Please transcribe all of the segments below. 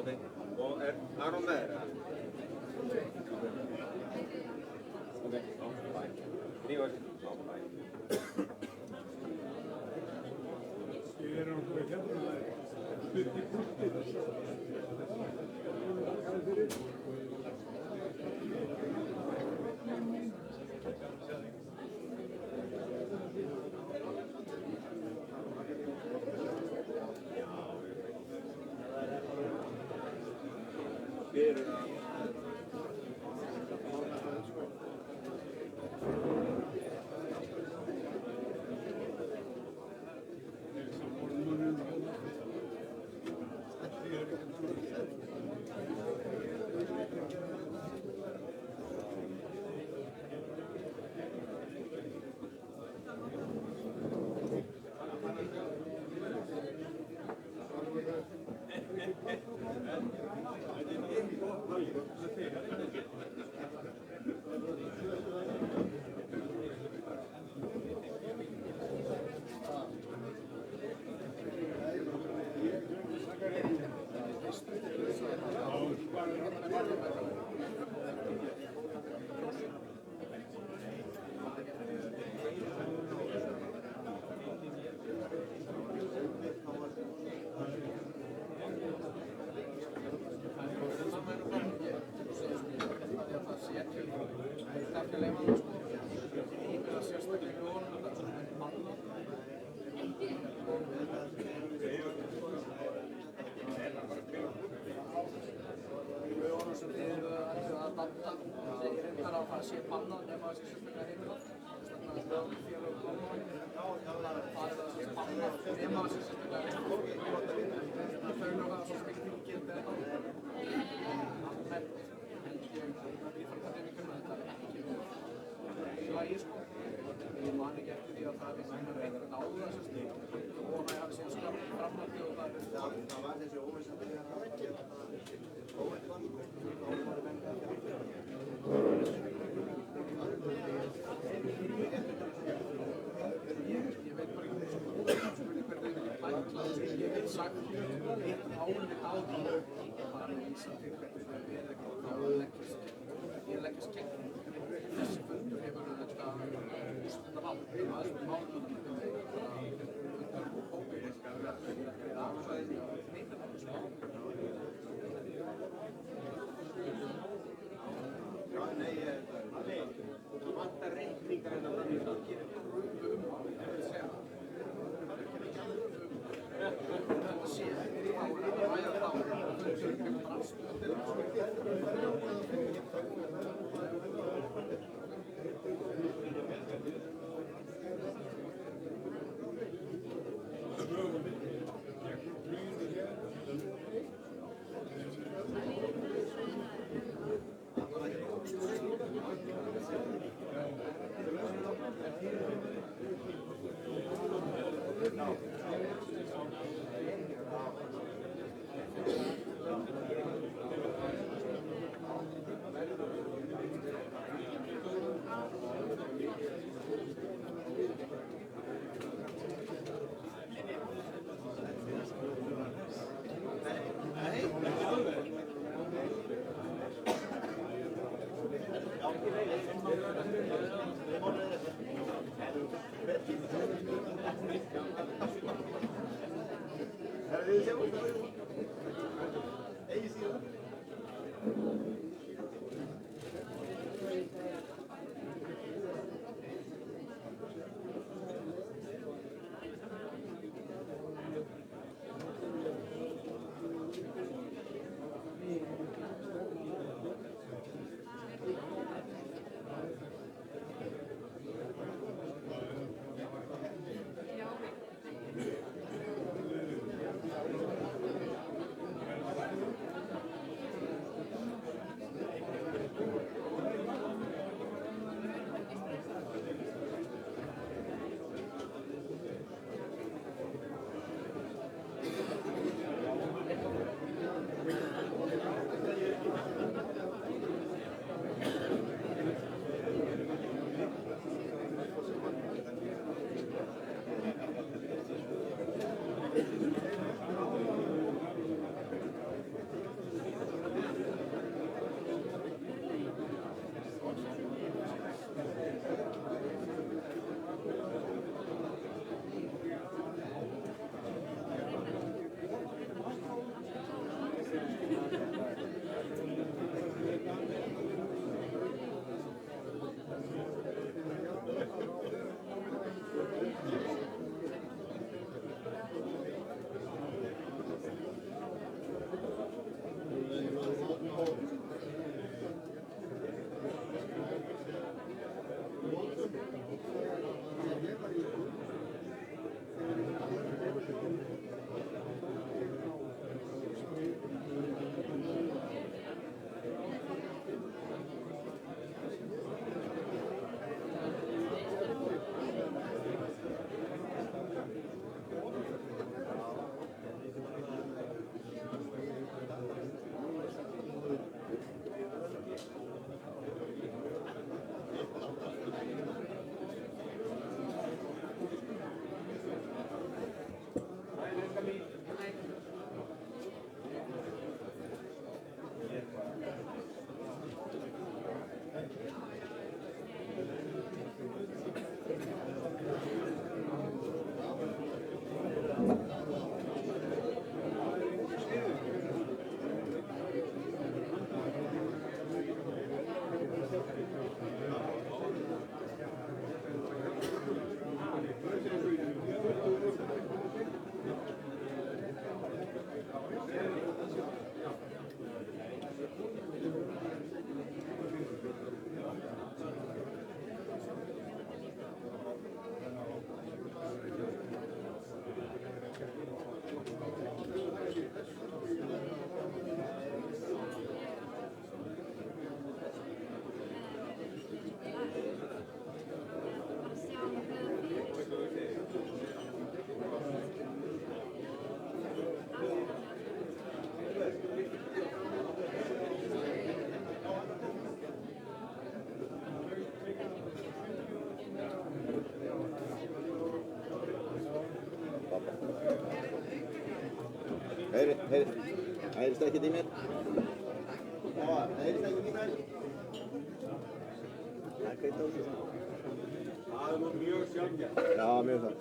Okay. Well, not on that. Okay. Oh, fine. Anyway. Oh, fine. Heyrist ekkert í mér? Heyrist ekkert í mér? Það er kveikt á þessu saman. Það er nú mjög sjálfgætt. Já, mjög það.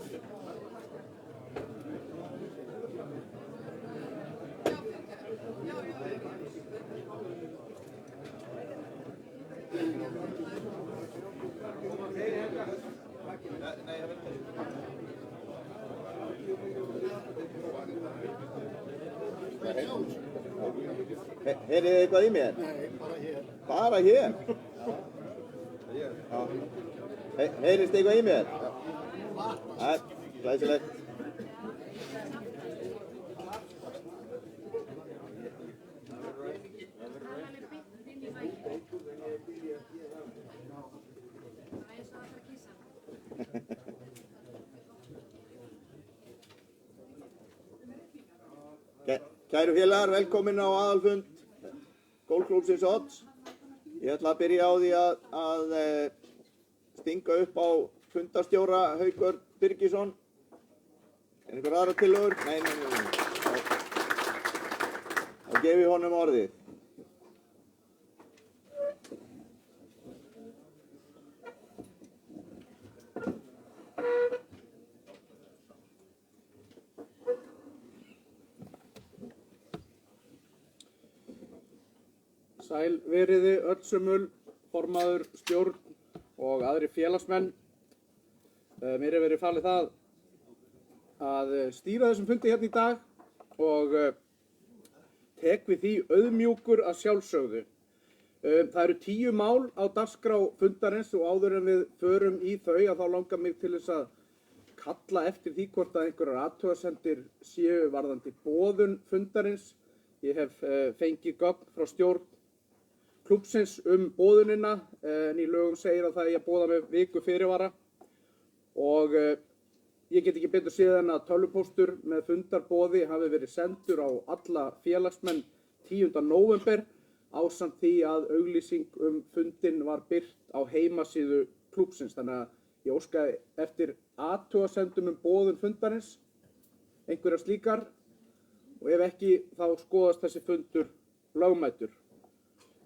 Heyrið þið eitthvað í mér? Nei, bara hér. Bara hér? Já. Heyrist eitthvað í mér? Nei, glæsilegt. Kæru félagar, velkomin á aðalfund Golfklúbbsins Odds. Ég ætla að byrja á því að stinga upp á fundarstjóra Haukur Birgisson. Er einhver aðra tillögur? Nei. Þá gef ég honum orðið. Sæl veriði öll sömul, formaður, stjórn og aðri félagsmenn. Mér hefur verið falið það að stýra þessum fundi hérna í dag og tek við því auðmjúkur að sjálfsögðu. Það eru 10 mál á dagskrá fundarins og áður en við förum í þau að þá langar mig til þess að kalla eftir því hvort að einhverjar athugasemdir séu varðandi boðun fundarins. Ég hef fengið gögn frá stjórn klúbbsins boðunina en í lögum segir að það er að boða með viku fyrirvara og ég get ekki betur séð en að tölvupóstur með fundarboði hafi verið sendur á alla félagsmenn 10. nóvember ásamt því að auglýsing fundinn var birt á heimasíðu klúbbsins. Þannig að ég óskaði eftir athugasemdum boðun fundarins, einhverjar slíkar, og ef ekki þá skoðast þessi fundur lögmætur.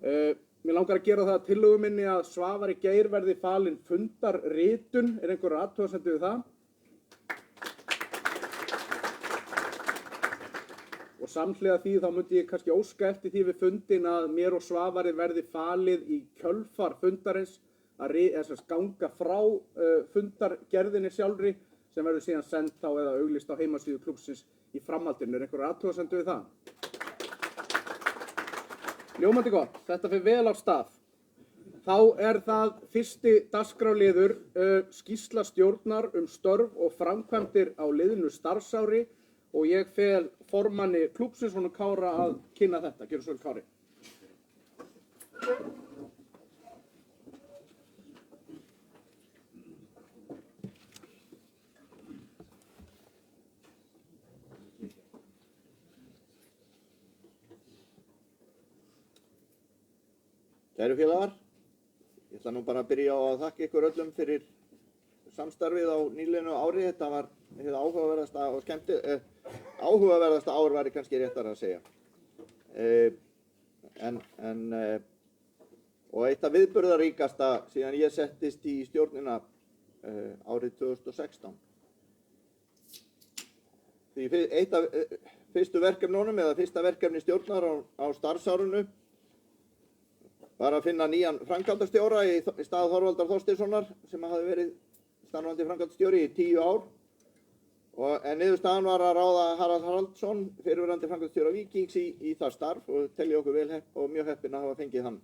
Mér langar að gera það að tillögu minni að Svavari Geir verði falin fundarritun. Er einhverjar athugasemdir við það? Og samhliða því þá myndi ég kannski óska eftir því við fundin að mér og Svavari verði falið í kjölfar fundarins að ganga frá fundargerðinni sjálfri sem verður síðan send þá eða auglýst á heimasíðu klúbbsins í framhaldinu. Er einhverjar athugasemdir við það? Ljómandi gott, þetta fer vel á stað. Þá er það fyrsti dagskrárliður skýrsla stjórnar störf og framkvæmdir á liðnu starfsári og ég fel formanni klúbbsins honum Kára að kynna þetta. Gjörðu svo vel, Kári. Kæru félagar, ég ætla nú bara að byrja á að þakka ykkur öllum fyrir samstarfið á nýliðnu ári. Þetta var hið áhugaverðasta og áhugaverðasta ár væri kannski réttar að segja. Og eitt af viðburðaríkasta síðan ég settist í stjórnina árið 2016. Því eitt af fyrstu verkefnunum eða fyrsta verkefni stjórnar á starfsárinu var að finna nýjan framkvæmdastjóra í stað Þorvaldar Þorsteinssonar sem hafði verið starfandi framkvæmdastjóri í 10 ár. En niðurstaðan var að ráða Harald Haraldsson, fyrrverandi framkvæmdastjóra Víkings í það starf og telja okkur vel og mjög heppin að hafa fengið hann.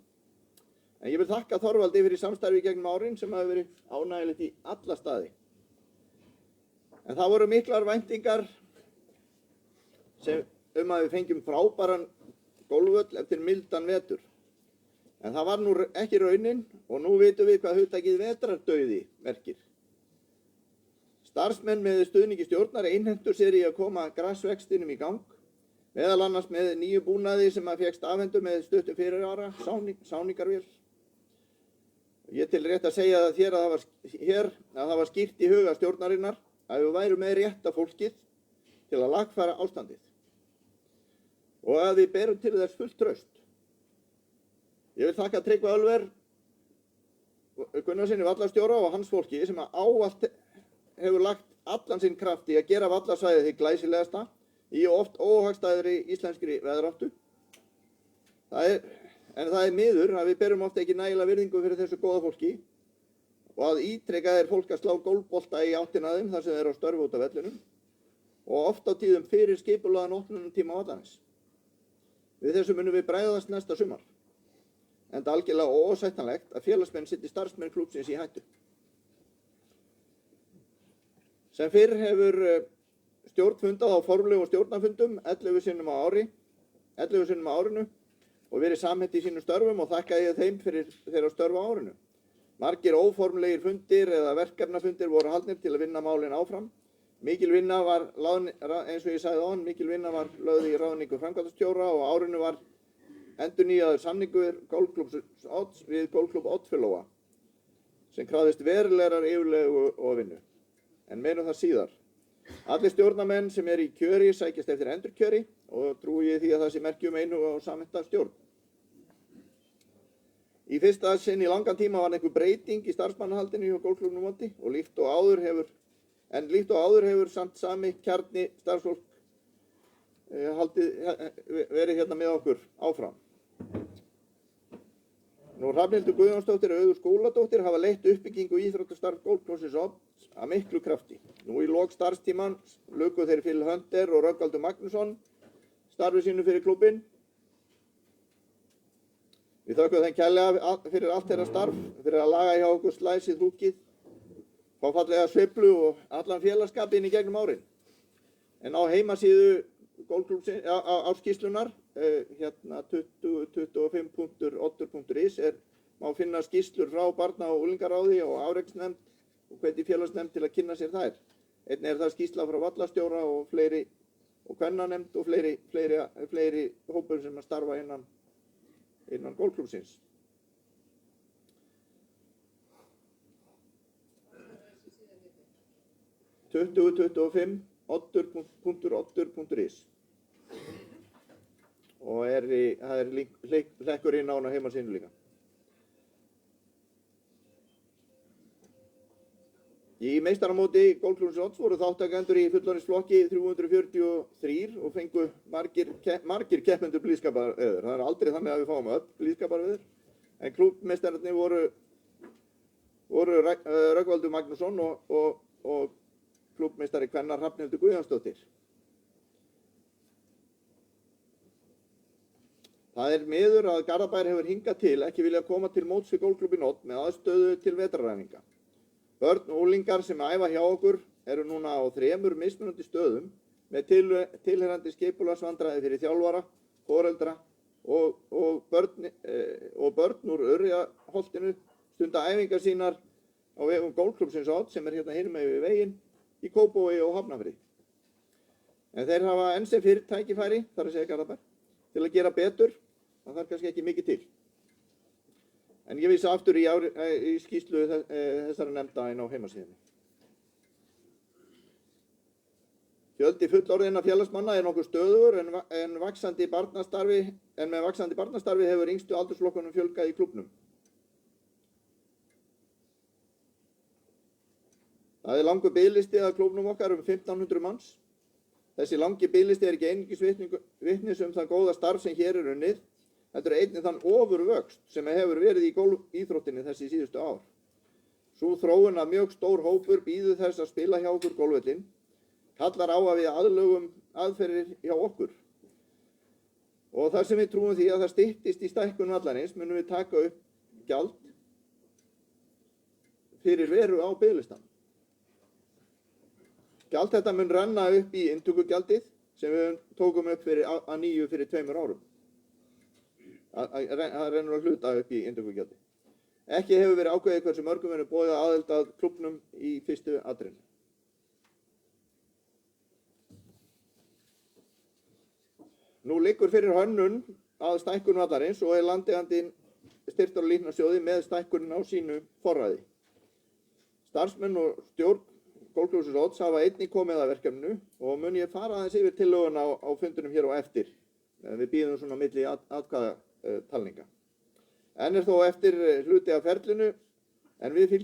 En ég vil þakka Þorvaldi fyrir samstarfi gegnum árin sem hafi verið ánægilegt í alla staði. En það voru miklar væntingar að við fengjum frábæran golfvöll eftir mildan vetur. En það var nú ekki raunin og nú vitum við hvað hugtakið vetrardauði merkir. Starfsmenn með stuðningi stjórnar innheimtu sér í að koma grasvextinum í gang, meðal annars með nýju búnaði sem að fékkst afhentur með stuttum fyrirvara, sáningarvél. Ég til rétt að segja það þér að það var skýrt í huga stjórnarinnar að við værum með rétta fólkið til að lagfæra ástandið og að við berum til þess fullt traust. Ég vil þakka Tryggva Ölver Gunnarsinni vallarstjóra og hans fólki sem ávallt hefur lagt allan sinn kraft í að gera vallarsvæðið hið glæsilegasta í oft óhagstæðri íslenskri veðráttu. En það er miður að við berum oft ekki nægilega virðingu fyrir þessu góða fólki og að ítrekað er fólk að slá gólfbolta í áttina að þeim þar sem þeir eru á störf út af vellinum og oft á tíðum fyrir skipulagðan opnunartíma vallarins. Við þessu munum við bregðast næsta sumar. En það er algjörlega óásættanlegt að félagsmenn setji starfsmenn klúbbsins í hættu. Sem fyrr hefur stjórn fundað á formlegum stjórnarfundum 11 sinnum á árinu og verið samhent í sínum störfum og þakka ég þeim fyrir þeirra störf á árinu. Margir óformlegir fundir eða verkefnafundir voru haldnir til að vinna málin áfram. Mikil vinna var, eins og ég sagði áðan, lögð í ráðningu framkvæmdastjóra og árinu var endurnýjaður samningur golfklúbbs Odds við golfklúbb Oddfellowa sem krafðist verulegrar yfirlegu og vinnu. En meira það síðar. Allir stjórnarmenn sem eru í kjöri sækjast eftir endurkjöri og trúi ég því að það sé merki einu og samhenta stjórn. Í fyrsta sinn í langan tíma var einhver breyting í starfsmannahaldinu hjá golfklúbbnum Oddi og líkt og áður hefur samt sami kjarni starfsfólk verið hérna með okkur áfram. Nú Hrafnhildur Guðjónsdóttir og Auður Skúladóttir hafa leitt uppbyggingu íþróttastarf Golfklúbbsins Odds af miklu krafti. Nú í lok starfstímans luku þeir Phil Hunter og Rögnvaldur Magnússon starfi sínu fyrir klubbinn. Við þökkum þeim kærlega fyrir allt þeirra starf, fyrir að laga hjá okkur slæsið hrúkið, fá fallega sveiflu og allan félagskapinn í gegnum árin. En á heimasíðu Golfklúbbsins ársskýrslunar, hérna 2025.oddur.is má finna skýrslur frá barna- og unglingaráði og afreksnefnd og hvetji félagsnefnd til að kynna sér þær. Einnig það skýrsla frá vallastjóra og fleiri og kvennanefnd og fleiri hópur sem að starfa innan Golfklúbbsins. oddur.is og það er hlekkur inn á hana heimasíðunni líka. Í meistaramóti Golfklúbbsins Odds voru þáttakendur í fullorðinsflokki 343 og fengu margir keppendur blíðskaparveður. Það er aldrei þannig að við fáum öll blíðskaparveður, en klúbbmeistararnir voru Rögnvaldur Magnússon og klúbbmeistari kvenna Hrafnhildur Guðjónsdóttir. Það er miður að Garðabær hefur hingað til ekki viljað koma til móts við Golfklubbinn Odd með aðstöðu til vetraræfinga. Börn og unglingar sem æfa hjá okkur eru núna á 3 mismunandi stöðum með tilheyrandi skipulagsvandræði fyrir þjálfara, foreldra og börn úr Urriðaholtinu stunda æfingar sínar á vegum Golfklubbsins Odd sem hérna hinum megin við veginn í Kópavogi og Hafnarfirði. En þeir hafa enn sem fyrr tækifæri, þar að segja Garðabær, til að gera betur, það þarf kannski ekki mikið til. En ég vísa aftur í skýrslu þessara nefnda inn á heimasíðunni. Fjöldi fullorðinna félagsmanna er nokkuð stöðugur en með vaxandi barnastarfi hefur yngstu aldursflokkunum fjölgað í klúbbnum. Það er langur biðlisti að klúbbnum okkar 1500 manns. Þessi langi biðlisti er ekki einungis vitnis það góða starf sem hér er unnið, heldur einnig þann ofurvöxt sem hefur verið í golfíþróttinni þessi síðustu ár. Sú þróun að mjög stór hópur býður þess að spila hjá okkur golfvöllinn, kallar á að við aðlögum aðferðir hjá okkur. Og þar sem við trúum því að það styttist í stækkun vallarins, munum við taka upp gjald fyrir veru á biðlistan. Gjald þetta mun renna upp í inntökugjaldið sem við tókum upp að nýju fyrir 2 árum. Það rennur að hluta upp í inntökugjaldið. Ekki hefur verið ákveðið hversu mörgum verður boðið aðild að klúbbnum í fyrstu atrennu. Nú liggur fyrir hönnun að stækkun vallarins og er landeigandinn Styrktar- og Líknarsjóði með stækkunin á sínu forræði. Starfsmenn og stjórn Golfklúbbsins Odds hafa einnig komið að verkefninu og mun ég fara aðeins yfir tillöguna á fundunum hér á eftir. Við bíðum svona milli atkvæðatalninga. En er þó eftir hluti af ferlinu en við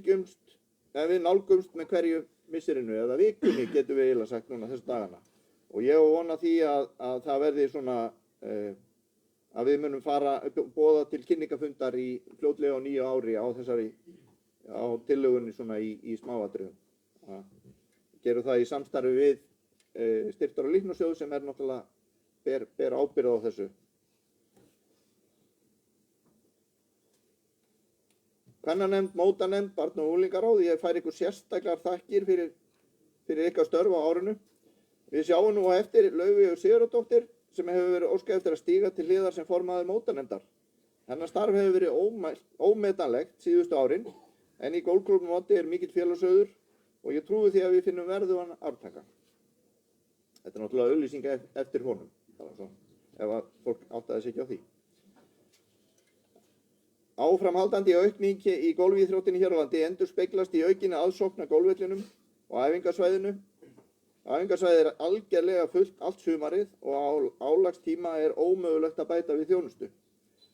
nálgumst með hverju missirinu eða vikunni getum við eiginlega sagt núna þessu dagana. Og ég vona því að það verði svona að við munum boða til kynningafundar í fljótlega á 9 ári á tillögunni svona í smáatriðum. Gerum það í samstarfi við Styrktar- og Líknarsjóð sem er náttúrulega ber ábyrgð á þessu. Kvennanefnd, mótanefnd, barna- og unglingaráð, ég fær ykkur sérstaklega þakkir fyrir ykkar störf á árinu. Við sjáum nú á eftir Laufeyju Sigurðardóttur sem hefur verið óskað eftir að stíga til hliðar sem formaður mótanefndar. Hennar starf hefur verið ómetanlegt síðustu árin en í Golfklúbbnum Oddi er mikill félagsauður og ég trúi því að við finnum verðugan arftaka. Þetta er náttúrulega auglýsing eftir honum, ef að fólk áttaði sig ekki á því. Áframhaldandi aukning í golfíþróttinni hér á landi endurspeglast í aukinni aðsókn að golfvellinum og æfingasvæðinu. Æfingasvæðið er algerlega fullt allt sumarið og á álagstíma er ómögulegt að bæta við þjónustu.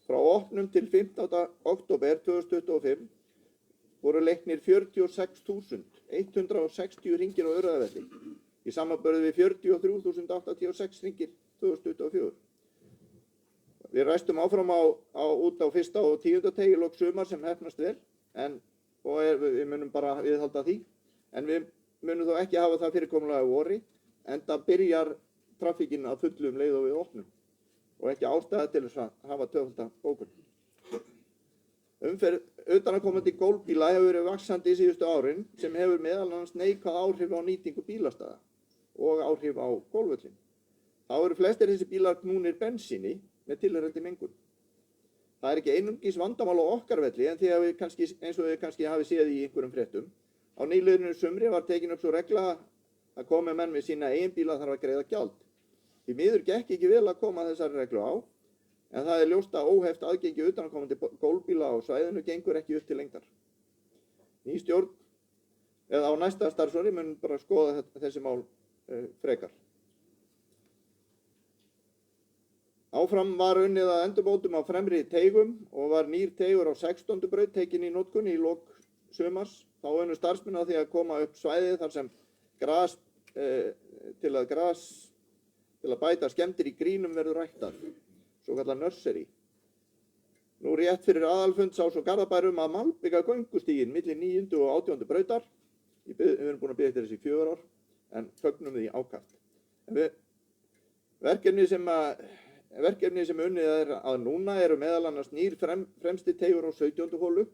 Frá opnun til 15. október 2025 voru leiknir 46.160 hringir á Urriðavelli í samanburði við 43.086 hringir 2024. Við ræstum áfram út á 1. og 10. teig í lok sumar sem heppnast vel við munum bara viðhalda því. En við munum þó ekki hafa það fyrirkomulega vori, enda byrjar traffíkin að fullu leið og við opnum og ekki ástæða til þess að hafa tvöfalda bókun. Umferð utanaðkomandi gólfbíla hefur verið vaxandi í síðustu árin sem hefur meðal annars neikvæð áhrif á nýtingu bílastæða og áhrif á gólfvöllinn. Þá eru flestir þessi bílar knúnir bensíni með tilheyrandi mengun. Það er ekki einungis vandamál á okkar velli en eins og við kannski hafi séð í einhverjum fréttum. Á nýliðnu sumri var tekin upp svo regla að komi menn með sína eigin bíla þarf að greiða gjald. Því miður gekk ekki vel að koma þessari reglu á, en það er ljóst að óheft aðgengi utanaðkomandi gólfbíla á svæðinu gengur ekki upp til lengdar. Ný stjórn, eða á næsta starfsári, mun bara skoða þessi mál frekar. Áfram var unnið að endurbótum á fremri teigum og var nýr teigur á 16. braut tekin í notkun í lok sumars. Þá unnu starfsmenn á því að koma upp svæðið þar sem til að bæta skemmdir í grínum verður ræktað, svo kallað nursery. Nú rétt fyrir aðalfund sá svo Garðabær að malbika göngustíginn milli 9. og 18. brautar. Við erum búin að biðja eftir þessi í 4 ár, en fögnum því ákaft. Verkefni sem unnið er að núna eru meðal annars nýr fremsti teigur á 17. holu,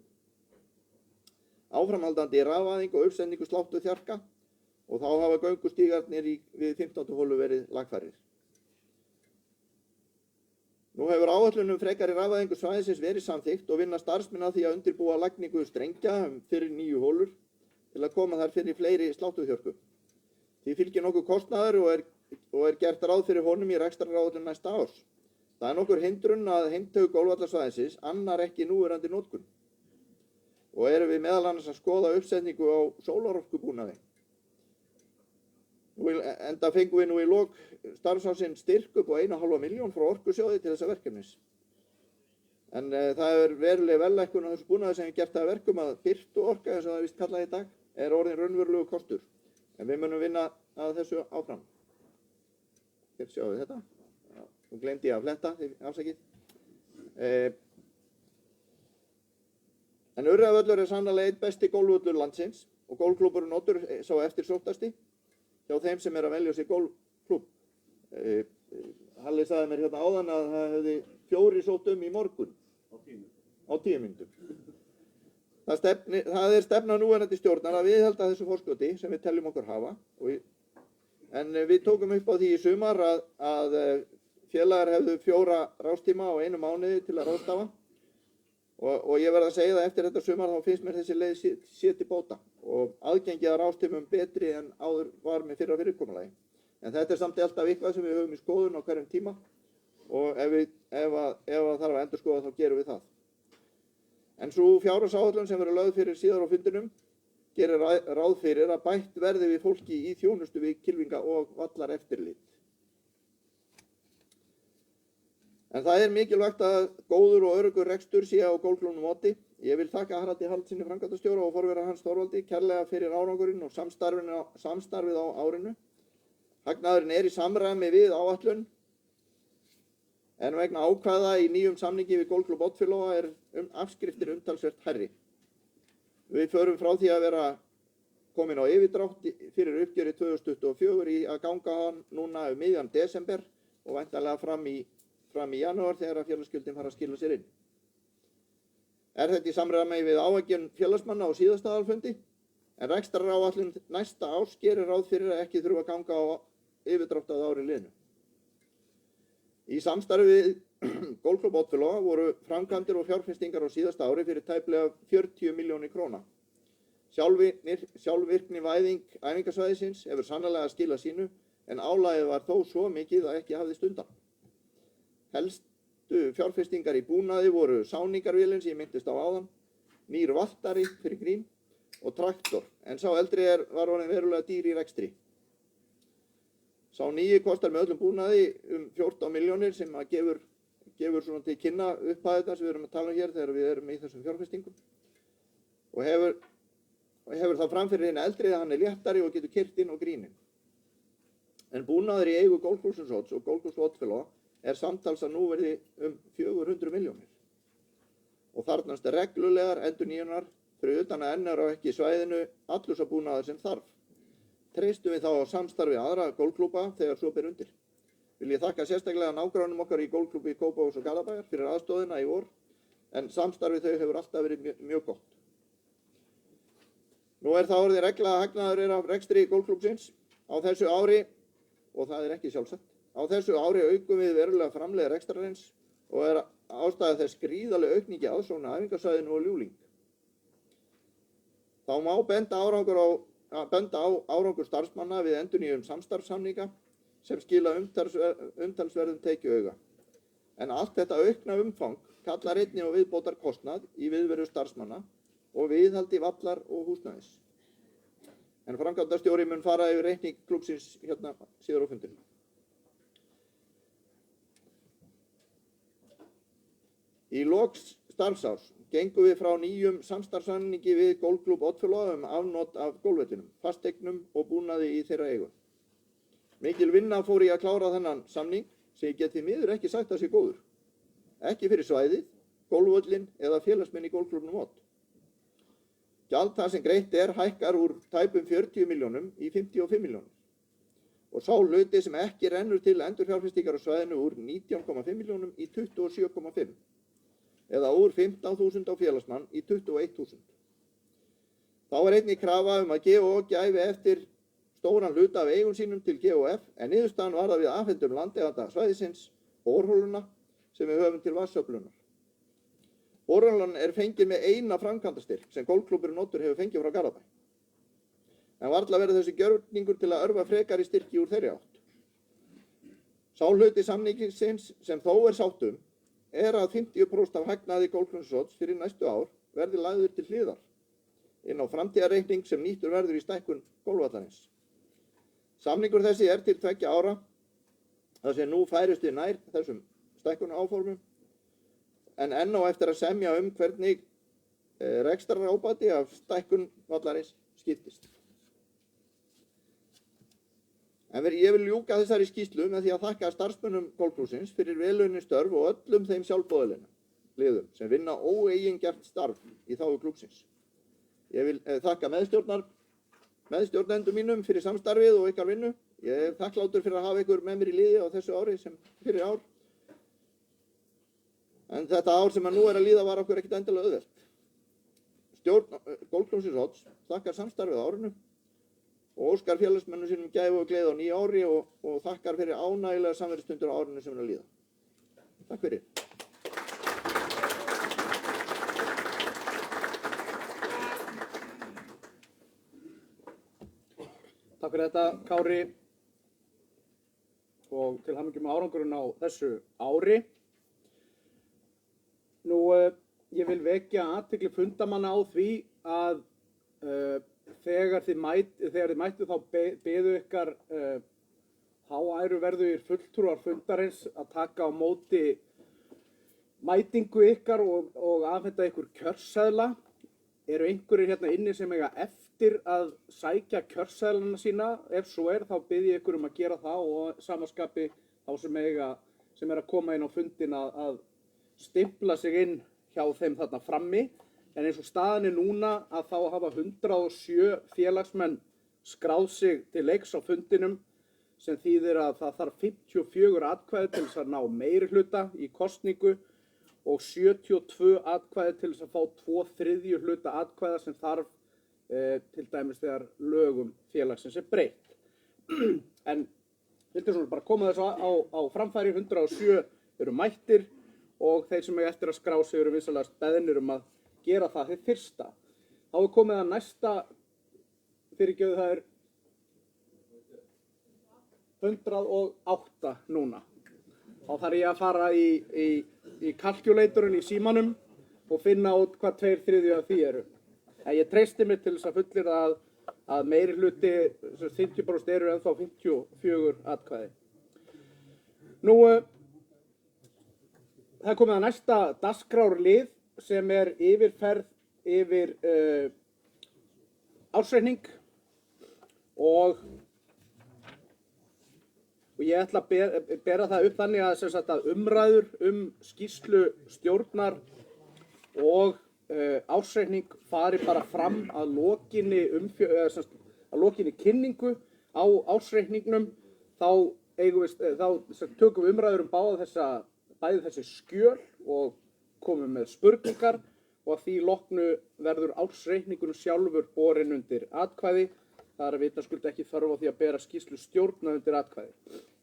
áframhaldandi rafvæðing og uppsendingu sláttu þjarka og þá hafa göngustígarnir við 15. holu verið lagfærir. Nú hefur áætlun frekari rafvæðingu svæðisins verið samþykkt og vinna starfsmenn að því að undirbúa lagningu strengja fyrir 9 holur til að koma þar fyrir fleiri sláttuþjörku. Því fylgir nokkuð kostnaður og er gert ráð fyrir honum í rekstraráætlun næsta árs. Það er nokkur hindrun að heimtaug gólvallarsvæðisins annar ekki núverandi notkun og erum við meðal annars að skoða uppsetningu á sólarorkubúnaði. Enda fengum við nú í lok starfsársins styrk upp á 1,5 milljón frá Orkusjóði til þessa verkefnis. En það er veruleg vellækkun á þessu búnaði sem gert það að verkum að birtuorka, eins og það er víst kallað í dag, er orðin raunverulegu kostur. En við munum vinna að þessu áfram. Hér sjáum við þetta. Nú gleymdi ég að fletta, afsakið. En Urriðavöllur er sannarlega einn besti gólfvöllur landsins og gólfklúbburinn Oddur sá eftirsóttasti hjá þeim sem er að velja sér gólfklúbb. Halli sagði mér hérna áðan að það hefði 4 sótt í morgun. Á 10 mínútum. Það er stefna núverandi stjórnar að viðhalda þessu forskoti sem við teljum okkur hafa. En við tókum upp á því í sumar að félagar hefðu 4 rástíma á 1 mánuði til að ráðstafa. Og ég verð að segja það eftir þetta sumar þá finnst mér þessi leið sé til bóta og aðgengið að rástímum betri en áður var með fyrra fyrirkomulagi. En þetta er samt alltaf eitthvað sem við höfum í skoðun á hverjum tíma og ef það þarf að endurskoða þá gerum við það. En svo fjárhagsáætlun sem verður lögð fyrir síðar á fundinum gerir ráð fyrir að bætt verði við fólki í þjónustu við kylfinga og vallareftirlit. En það er mikilvægt að góður og öruggur rekstur sé á gólfklúbbnum Oddi. Ég vil þakka Haraldi Hallssyni framkvæmdastjóra og forvera hans Þorvaldi kærlega fyrir árangurinn og samstarfið á árinu. Hagnaðurinn er í samræmi við áætlun, en vegna ákvæða í nýjum samningi við Golfklubb Oddfirðinga afskriftir umtalsvert hærri. Við förum frá því að vera komin á yfirdrátt fyrir uppgjöri 2024 í að ganga hann núna miðjan desember og væntanlega fram í janúar þegar að félagsgjöldin fara að skila sér inn. Er þetta í samræmi við áætlun félagsmanna á síðasta aðalfundi, en rekstraráætlun næsta árs gerir ráð fyrir að ekki þurfa að ganga á yfirdrátt að ári liðnu. Í samstarfi við Golfklubb Oddfirðinga voru framkvæmdir og fjárfestingar á síðasta ári fyrir tæplega 40 milljónir króna. Sjálfvirkni væðing æfingasvæðisins hefur sannarlega skilað sínu, en álagið var þó svo mikið að ekki hafðist undan. Helstu fjárfestingar í búnaði voru sáningarvélin sem ég minntist á áðan, nýr valtari fyrir grín og traktor, en sá eldri var orðinn verulega dýr í rekstri. Sá nýi kostar með öllum búnaði 14 milljónir sem að gefur svona til kynna upphæðirnar sem við erum að tala um hér þegar við erum í þessum fjárfestingum. Og hefur það framfyrir hinn eldri að hann er léttari og getur keyrt inn á grínin. En búnaður í eigu Golfklúbbsins Odds og Golfklúbbs Oddfirðinga samtals að núvirði 400 milljónir og þarfnast reglulegar endurnýjunar fyrir utan að enn á ekki svæðinu allur sá búnaður sem þarf. Treystum við þá á samstarfi aðra golfklúbba þegar svo ber undir. Vil ég þakka sérstaklega nágrannum okkar í golfklúbbi Kópavogs og Garðabæjar fyrir aðstoðina í vor, en samstarfi þau hefur alltaf verið mjög gott. Nú það orðið regla að hagnaður af rekstri golfklúbbsins á þessu ári, og það ekki sjálfsagt. Á þessu ári aukum við verulega framleiðir rekstrarins og ástæða þess gríðarleg aukningi aðsóknar á æfingasvæðinu og Ljúfling. Þá má benda á árangur starfsmanna við endurnýjun samstarfssamninga sem skila umtalsverðum tekjuauka. En allt þetta aukna umfang kallar einnig á viðbótarkostnað í viðveru starfsmanna og viðhaldi vallar og húsnæðis. En framkvæmdastjóri mun fara yfir reikning klúbbsins hérna síðar á fundinum. Í lok starfsárs gengum við frá nýjum samstarfssamningi við golfklúbb Oddfellóa afnot af golfvellinum, fasteignum og búnaði í þeirra eigu. Mikil vinna fór í að klára þennan samning sem ég get því miður ekki sagt að sé góður. Ekki fyrir svæðið, golfvöllinn eða félagsmenn í golfklúbbnum Odd. Gjald það sem greitt hækkar úr tæpum 40 milljónum í 55 milljónum. Og sá hluti sem ekki rennur til endurfjárfestingar á svæðinu úr 19,5 milljónum í 27,5. Eða úr 15.000 á félagsmann í 21.000. Þá einnig krafa að GOF gæfi eftir stóran hluta af eigum sínum til GOF, en niðurstaðan var að við afhendum landeiganda svæðisins borholuna sem við höfum til vatnsöflunar. Borholan fengin með eina framkvæmdastyrk sem golfklúbburinn Oddur hefur fengið frá Garðabæ. En varla verður þessi gjörningur til að örva frekari styrki úr þeirri átt. Sá hluti samningsins sem þó sátt að 50% af hagnaði golfklúbbsins Odds fyrir næstu ár verði lagður til hliðar inn á framtíðarreikning sem nýttur verður í stækkun golfvallarins. Samningur þessi til 2 ára, þar sem nú færist við nær þessum stækkunaráformum, en enn á eftir að semja hvernig rekstrarábati af stækkun vallarins skiptist. En ég vil ljúka þessari skýrslu með því að þakka starfsmönnum golfklúbbsins fyrir velunni störf og öllum þeim sjálfboðaliðum sem vinna óeigingjarnt starf í þágu klúbbsins. Ég vil þakka meðstjórnendum mínum fyrir samstarfið og ykkar vinnu. Ég þakklátur fyrir að hafa ykkur með mér í liði á þessu ári sem fyrir ár. En þetta ár sem nú að líða var okkur ekkert endilega auðvelt. Stjórn golfklúbbsins Odds þakkar samstarfið á árinu og óskar félagsmönnum sínum gæfu og gleði á nýja ári og þakkar fyrir ánægilega samverustundur á árinu sem að líða. Takk fyrir. Takk fyrir þetta, Kári, og til hamingju með árangurinn á þessu ári. Nú, ég vil vekja athygli fundarmanna á því að þegar þið mættu þá beðu ykkar háæruverðugir fulltrúar fundarins að taka á móti mætingu ykkar og afhenda ykkur kjörseðla. Eru einhverjir hérna inni sem eiga eftir að sækja kjörseðlana sína? Ef svo þá bið ég ykkur að gera það og samaskapi þá sem að koma inn á fundin að stimpla sig inn hjá þeim þarna frammi. En eins og staðan núna að þá hafa 107 félagsmenn skráð sig til leiks á fundinum, sem þýðir að það þarf 54 atkvæði til þess að ná meirihluta í kosningu og 72 atkvæði til þess að fá 2/3 hluta atkvæða sem þarf til dæmis þegar lögum félagsins breytt. En vildi svona bara koma þess á framfæri, 107 eru mættir og þeir sem eiga eftir að skrá sig eru vinsamlegast beðnir að gera það hið fyrsta. Þá komið að næsta fyrirgefðu, það 108 núna. Þá þarf ég að fara í kalkjuleiturinn í símanum og finna út hvað 2/3 af því eru. En ég treysti mig til þess að fullyrða að meiri hluti, 50% eru ennþá 54 atkvæði. Nú, það komið að næsta dagskrárlið sem yfirferð yfir ársreikning og og ég ætla að bera það upp þannig að, sem sagt, að umræður skýrslu stjórnar og ársreikning fari bara fram að lokinni kynningu á ársreikningnum. Þá tökum við umræður bæði þessi skjöl og komum með spurningar, og að því loknu verður ársreikningurinn sjálfur borinn undir atkvæði. Það er vitaskuld ekki þörf á því að bera skýrslu stjórnar undir atkvæði.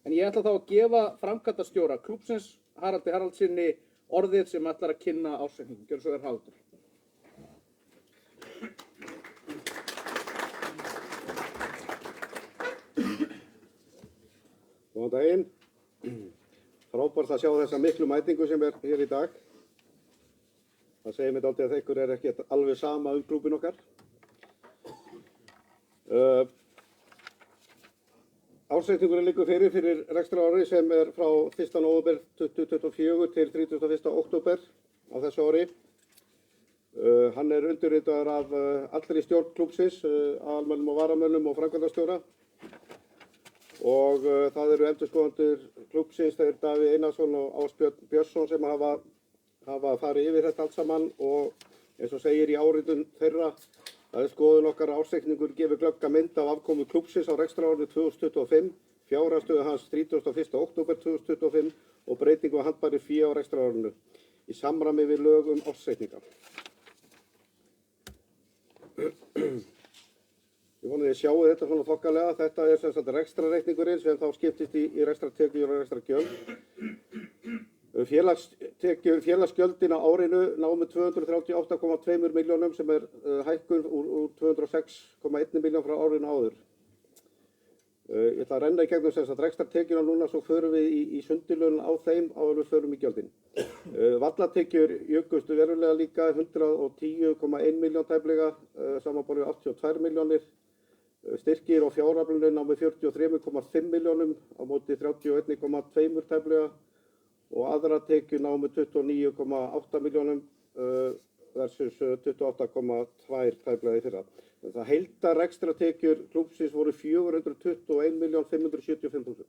En ég ætla þá að gefa framkvæmdastjóra klúbbsins, Haraldi Haraldssyni, orðið sem ætlar að kynna ársreikninginn. Gjörðu svo vel, Haraldur. Góðan daginn. Frábært að sjá þessa miklu mætingu sem er hér í dag. Það segir mér dálítið að ykkur ekki alveg sama klúbbinn okkar. Ársreikningurinn liggur fyrir rekstrarári sem er frá 1. nóvember 2024 til 31. október á þessu ári. Hann er undirritaður af allri stjórn klúbbsins, aðalmönnum og varamönnum og framkvæmdastjóra. Og það eru endurskoðendur klúbbsins, þeir Davíð Einarsson og Ásbjörn Björnsson sem hafa farið yfir þetta allt saman, og eins og segir í áritun þeirra, það er skoðun okkar að ársreikningur gefur glögga mynd af afkomu klúbbsins á rekstrarárinu 2025, fjárhagsstöðu hans 31. október 2025 og breytingu á handbæru fé á rekstrarárinu í samræmi við lög ársreikninga. Ég vona þið sjáu þetta svona þokkalega. Þetta er sem sagt rekstrarreikningurinn sem þá skiptist í rekstrartekjur og rekstrargjöld. Félagsgjöldin á árinu námu 238,2 milljónum sem er hækkun úr 206,1 milljón frá árinu áður. Ég ætla að renna í gegnum sem sagt rekstrartekjuna núna, svo förum við í sundilun á þeim áður við förum í gjöldin. Vallatekjur jukust verulega líka, 110,1 milljón tæplega, samanborið 82 milljónir. Styrkir og fjáraflunum námu 43,5 milljónum á móti 31,2 tæplega, og aðra tekjur námu 29,8 milljónum versus 28,2 tæplega í fyrra. Það heildar rekstratekjur klúbbsins voru 421.575.000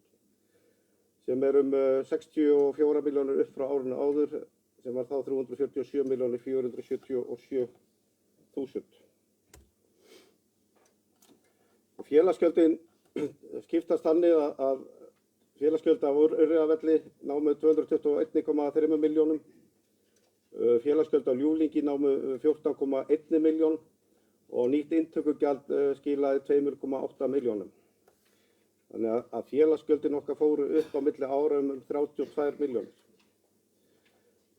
sem er 64 milljónir upp frá árinu áður sem var þá 347.477.000. Félagsgjöldin skiptast þannig að félagsgjöld af Urriðavelli námu 221,3 milljónum, félagsgjöld af Ljúflingi námu 14,1 milljón og nýtt inntökugjald skilaði 2,8 milljónum. Þannig að félagsgjöldin okkar fóru upp á milli ára 32 milljónir.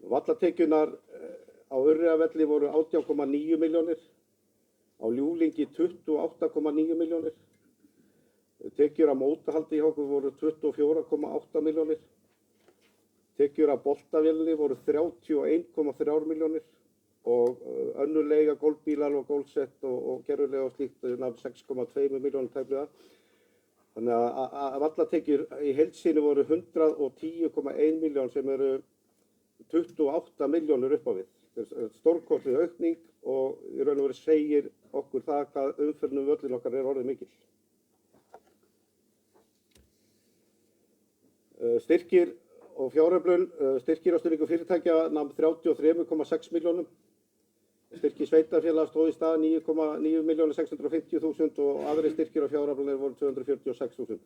Vallatekjurnar á Urriðavelli voru 18,9 milljónir, á Ljúflingi 28,9 milljónir. Tekjur af mótahaldi hjá okkur voru 24,8 milljónir. Tekjur af boltavélinni voru 31,3 milljónir og önnur leiga, gólfbílar og gólfsett og gerfulega og slíkt nam 6,2 milljónir tæplega. Þannig að vallatekjur í heild sinni voru 110,1 milljón sem eru 28 milljónir upp á við. Þetta er stórkostleg aukning og í raun og veru segir okkur það hvað umferðin völlin okkar er orðið mikil. Styrkir og fjáröflun, styrkir á stuðningu fyrirtækja nam 33,6 milljónum. Styrkir sveitarfélaga stóð í stað 9.650.000 og aðri styrkir á fjáröflunir voru 246.000.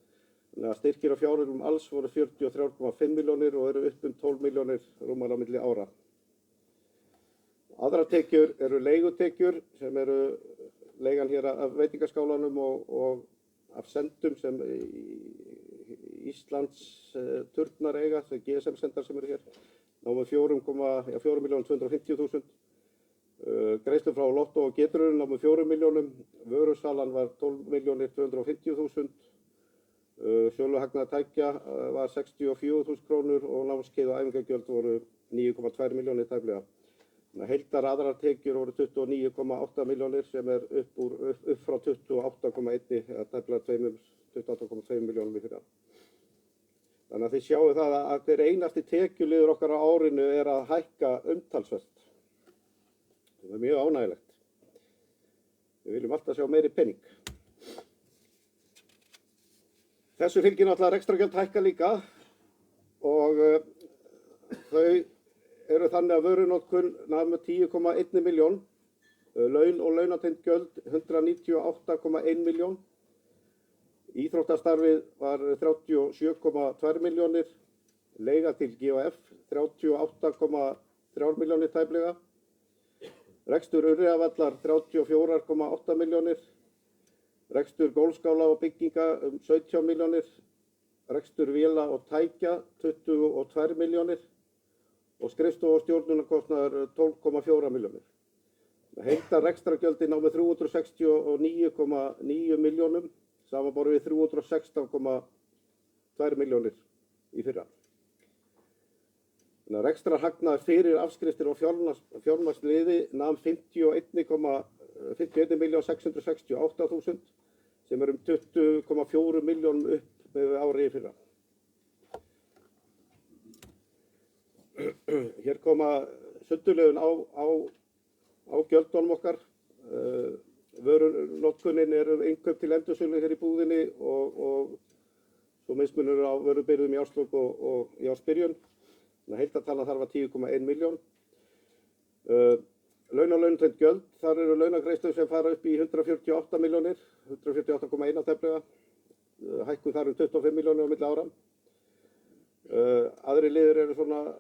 Þannig að styrkir á fjáröflunum alls voru 43,5 milljónir og eru upp 12 milljónir rúmar á milli ára. Aðrar tekjur eru leigutekjur sem eru leigan hér af veitingaskálanum og af sendum sem Íslands turnar eiga, sem GSM-sendar sem eru hér, námu 4.250.000. Greiðslur frá Lotto og Getrun námu 4 milljónum, vörusalan var 12.250.000, söluhagnaður tækja var 64.000 krónur og námskeið og æfingagjöld voru 9,2 milljónir tæplega. Heildar aðrar tekjur voru 29,8 milljónir sem er upp frá 28,1 eða tæplega 28,2 milljónum í fyrra. Þannig að þið sjáu það að hver einasti tekjuliður okkar á árinu er að hækka umtalsvert. Það er mjög ánægilegt. Við viljum alltaf sjá meiri penning. Þessu fylgir náttúrulega rekstrargjöld hækka líka og þau eru þannig að vörunotkun nam 10,1 milljón, laun og launatengd gjöld 198,1 milljón, íþróttastarfið var 37,2 milljónir, leiga til GHF 38,3 milljónir tæplega, rekstur Urriðavallar 34,8 milljónir, rekstur golfskála og bygginga 17 milljónir, rekstur véla og tækja 22 milljónir og skrifstofu og stjórnunarkostnaður 12,4 milljónir. Heildar rekstrargjöldin námu 369,9 milljónum, samanborið við 316,2 milljónir í fyrra. Rekstrarhagnaður fyrir afskriftir og fjármagnsliði nam 51.668.000 sem er 20,4 milljónum upp með árið í fyrra. Hér koma sundurliðun á gjöldunum okkar. Vörunotkunin eru innkaup til endursölu hér í búðinni og svo mismunur á vörubirgðum í árslok og í ársbyrjun. Heildartalan þar var 10,1 milljón. Laun og launatengd gjöld, þar eru launagreiðslur sem fara upp í 148 milljónir, 148,1 tæplega. Hækkun þar 25 milljónir á milli ára. Aðri liðir eru svona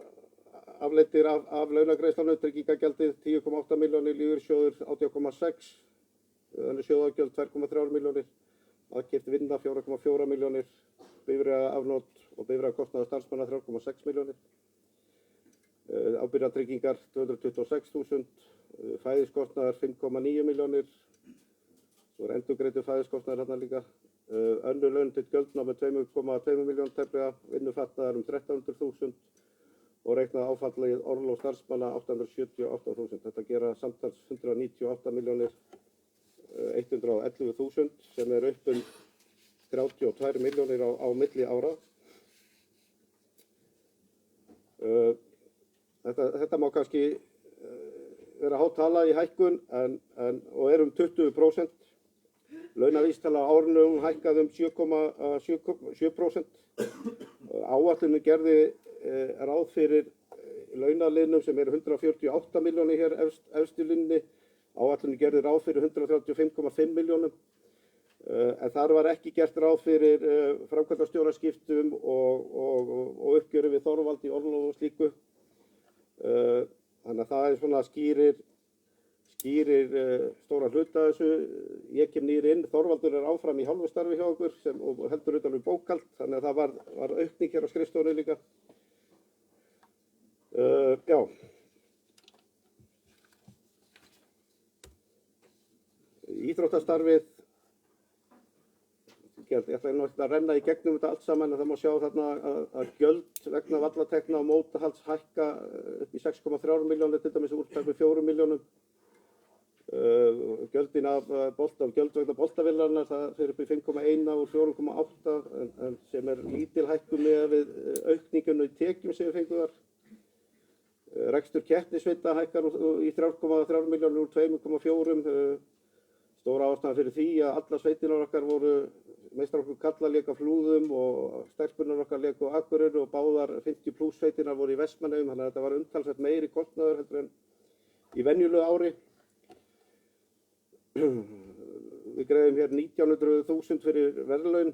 afleiddir af launagreiðslunum, tryggingagjaldið 10,8 milljónir, lífeyrissjóður 18,6, önnur sjóðagjöld 2,3 milljónir, aðkeypt vinna 4,4 milljónir, bifreiðaafnot og bifreiðakostnaður starfsmanna 3,6 milljónir, ábyrgðartryggingar 226.000, fæðiskostnaður 5,9 milljónir, svo er endurgreiddur fæðiskostnaður hérna líka, önnur launatengd gjöld námu 2,2 milljónir tæplega, vinnufatnaðar 1300.000 og reiknað áfallið orlof starfsmanna 878.000. Þetta gera samtals 198.111.000 sem er upp 32 milljónir á milli ára. Þetta má kannski vera há tala í hækkun og er 20%. Launavísitala á árinu hækkaði 7,7%. Áætlunin gerði ráð fyrir launaliðnum sem eru 148 milljónir hér efst í línunni. Áætlunin gerði ráð fyrir 135,5 milljónum. En þar var ekki gert ráð fyrir framkvæmdastjóraskiptum og uppgjöri við Þorvald í orlof og slíku. Þannig að það er svona skýrir stóra hluta þessu. Ég kem nýr inn, Þorvaldur er áfram í hálfu starfi hjá okkur og heldur utan við bókhald, þannig að það var aukning hér á skrifstofunni líka. Já. Íþróttastarfið, ég ætla nú ekki að renna í gegnum þetta allt saman, en það má sjá þarna að gjöld vegna vallatekna og mótahalds hækka upp í 6,3 milljónir, til dæmis úr 4 milljónum. Gjöldin af gjöld vegna boltavélarinnar, það fer upp í 5,1 úr 4,8 en sem er lítil hækkun með við aukningunum í tekjum sem við fengum þar. Rekstur keppnisvita hækkar í 3,3 milljónir úr 2,4. Stóra ástæðan fyrir því að alla sveitirnar okkar voru, meistar okkur kalla lék á Flúðum og stelpunar okkar lék á Akureyri og báðar 50+ sveitirnar voru í Vestmannaeyjum, þannig að þetta var umtalsvert meiri kostnaður heldur en í venjulegu ári. Við greiðum hér 19.000 fyrir verðlaun,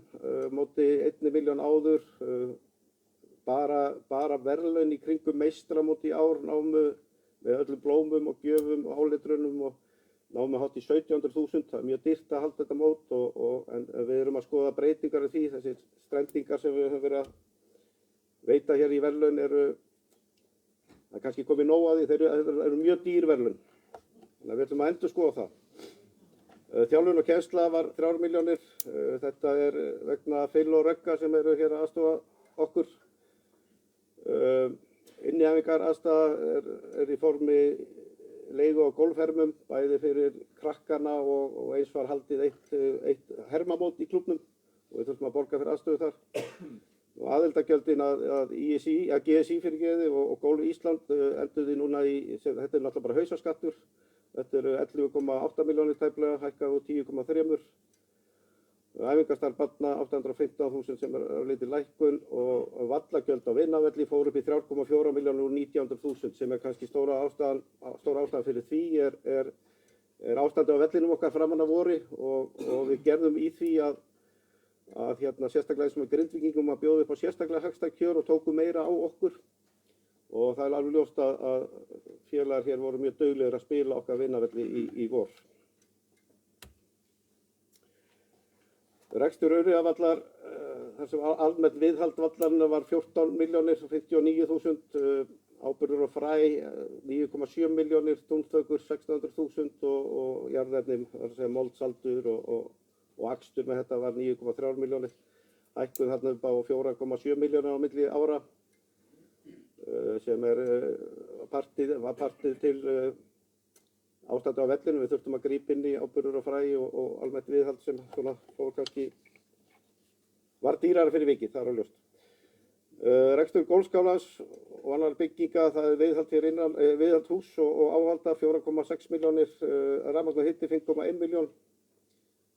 móti 1 milljón áður. Bara verðlaun í kringum meistaramót í ár námu með öllum blómum og gjöfum og álitrunum og námu hátt í 17.000. Það er mjög dýrt að halda þetta mót en við erum að skoða breytingar í því. Þessir strendingar sem við höfum verið að veita hér í verðlaun það er kannski komið nóg að því, þeir eru mjög dýr verðlaun. Þannig að við ætlum að endurskoða það. Þjálfun og kennsla var 3 milljónir. Þetta er vegna Phil og Rögga sem eru hér að aðstoða okkur. Innihæfingar aðstaða er í formi leigu á golfhermum, bæði fyrir krakkana og eins var haldið eitt hermamót í klúbbnum og við þurfum að borga fyrir aðstöðu þar. Og aðildagjöldin að GSI fyrirgeði og Golf Ísland enduði núna þetta er náttúrulega bara hausaskattur. Þetta eru 11,8 milljónir tæplega, hækkað úr 10,3. Æfingastarf barna 815.000 sem lítið lækkun og vallagjöld á Vinavelli fór upp í 3,4 milljónir úr 900.000 sem kannski stóra ástæðan fyrir því er ástandi á vellinum okkar framan af vori og við gerðum í því að sérstaklega sem Grindvíkingum að bjóða upp á sérstaklega hagstæð kjör og tóku meira á okkur og það alveg ljóst að félagar hér voru mjög duglegir að spila okkar Vinavelli í vor. Rekstur Urriðavallar, þar sem almennt viðhald vallarinn var 14.059.000, áburður og fræ 9,7 milljónir, túnþökur 600.000 og jarðefni, þar sem moldsaldur og akstur með þetta var 9,3 milljónir. Hækkuð þarna upp á 4,7 milljónir á milli ára, sem var partið til ástandi á vellinu. Við þurftum að grípa inn í áburður og fræ og almennt viðhald sem svona fór kannski var dýrara fyrir vikið, það er ljóst. Rekstur golfskálans og annar bygginga, það er viðhald hús og áhalda 4,6 milljónir, rafmagn og hitti 5,1 miljón.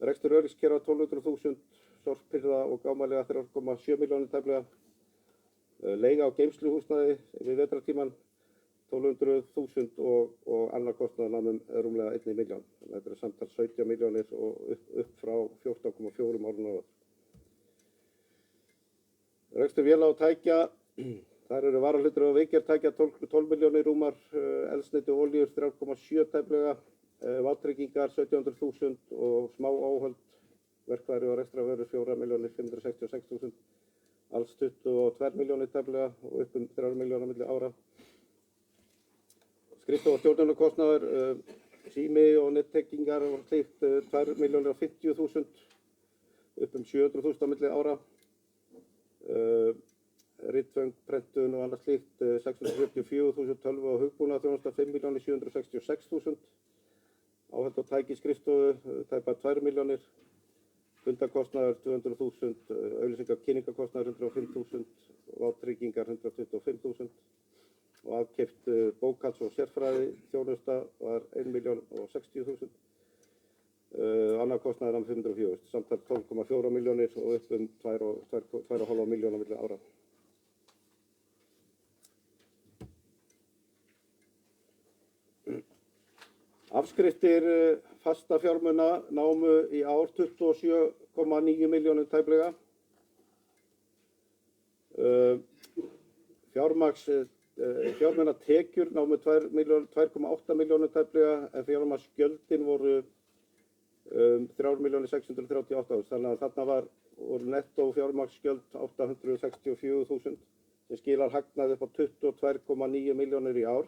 Rekstur öryggiskera 1200.000, sorphirða og gámalega 3,7 milljónir tæplega. Leiga á geymsluhúsnæði við vetrartíman 1200.000 og annar kostnaður namum rúmlega 1 miljón. Þetta er samtals 17 milljónir og upp frá 14,4 árun áður. Rekstur véla og tækja, þar eru varahlutir og veikjartækja 12 milljónir rúmar, eldsneyti og olíur 3,7 tæplega, vátryggingar 1700.000 og smá áhöld, verkfæri og rekstrarvörur 4.566.000, alls 22 milljónir tæplega og upp 3 milljónir milli ára. Skrifstofa og stjórnunarkostnaður, sími og nettengingar og slíkt 2.050.000, upp 700.000 á milli ára. Ritföng, prentun og annað slíkt 674.000, tölvu og hugbúnað þjónusta 5.766.000, áhöld og tæki skrifstofu tæpar 2 milljónir, fundakostnaður 200.000, auglýsingar og kynningakostnaður 105.000, vátryggingar 125.000 og afkeypt bókhalds og sérfræði þjónusta var 1.060.000. Annar kostnaður nam 504.000, samtals 12,4 milljónir og upp 2,5 milljóna milli ára. Afskriftir fasta fjármuna námu í ár 27,9 milljónir tæplega. Fjármunatekjur námu 2,8 milljónir tæplega en fjármagnsgjöldin voru 3.638.000, þannig að þarna voru nettó fjármagnsgjöld 864.000 sem skilar hagnaði upp á 22,9 milljónir í ár,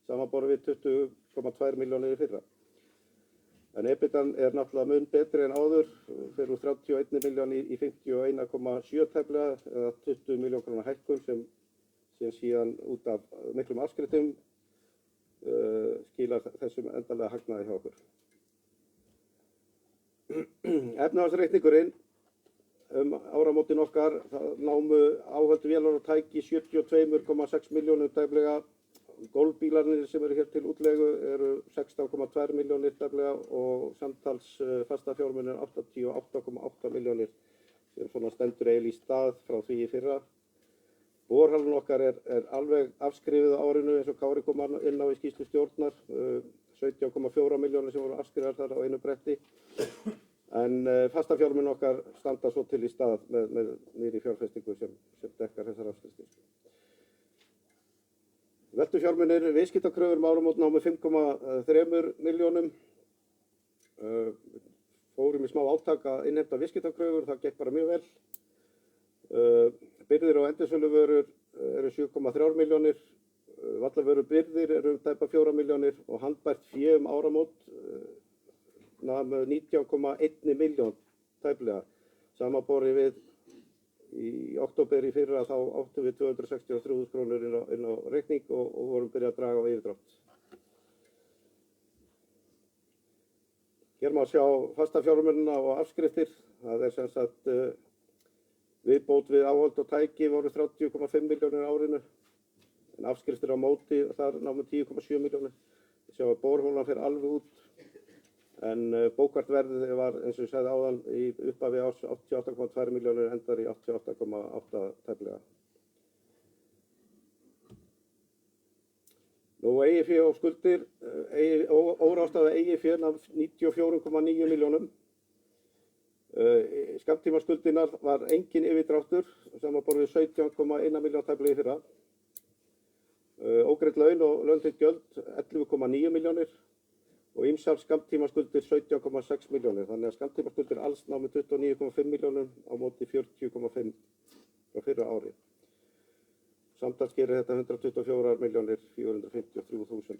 samanborið við 20,2 milljónir í fyrra. En EBITDAn er náttúrulega mun betri en áður, fyrir úr 31 miljón í 51,7 tæplega, eða 20 miljón króna hækkun sem síðan út af miklum afskriftum skilar þessum endanlega hagnaði hjá okkur. Efnahagsreikningurinn áramótin okkar, það námu áhöldu vélar og tæki 72,6 milljónir tæplega. Golfbílarnir sem eru hér til útlegu eru 16,2 milljónir tæplega og samtals fasta fjármunir 88,8 milljónir sem svona stendur eiginlega í stað frá því í fyrra. Borhallan okkar er alveg afskrifið á árinu eins og Kári kom inn á í skýrslu stjórnar, 17,4 milljónir sem voru afskrifaðar þar á einu bretti. En fasta fjármunir okkar standa svo til í stað með nýrri fjárfestingu sem dekkar þessar afskriftir. Veltufjármunir viðskiptakröfur áramót námu 5,3 milljónum. Fórum í smá átak að innheimta viðskiptakröfur, það gekk bara mjög vel. Birgðir og endursöluvörur eru 7,3 milljónir, vallavörubirgðir eru tæpa 4 milljónir og handbært fé áramót nam 19,1 miljón tæplega. Samanborið við í október í fyrra þá áttum við 263.000 krónur inn á reikning og vorum byrjað að draga á yfirdrátt. Hér má sjá fasta fjármunina og afskriftir. Það er sem sagt viðbót við áhöld og tæki voru 30,5 milljónir á árinu. En afskriftir á móti þar námu 10,7 milljónir. Við sjáum að borholan fer alveg út. en bókhaldsverðið var, eins og ég sagði áðan, í upphafi árs 88,2 milljónir, endar í 88,8 tæplega. Nú eigið fé og skuldir, óráðstafað eigið fé af 94,9 milljónum. Skammtímaskuldirnar var engin yfirdráttur, samanborið 17,1 milljón tæplega í fyrra. Ógreidd laun og launþegd gjöld 11,9 milljónir og ýmsar skammtímaskuldir 17,6 milljónir. Þannig að skammtímaskuldir alls námu 29,5 milljónum á móti 40,5 frá fyrra ári. Samtals gerir þetta 124 milljónir 453.000.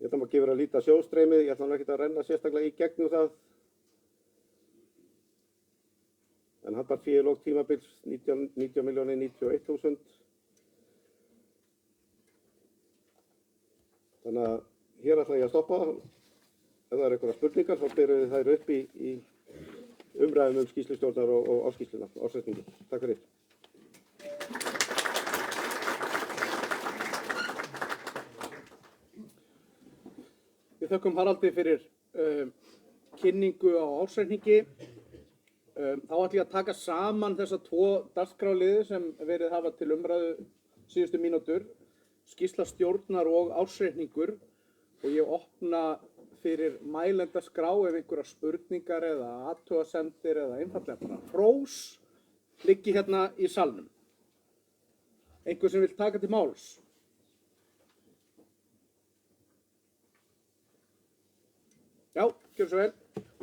Ég ætla að gefa að líta sjóðstreymið, ég ætla ekki að renna sérstaklega í gegnum það. En hann var fé í lok tímabils 19.091.000. Þannig að hér ætla ég að stoppa. Ef það eru einhverjar spurningar, þá byrjuðu þær upp í umræðum skýrslustjórnar og áskýrsluna, ársreikningu. Takk fyrir. Við þökkum Haraldi fyrir kynningu á ársreikningi. Þá ætlum ég að taka saman þessa tvo dagskrárliði sem verið hafa til umræðu síðustu mínútur, skýrsla stjórnar og ársreikningur, og ég opna fyrir mælendaskrá ef einhverjar spurningar eða athugasemdir eða einfaldlega bara hrós liggi hérna í salnum. Einhver sem vill taka til máls? Já, gjörðu svo vel.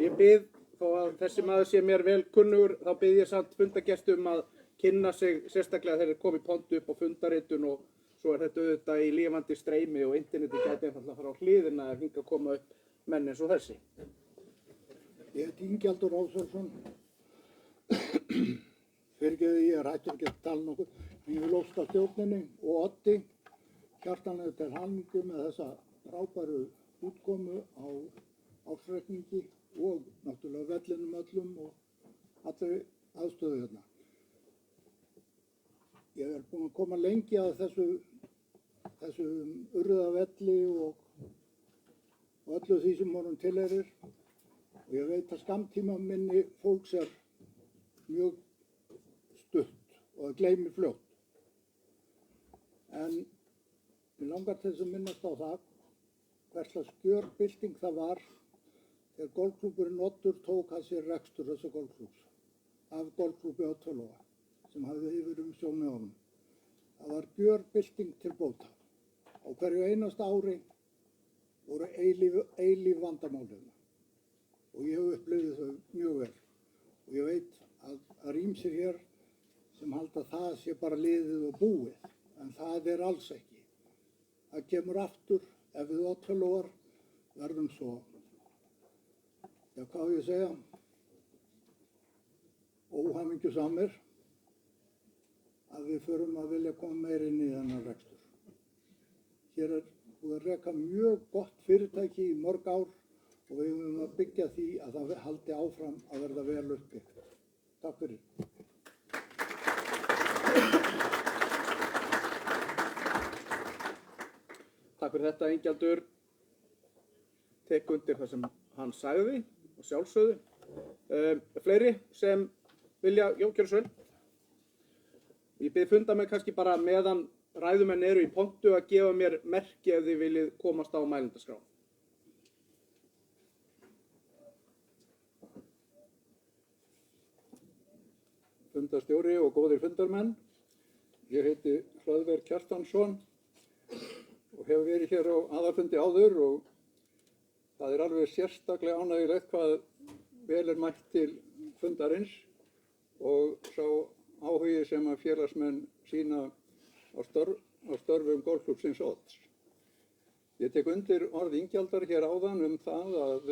Ég bið, þó að þessi maður sé mér vel kunnugur, þá bið ég samt fundargestum að kynna sig sérstaklega þegar þeir komi pontu upp á fundaritun, og svo er þetta auðvitað í lifandi streymi og interneti gæti einfaldlega að fara á hliðina ef hingað koma upp menn eins og þessi. Ég heiti Ingjaldur Ósvarsson. Fyrirgeðu, ég er hættur ekki að tala nokkuð. Ég vil óska stjórninni og Oddi hjartanlega til hamingju með þessa frábæru útkomu á ársreikningi og náttúrulega vellinum öllum og allri aðstöðu hérna. Ég er búinn að koma lengi að þessu urriðavelli og öllu því sem honum tilheyrir, og ég veit að skammtímaminni fólks er mjög stutt og það gleymir fljótt. En mig langar til þess að minnast á það hverslags gjörbylting það var þegar golfklúbburinn Oddur tók að sér rekstur þessa golfklúbs af golfklúbbi á Tölva sem hafði yfir umsjón með honum. Það var gjörbylting til bóta. Á hverju einasta ári voru eilíf vandamálina og ég hef upplifið þau mjög vel. Og ég veit að rýmsir hér sem halda það sé bara liðið og búið, en það er alls ekki. Það kemur aftur ef við Oddfellogar verðum svo, já hvað á ég að segja, óhamingjusamir, að við förum að vilja koma meir inn í þennan rekstur. Hér er búið að reka mjög gott fyrirtæki í mörg ár og við höfum að byggja því að það haldi áfram að verða vel uppbyggt. Takk fyrir. Takk fyrir þetta, Ingjaldur. Tek undir það sem hann sagði og sjálfsögðu. Fleiri sem vilja, já, gjörðu svo vel. Ég bið funda mig kannski bara meðan ræðumenn eru í pontu að gefa mér merki ef þið viljið komast á mælendaskrá. Fundarstjóri og góðir fundarmenn. Ég heiti Hlöðver Kjartansson og hefur verið hér á aðalfundi áður, og það er alveg sérstaklega ánægjulegt hvað vel er mætt til fundarins og sá áhugi sem að félagsmenn sína á störfum golfklúbbsins Odds. Ég tek undir orð Ingjaldar hér áðan það að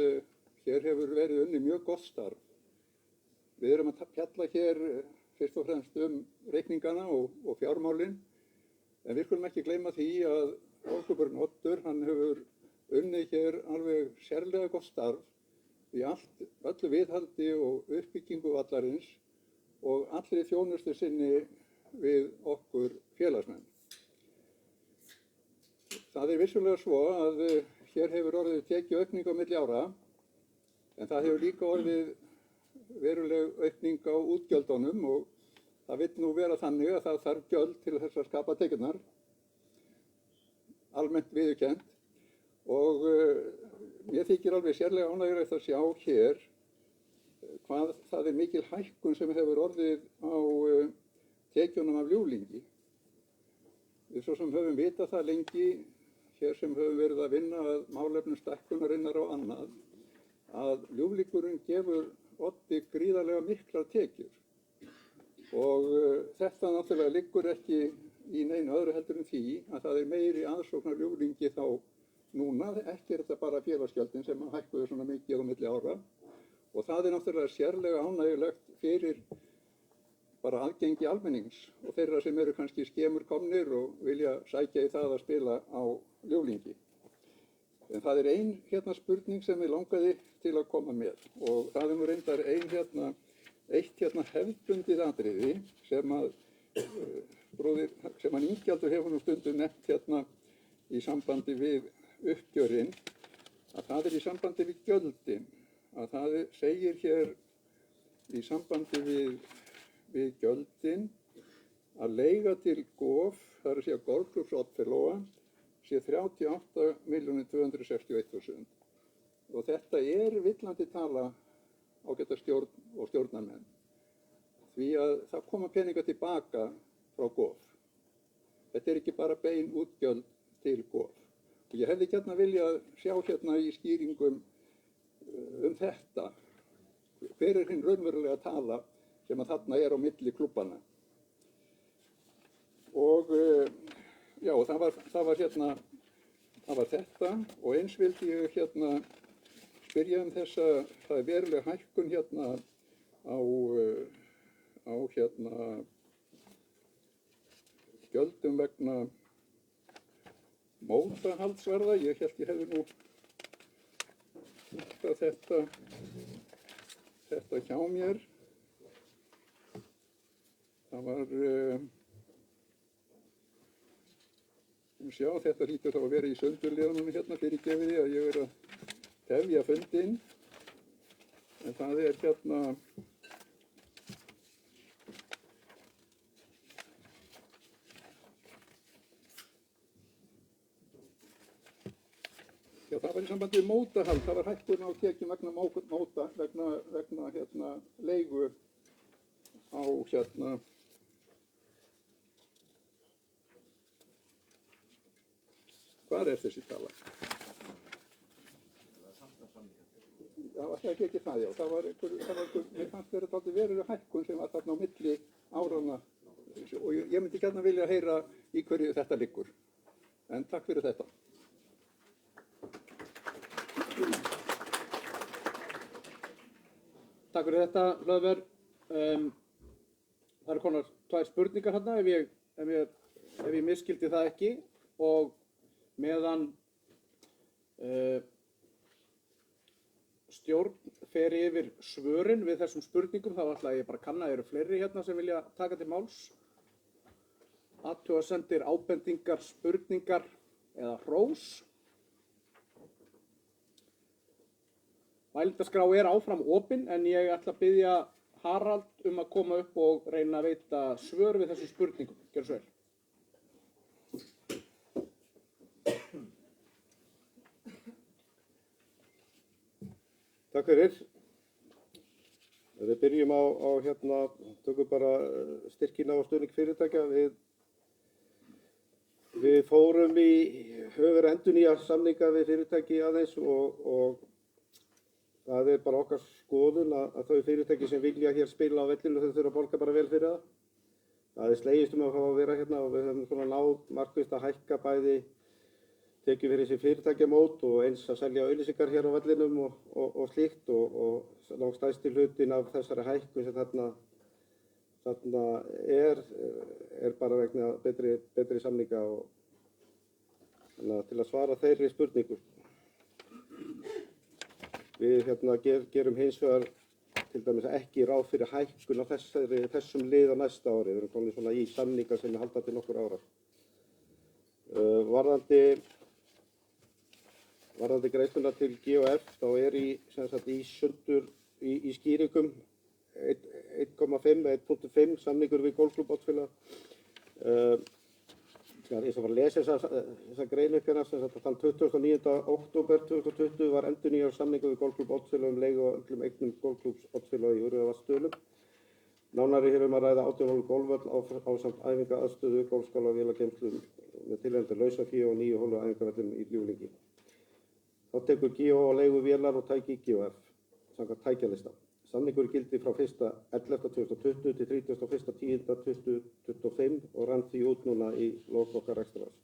hér hefur verið unnið mjög gott starf. Við erum að fjalla hér fyrst og fremst reikningana og fjármálin, en við skulum ekki gleyma því að golfklúbburinn Oddur, hann hefur unnið hér alveg sérlega gott starf í öllu viðhaldi og uppbyggingu vallarins og allri þjónustu sinni við okkur félagsmenn. það er vissulega svo að hér hefur orðið tekjuaukning á milli ára, en það hefur líka orðið veruleg aukning á útgjöldunum og það vill nú vera þannig að það þarf gjöld til þess að skapa tekjurnar, almennt viðurkennt, og mér þykir alveg sérlega ánægjulegt að sjá hér hvað það er mikil hækkun sem hefur orðið á tekjunum af ljúflingi. Við svo sem höfum vitað það lengi, hér sem höfum verið að vinna að málefnum stækkunarinnar og annað, að ljúflingurinn gefur oddi gríðarlega miklar tekjur. Og þetta náttúrulega liggur ekki í neinu öðru heldur en því að það er meiri aðsóknar ljúflingi þá núna, ekki er þetta bara félagsgjöldin sem hækkuðu svona mikið á milli ára, og það er náttúrulega sérlega ánægjulegt fyrir bara aðgengi almennings og þeirra sem eru kannski skemur komnir og vilja sækja í það að spila á ljúflingi. En það er ein spurning sem ég langaði til að koma með, og það er nú reyndar eitt hefðbundið atriði sem að Ingjaldur hefur nú stundum nefnt í sambandi við uppgjörinn, að það er í sambandi við gjöldin, að það segir hér í sambandi við gjöldin að leiga til GOF, það er að segja Golfklúbbs Oddfellowa, sé 38.261.000 og þetta er villandi tala ágæta stjórn og stjórnarmenn, því að það koma peninga tilbaka frá GOF. Þetta er ekki bara bein útgjöld til GOF. Og ég hefði gjarna viljað sjá í skýringum þetta, hver er hinn raunverulega tala sem að þarna er á milli klubbana. Og já, það var þetta, og eins vildi ég spyrja þessa, það er veruleg hækkun á gjöldum vegna mótahaldsverða. Ég hélt ég hefði nú þetta hjá mér. Það var, sjá, þetta hlýtur þá að vera í sundurliðunum fyrirgefið því að ég er að tefja fundinn, en það er já, það var í sambandi við mótahald, það var hækkun á tekjum vegna móta, vegna leigu á hvað er þessi tala? Það var ekki það, já. Það var mér fannst vera dálítið veruleg hækkun sem var þarna á milli áranna og ég myndi gjarna vilja heyra í hverju þetta liggur. En takk fyrir þetta. Takk fyrir þetta, Hlöðver. Það eru konar 2 spurningar hérna ef ég misskildi það ekki, og meðan stjórn fer yfir svörin við þessum spurningum, þá ætla ég bara að kanna, eru fleiri sem vilja taka til máls? Athugasemdir, ábendingar, spurningar eða hrós? Mælendaskrá er áfram opin, en ég ætla að biðja Harald að koma upp og reyna að veita svör við þessum spurningum. Gjörðu svo vel. Takk fyrir. Við byrjum á tökum bara styrkina á stuðning fyrirtækja. Við fórum höfum endurnýja samninga við fyrirtæki aðeins og það er bara okkar skoðun að þau fyrirtæki sem vilja hér spila á vellinu þau þurfa að borga bara vel fyrir það. Það er slegist að fá að vera og við höfum náð markvisst að hækka bæði tekið fyrir þessi fyrirtækjamót og eins að selja auglýsingar hér á vellinum og slíkt og langstærsti hlutin af þessari hækkun sem þarna er bara vegna betri samninga og til að svara þeirri spurningu. Við gerum hins vegar til dæmis ekki ráð fyrir hækkun á þessum lið á næsta ári. Við erum komin svona í samninga sem halda til nokkur ára. Varðandi Varðandi greiðsluna til GOF þá í skýringum 1,5 samningur við Golfklúbb Oddsfélag. Ég skal bara lesa þessa grein upp hérna. Þann 29. október 2020 var endurnýjaður samningur við Golfklúbb Oddsfélag leigu á öllum eignum Golfklúbbs Oddsfélag í Urriðavatnsstöðlum. Nánari hér að ræða 18 hólu golfvöll ásamt æfingaaðstöðu, golfskála, vélageymslum með tilheyrandi lausafé og 9 hólu æfingavöllum í Ljúflingi. Þá tekur GO á leigu vélar og tæki í GOF samkvæmt tækjalista. Samningur gildi frá 1.11.2020 til 31.10.2025 og rann því út núna í lok okkar rekstrarins.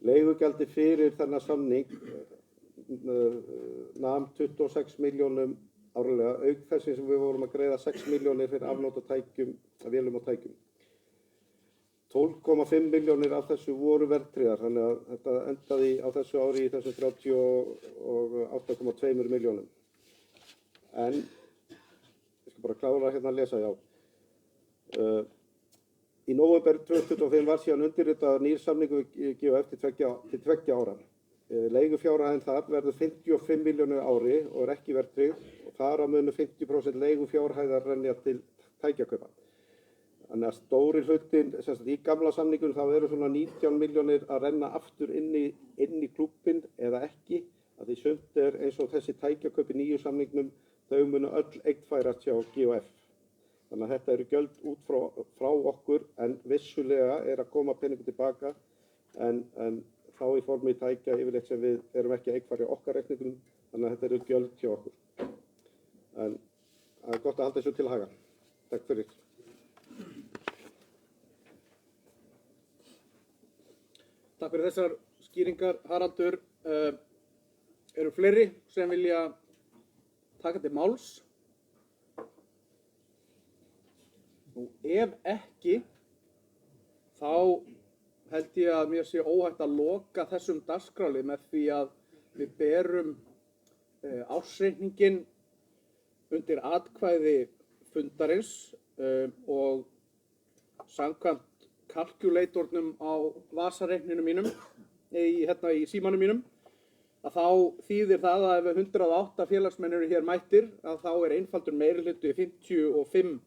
Leigugjaldi fyrir þennan samning nam 26 milljónum árlega, auk þessi sem við vorum að greiða 6 milljónir fyrir afnót af vélum og tækjum. 12,5 milljónir af þessu voru verðtryggðar, þannig að þetta endaði á þessu ári í þessum 38,2 milljónum. En, ég skal bara klára hérna að lesa, já. Í nóvember 2025 var síðan undirritaður nýr samningur við GOF til 2 ára. Leigufjárhæðin þar verður 55 milljónir ári og ekki verðtryggð og þar á munu 50% leigufjárhæðar renja til tækjakaupa. Þannig að stóri hlutin, í gamla samningunum þá eru svona 19 milljónir að renna aftur inn í klúbbinn eða ekki, að því sumt eins og þessi tækjakaup í nýju samningnum, þau munu öll eignfærast hjá GOF. Þannig að þetta eru gjöld út frá okkur en vissulega að koma peningur tilbaka en þá í formi tækja yfirleitt sem við erum ekki eignfæri okkar reikningum, þannig að þetta eru gjöld hjá okkur. En það gott að halda þessu til haga. Takk fyrir. Takk fyrir þessar skýringar, Haraldur. Eru fleiri sem vilja taka til máls? Nú, ef ekki, þá held ég að mér sé óhætt að loka þessum dagskrárlið með því að við berum ársreikninginn undir atkvæði fundarins og samkvæmt kalkulatornum á vasareikninu mínum, í símanum mínum, að þá þýðir það að ef 108 félagsmenn eru hér mættir, að þá einfaldur meirihluti 55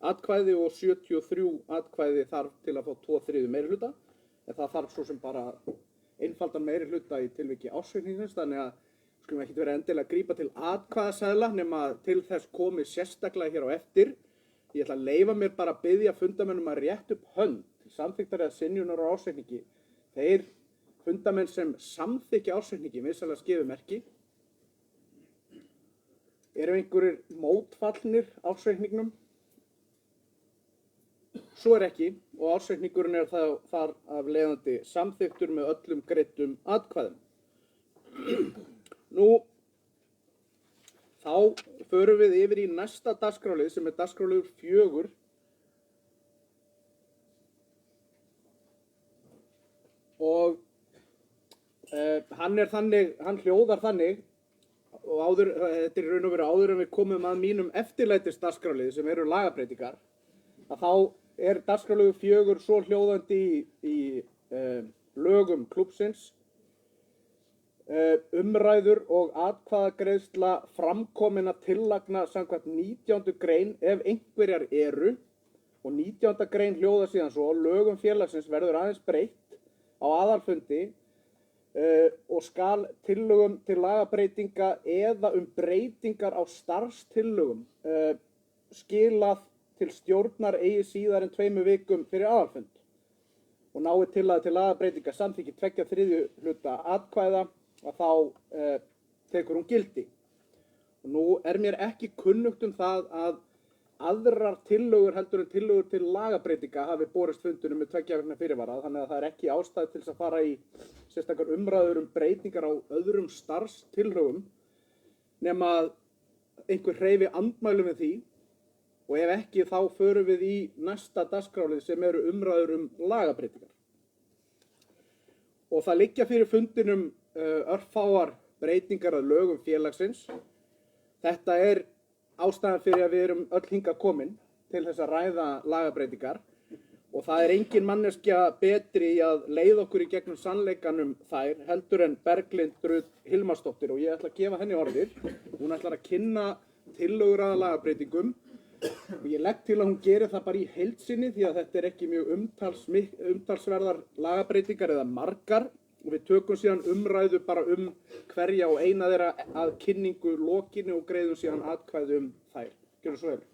atkvæði og 73 atkvæði þarf til að fá 2/3 meirihluta. En það þarf svo sem bara einfaldan meirihluta í tilviki ársreikningsins, þannig að skulum ekki vera endilega að grípa til atkvæðaseðla nema til þess komi sérstaklega hér á eftir. Ég ætla að leyfa mér bara að biðja fundamönnum að rétta upp hönd til samþykktar eða synjunar á ársreikningi. Þeir fundamenn sem samþykkja ársreikningi vinsamlega skrifið merki. Eru einhverjir mótfallnir ársreikningnum? Svo ekki og ársreikningurinn þar af leiðandi samþykktur með öllum greiddum atkvæðum. Nú, þá förum við yfir í næsta dagskrárlið sem dagskrárliður 4. Og hann hljóðar þannig, og þetta er raun og veru áður en við komum að mínum eftirlætis dagskrárlið sem eru lagabreytingar, að þá dagskrárliður 4 svo hljóðandi í lögum klúbbsins. Umræður og atkvæðagreiðsla framkominna tillagna samkvæmt 19. grein ef einhverjar eru og 19. grein hljóðar síðan svo lögum félagsins verður aðeins breytt á aðalfundi og skal tillögum til lagabreytinga eða breytingar á starfstillögum skilað til stjórnar eigi síðar en 2 vikum fyrir aðalfund og nái tillaga til lagabreytinga samþykki 2/3 hluta atkvæða að þá tekur hún gildi. Og nú mér ekki kunnugt það að aðrar tillögur heldur en tillögur til lagabreytinga hafi borist fundunum með 2 vikna fyrirvara, þannig að það ekki ástæða til þess að fara í sérstakar umræður breytingar á öðrum starfstillögum nema að einhver hreyfi andmælum við því og ef ekki þá förum við í næsta dagskrárlið sem eru umræður lagabreytingar. Og það liggja fyrir fundinum örfáar breytingar að lögum félagsins. Þetta ástæðan fyrir að við erum öll hingað komin til þess að ræða lagabreytingar Og það er engin manneskja betri í að leiða okkur í gegnum sannleikanum þær heldur en Berglind Rut Hilmarsdóttir og ég ætla að gefa henni orðir. Hún ætlar að kynna tillögur að lagabreitingum og ég legg til að hún geri það bara í heild sinni því að þetta er ekki mjög umtalsverðar lagabreitingar eða margar og við tökum síðan umræðu bara hverja og eina þeirra að kynningu lokinni og greiðum síðan atkvæði þær. Gjörðu svo vel.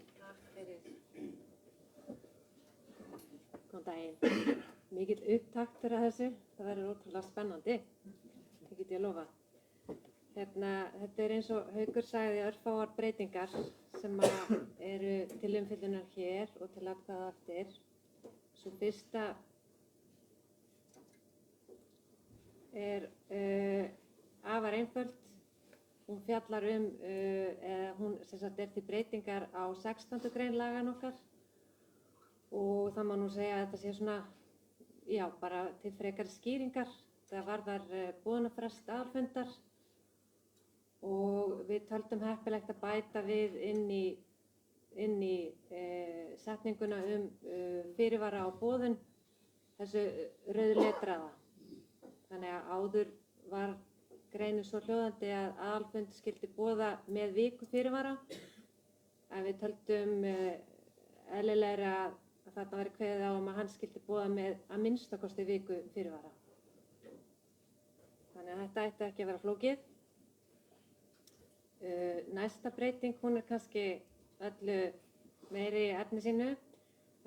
Góðan daginn. Mikill upptaktur að þessu. Það verður ótrúlega spennandi. Það get ég lofa. Þetta er eins og Haukur sagði örfáar breytingar sem eru til umfyllunar hér og til atkvæða eftir. Svo fyrsta er afar einföld. Hún fjallar hún sem sagt er til breytingar á 16. grein laganna okkar. Og það má nú segja að þetta sé svona, já, bara til frekari skýringar. Það varðar boðunarfrest aðalfundar og við töldum heppilegt að bæta við inn í setninguna fyrirvara á boðun þessu rauðu letraða. Þannig að áður var greinin svo hljóðandi að aðalfund skyldi boða með viku fyrirvara. En við töldum eðlilegra að þarna væri kveðið á að hann skyldi boða með að minnstakosti viku fyrirvara. Þannig að þetta ætti ekki að vera flókið. Næsta breyting, hún er kannski öllu meiri í efni sínu,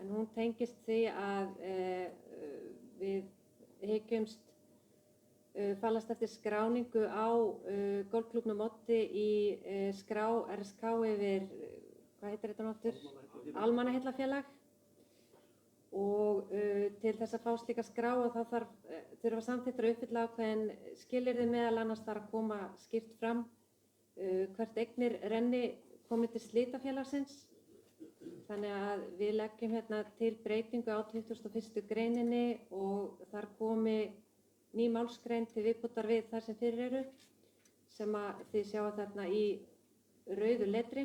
en hún tengist því að við hyggjumst fallast eftir skráningu á golfklúbbnum Oddi í skrá RSK yfir, hvað heitir þetta náttur? Almannaheillafélag. Og til þess að fá slíka skrá og þá þurfa samþykktir að uppfylla ákveðin skilyrði meðal annars þarf að koma skýrt fram hvert eignir renni komið til slitafélagsins. Þannig að við leggjum hérna til breytingu á 21. greininni og þar komi ný málsgrein til viðbótar við þar sem fyrir eru sem að þið sjáu þarna í rauðu letri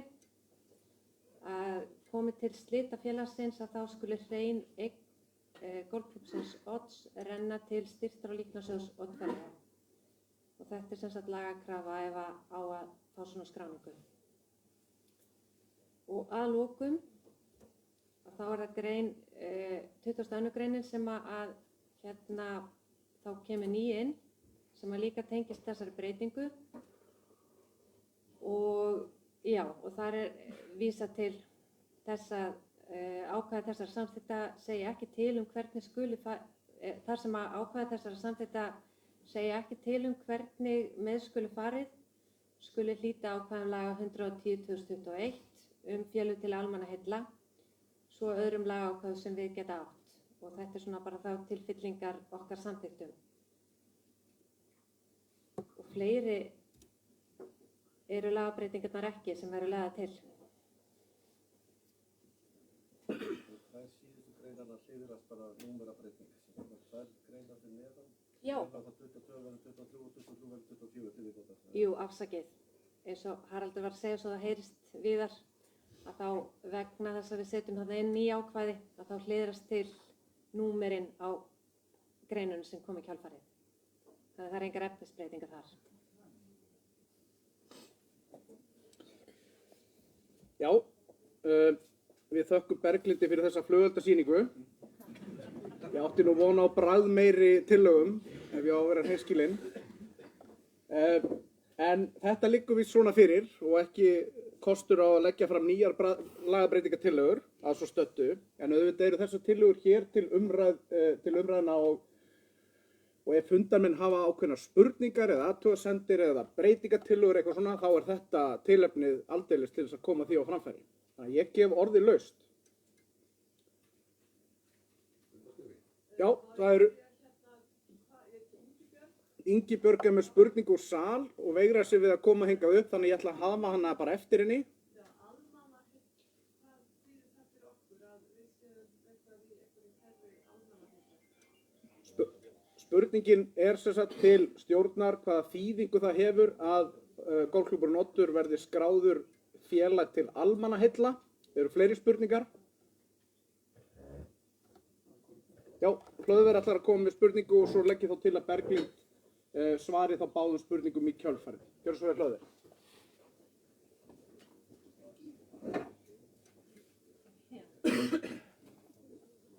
að komi til slitafélagsins að þá skuli hrein eign golfklúbbsins Odds renna til styrktar- og líknarsjóðs Oddfjarðar. Og þetta er sem sagt lagakrafa ef á að fá svona skráningu. Og að lokum, þá er það grein 22. greinin sem að hérna þá kemur ný inn sem að líka tengist þessari breytingu. Og já, og þar er vísað til þess að ákvæði þessara samþykkta segja ekki til hvernig skuli þar sem að ákvæði þessara samþykkta segja ekki til hvernig með skuli farið skuli hlíta ákvæðum laga 110/2021 félög til almannaheilla svo öðrum lagaákvæðum sem við geta átt og þetta er svona bara þá tilfyllingar okkar samþykktum. Og fleiri eru lagabreytingarnar ekki sem verður lagðar til. Það er síðustu greinar að hliðrast bara númerabreyting. Það er greinar fyrir neðan. Já. Það er 22 verður 23 og 23 verður 24 til viðbótar. Jú, afsakið. Eins og Haraldur var að segja svo það heyrist víðar að þá vegna þess að við setjum þarna inn í ákvæði að þá hliðrast til númerinn á greinunum sem kom í kjálfarið. Þannig að það er engar efnisbreytingar þar. Já, við þökkum Berglindi fyrir þessa flugeldasýningu. Ég átti nú von á bragðmeiri tillögum ef ég á að vera hreinskilinn. En þetta liggur við svona fyrir og ekki kostur á að leggja fram nýjar lagabreytingatillögur að svo stöddu. En auðvitað eru þessar tillögur hér til umræðna og ef fundarmenn hafa ákveðnar spurningar eða athugasemdir eða breytingatillögur eitthvað svona, þá er þetta tilefnið aldeilis til þess að koma því á framfæri. Þannig að ég gef orðið laust. Já, það eru Ingibjörg er með spurningu úr sal og veigrar sig við að koma hingað upp, þannig ég ætla að hafa hana bara eftir henni. Spurningin er sem sagt til stjórnar hvaða þýðingu það hefur að golfklúbburinn Oddur verði skráður félag til almannaheilla. Eru fleiri spurningar? Já, Hlöðver ætlar að koma með spurningu og svo legg ég þá til að Berglind svari þá báðum spurningum í kjölfarið. Gjörðu svo vel, Hlöðver.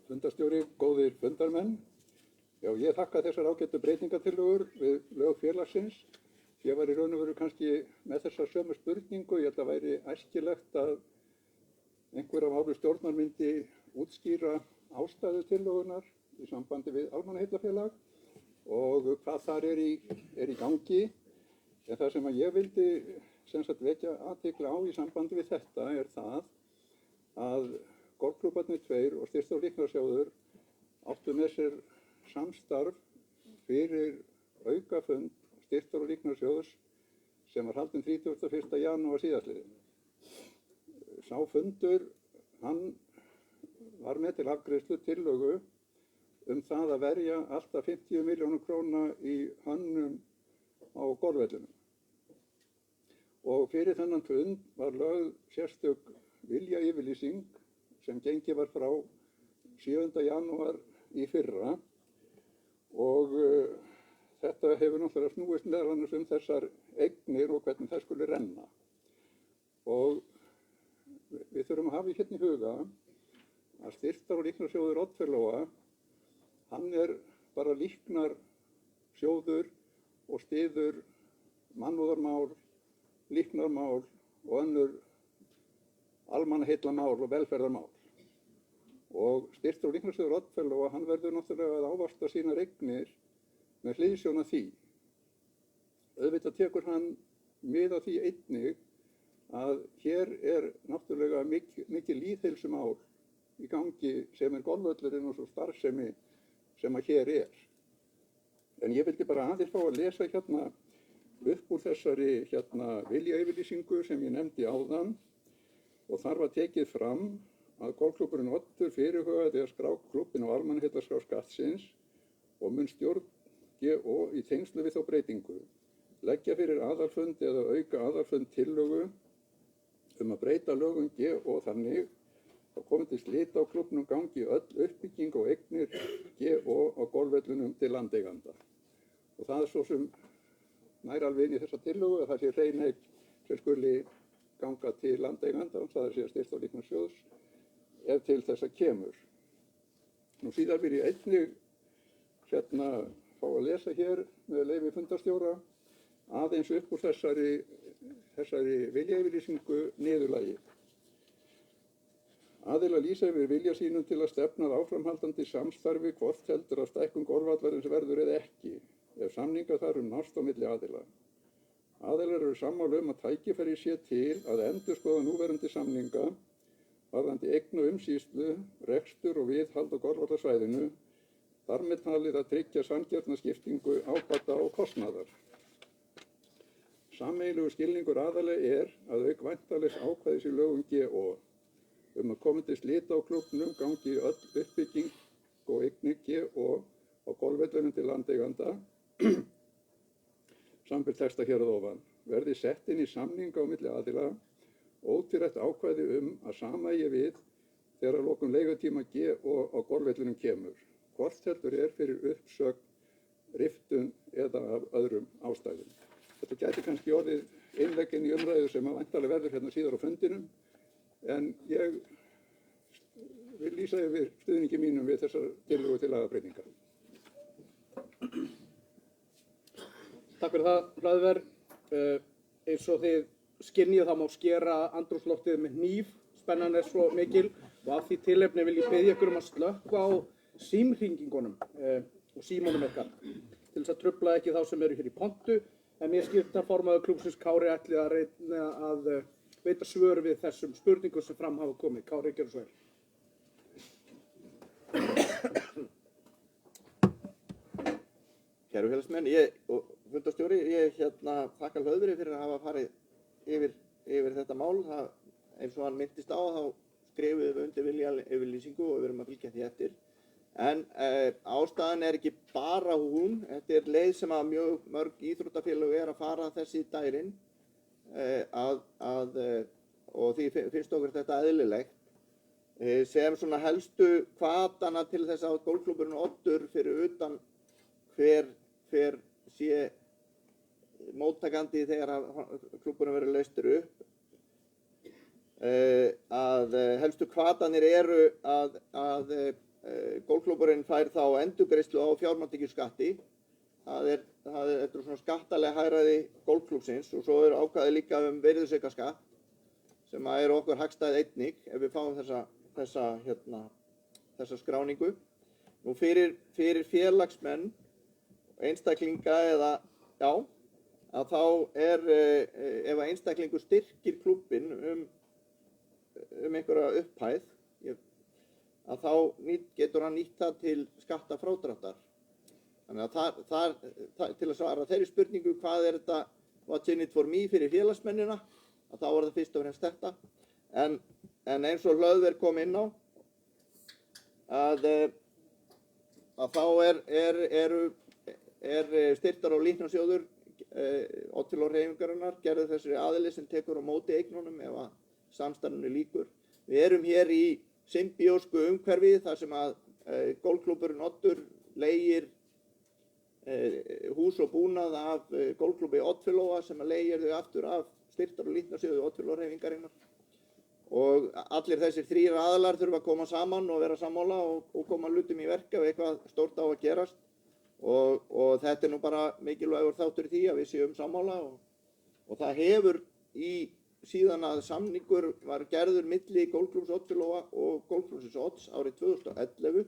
Fundarstjóri, góðir fundarmenn. Já, ég þakka þessar ágættu breytingatillögur við lög félagsins. Ég var í raun og veru kannski með þessa sömu spurningu. Ég held að væri æskilegt að einhver af hálfu stjórnar myndi útskýra ástæðu tillögunar í sambandi við almannaheillafélag og hvað þar er í gangi. En það sem að ég vildi sem sagt vekja athygli á í sambandi við þetta er það að golfklúbbarnir tveir og Styrktar- og líknarsjóður áttu með sér samstarf fyrir aukafund Styrktar- og líknarsjóðs sem var haldinn 31. janúar síðastliðinn. Sá fundur, hann var með til afgreiðslu tillögu það að verja alltaf 50 milljónum króna í hönnun á golfvellinum. Og fyrir þennan fund var lögð sérstök viljayfirlýsing sem gengið var frá 7. janúar í fyrra og þetta hefur náttúrulega snúist meðal annars þessar eignir og hvernig það skuli renna. Og við þurfum að hafa hérna í huga að Styrktar- og líknarsjóður Oddfellóa, hann er bara líknarsjóður og styður mannúðarmál, líknarmál og önnur almannaheillamál og velferðarmál. Og Styrktar- og líknarsjóður Oddfellóa, hann verður náttúrulega að ávaxta sínar eignir með hliðsjón af því. Auðvitað tekur hann mið af því einnig að hér er náttúrulega mikið lýðheilsumál í gangi sem er golfvöllurinn og svo starfsemi sem að hér er. En ég vildi bara aðeins fá að lesa hérna upp úr þessari viljayfirlýsingu sem ég nefndi áðan og þar var tekið fram að golfklúbburinn Oddur fyrirhugaði að skrá klúbbinn á almannaheillaskrá skattsins og mun stjórn GO í tengslu við þá breytingu leggja fyrir aðalfund eða auka aðalfund tillögu að breyta lögum GO þannig að komið til slita á klúbbnum gangi öll uppbygging og eignir GO á golfvellunum til landeiganda. Og það er svo sem nær alveg inn í þessa tillögu að það sé hrein eign sem skuli ganga til landeiganda og það sé að Styrktar- og líknarsjóðs ef til þessa kemur. Nú síðan vil ég einnig fá að lesa hér með leyfi fundarstjóra aðeins upp úr þessari viljayfirlýsingu niðurlagi. Aðilar lýsa yfir vilja sínum til að stefna að áframhaldandi samstarfi hvort heldur að stækkun golfvallarins verður eða ekki, ef samningar þar nást á milli aðila. Aðilar eru sammála að tækifæri sé til að endurskoða núverandi samninga varðandi eign og umsýslu, rekstur og viðhald á golfvallarsvæðinu, þar með talið að tryggja sanngjarna skiptingu ábata og kostnaðar. Sameiginlegur skilningur aðila er að auk væntanlegs ákvæðis í lögum GO að komið til slita á klúbbnum gangi öll uppbygging og eignir GO á golfvellunum til landeiganda samanber texta hér að ofan verði sett inn í samninga á milli aðila ótvírætt ákvæði að sama eigi við þegar að lokum leigutíma GO á golfvellunum kemur, hvort heldur er fyrir uppsögn, riftun eða af öðrum ástæðum. Þetta gæti kannski orðið innlegginn í umræðu sem að væntanlega verður hérna síðar á fundinum, en ég vil lýsa yfir stuðningi mínum við þessar tillögu til lagabreytingar. Takk fyrir það, Hlöðver. Eins og þið skynjið það má skera andrúmsloftið með hníf, spennan er svo mikil og af því tilefni vil ég biðja ykkur að slökkva á símhringingunum og símónum ykkar til þess að trufla ekki þá sem eru hér í pontu, en mér skipta formaður klúbbsins Kári ætli að reyna að veita svör við þessum spurningum sem fram hafa komið. Kári, gjörðu svo vel. Kæru félagsmenn, og fundarstjóri, ég þakka Hlöðveri fyrir að hafa farið yfir þetta mál. Eins og hann minntist á þá skrifuðum við undir viljayfirlýsingu og við erum að fylgja því eftir. En ástæðan er ekki bara hún, þetta er leið sem að mjög mörg íþróttafélög er að fara þessi dærin og því finnst okkur þetta eðlilegt sem svona helstu hvatana til þess að golfklúbburinn Oddur fyrir utan hver sé móttakandi þegar klúbburinn verður leystur upp, að helstu hvatanir eru að golfklúbburinn fær þá endurgreiðslu á fjármagnstekjuskatti. Það er svona skattalega hagræði golfklúbbsins og svo er ákvæði líka virðisaukaskatt sem er okkur hagstæð einnig ef við fáum þessa skráningu. Nú fyrir félagsmenn, einstaklinga að þá ef einstaklingur styrkir klúbbinn einhverja upphæð, að þá getur hann nýtt það til skattafrádráttar. Þannig að til að svara þeirri spurningu hvað er þetta what's in it for me fyrir félagsmennina, að þá er það fyrst og fremst þetta. En eins og Hlöðver kom inn á, að þá er styrktar- og líknarsjóður Oddfellóhreyfingarinnar gerði þessari aðili sem tekur á móti eignunum ef að samstarfinu lýkur. Við erum hér í symbiósku umhverfi þar sem að golfklúbburinn Oddur leigir hús og búnað af golfklúbbi Oddfellóa sem að leigir þau aftur af styrktar- og líknarsjóði Oddfellóhreyfingarinnar. Og allir þessir þrír aðilar þurfa að koma saman og vera sammála og koma hlutum í verk ef eitthvað stórt á að gerast. Og þetta er nú bara mikilvægur þáttur í því að við séum sammála og það hefur síðan að samningur var gerður milli golfklúbbs Oddfellóa og golfklúbbsins Odds árið 2011,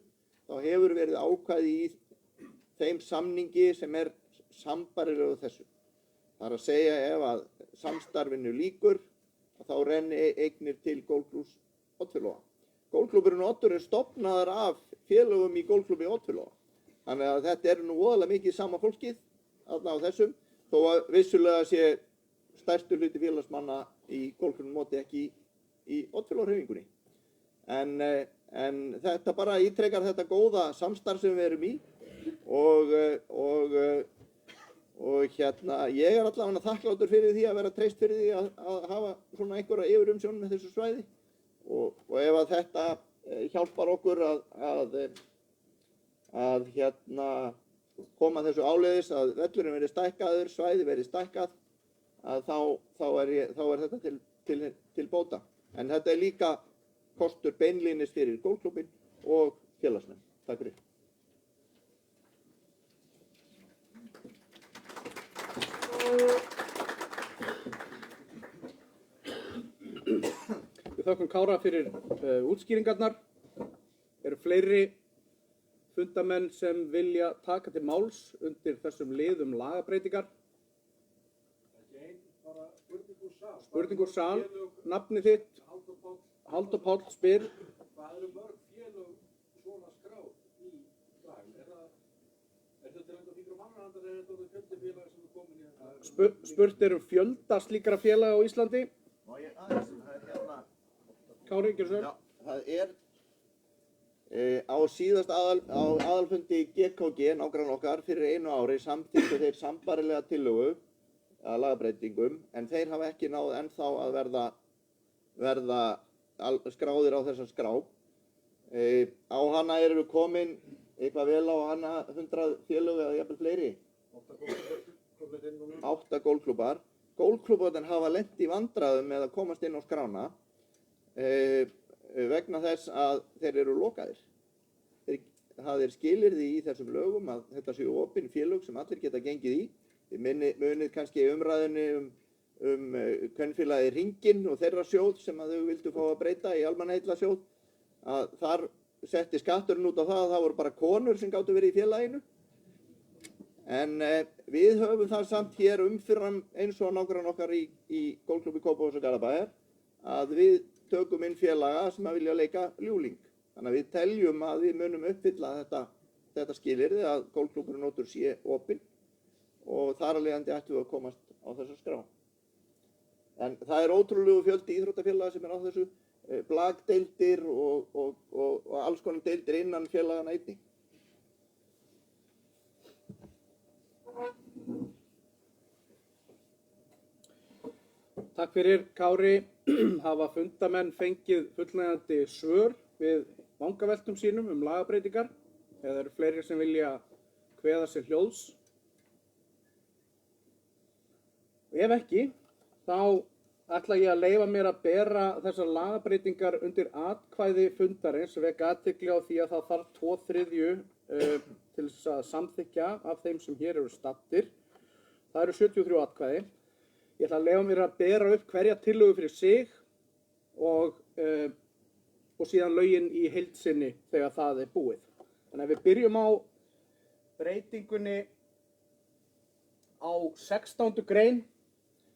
þá hefur verið ákvæði í þeim samningi sem er sambærilegur þessu. Það er að segja ef að samstarfinu lýkur, þá renni eignir til golfklúbbs Oddfellóa. Golfklúbburinn Oddur er stofnaður af félögum í golfklúbbi Oddfellóa. Þannig að þetta er nú voðalega mikið sama fólkið þarna á þessum, þó að vissulega sé stærstu hluti félagsmanna í golfklúbbnum Oddi ekki í Oddfellóhreyfingunni. En þetta bara ítrekar þetta góða samstarf sem við erum í og ég er allavega þakklátur fyrir því að vera treyst fyrir því að hafa svona einhverja yfirumsjón með þessu svæði og ef að þetta hjálpar okkur að koma þessu áleiðis að völlurinn verði stækkaður, svæði verði stækkað, að þá er þetta til bóta. En þetta er líka kostur beinlínis fyrir golfklúbbinn og félagsmenn. Takk fyrir. Við þökkum Kára fyrir útskýringarnar. Eru fleiri fundamenn sem vilja taka til máls undir þessum liðum lagabreytingar? Spurning úr sal. Nafnið þitt? Halldór Páll spyr. Hvað eru mörg félög svona skráð í dag? Er þetta til að fíkra mannarhandar eða er þetta fjöldi félaga sem er komin í þetta? Spurt er fjölda slíkra félaga á Íslandi. Má ég aðeins, það er Kári, gjörðu svo vel. Já, það er á síðast aðalfundi GKG, nágrann okkar, fyrir 1 ári samþykktu þeir sambærilega tillögu að lagabreytingum, en þeir hafa ekki náð ennþá að verða skráðir á þessa skrá. Á hana eru komin eitthvað vel á hana 100 félög eða jafnvel fleiri. 8 golfklúbbar. Golfklúbbarnir hafa lent í vandræðum með að komast inn á skrána vegna þess að þeir eru lokaðir. Það er skilyrði í þessum lögum að þetta séu opin félög sem allir geta gengið í. Þið munið kannski umræðinni kvenfélagið Hringinn og þeirra sjóð sem að þau vildu fá að breyta í almannaheillasjóð. Að þar setti skatturinn út á það að það voru bara konur sem gátu verið í félaginu. En við höfum það samt hér umfram eins og nágrann okkar í golfklúbbi Kópavogs og Garðabæjar að við tökum inn félaga sem að vilja leika ljúling. Þannig að við teljum að við munum uppfylla þetta skilyrði að golfklúbburinn Oddur sé opinn og þar af leiðandi ættum við að komast á þessa skrá. En það er ótrúlegu fjöldi íþróttafélaga sem er á þessu, blagdeildir og alls konar deildir innan félagana einnig. Takk fyrir, Kári. Hafa fundamenn fengið fullnægjandi svör við vangaveltum sínum lagabreytingar? Eða eru fleiri sem vilja kveða sér hljóðs? Ef ekki, þá ætla ég að leyfa mér að bera þessar lagabreytingar undir atkvæði fundarins, vekja athygli á því að það þarf 2/3 til þess að samþykkja af þeim sem hér eru staddir. Það eru 73 atkvæði. Ég ætla að leyfa mér að bera upp hverja tillögu fyrir sig og síðan lögin í heild sinni þegar það er búið. Þannig að við byrjum á breytingunni á 16. grein,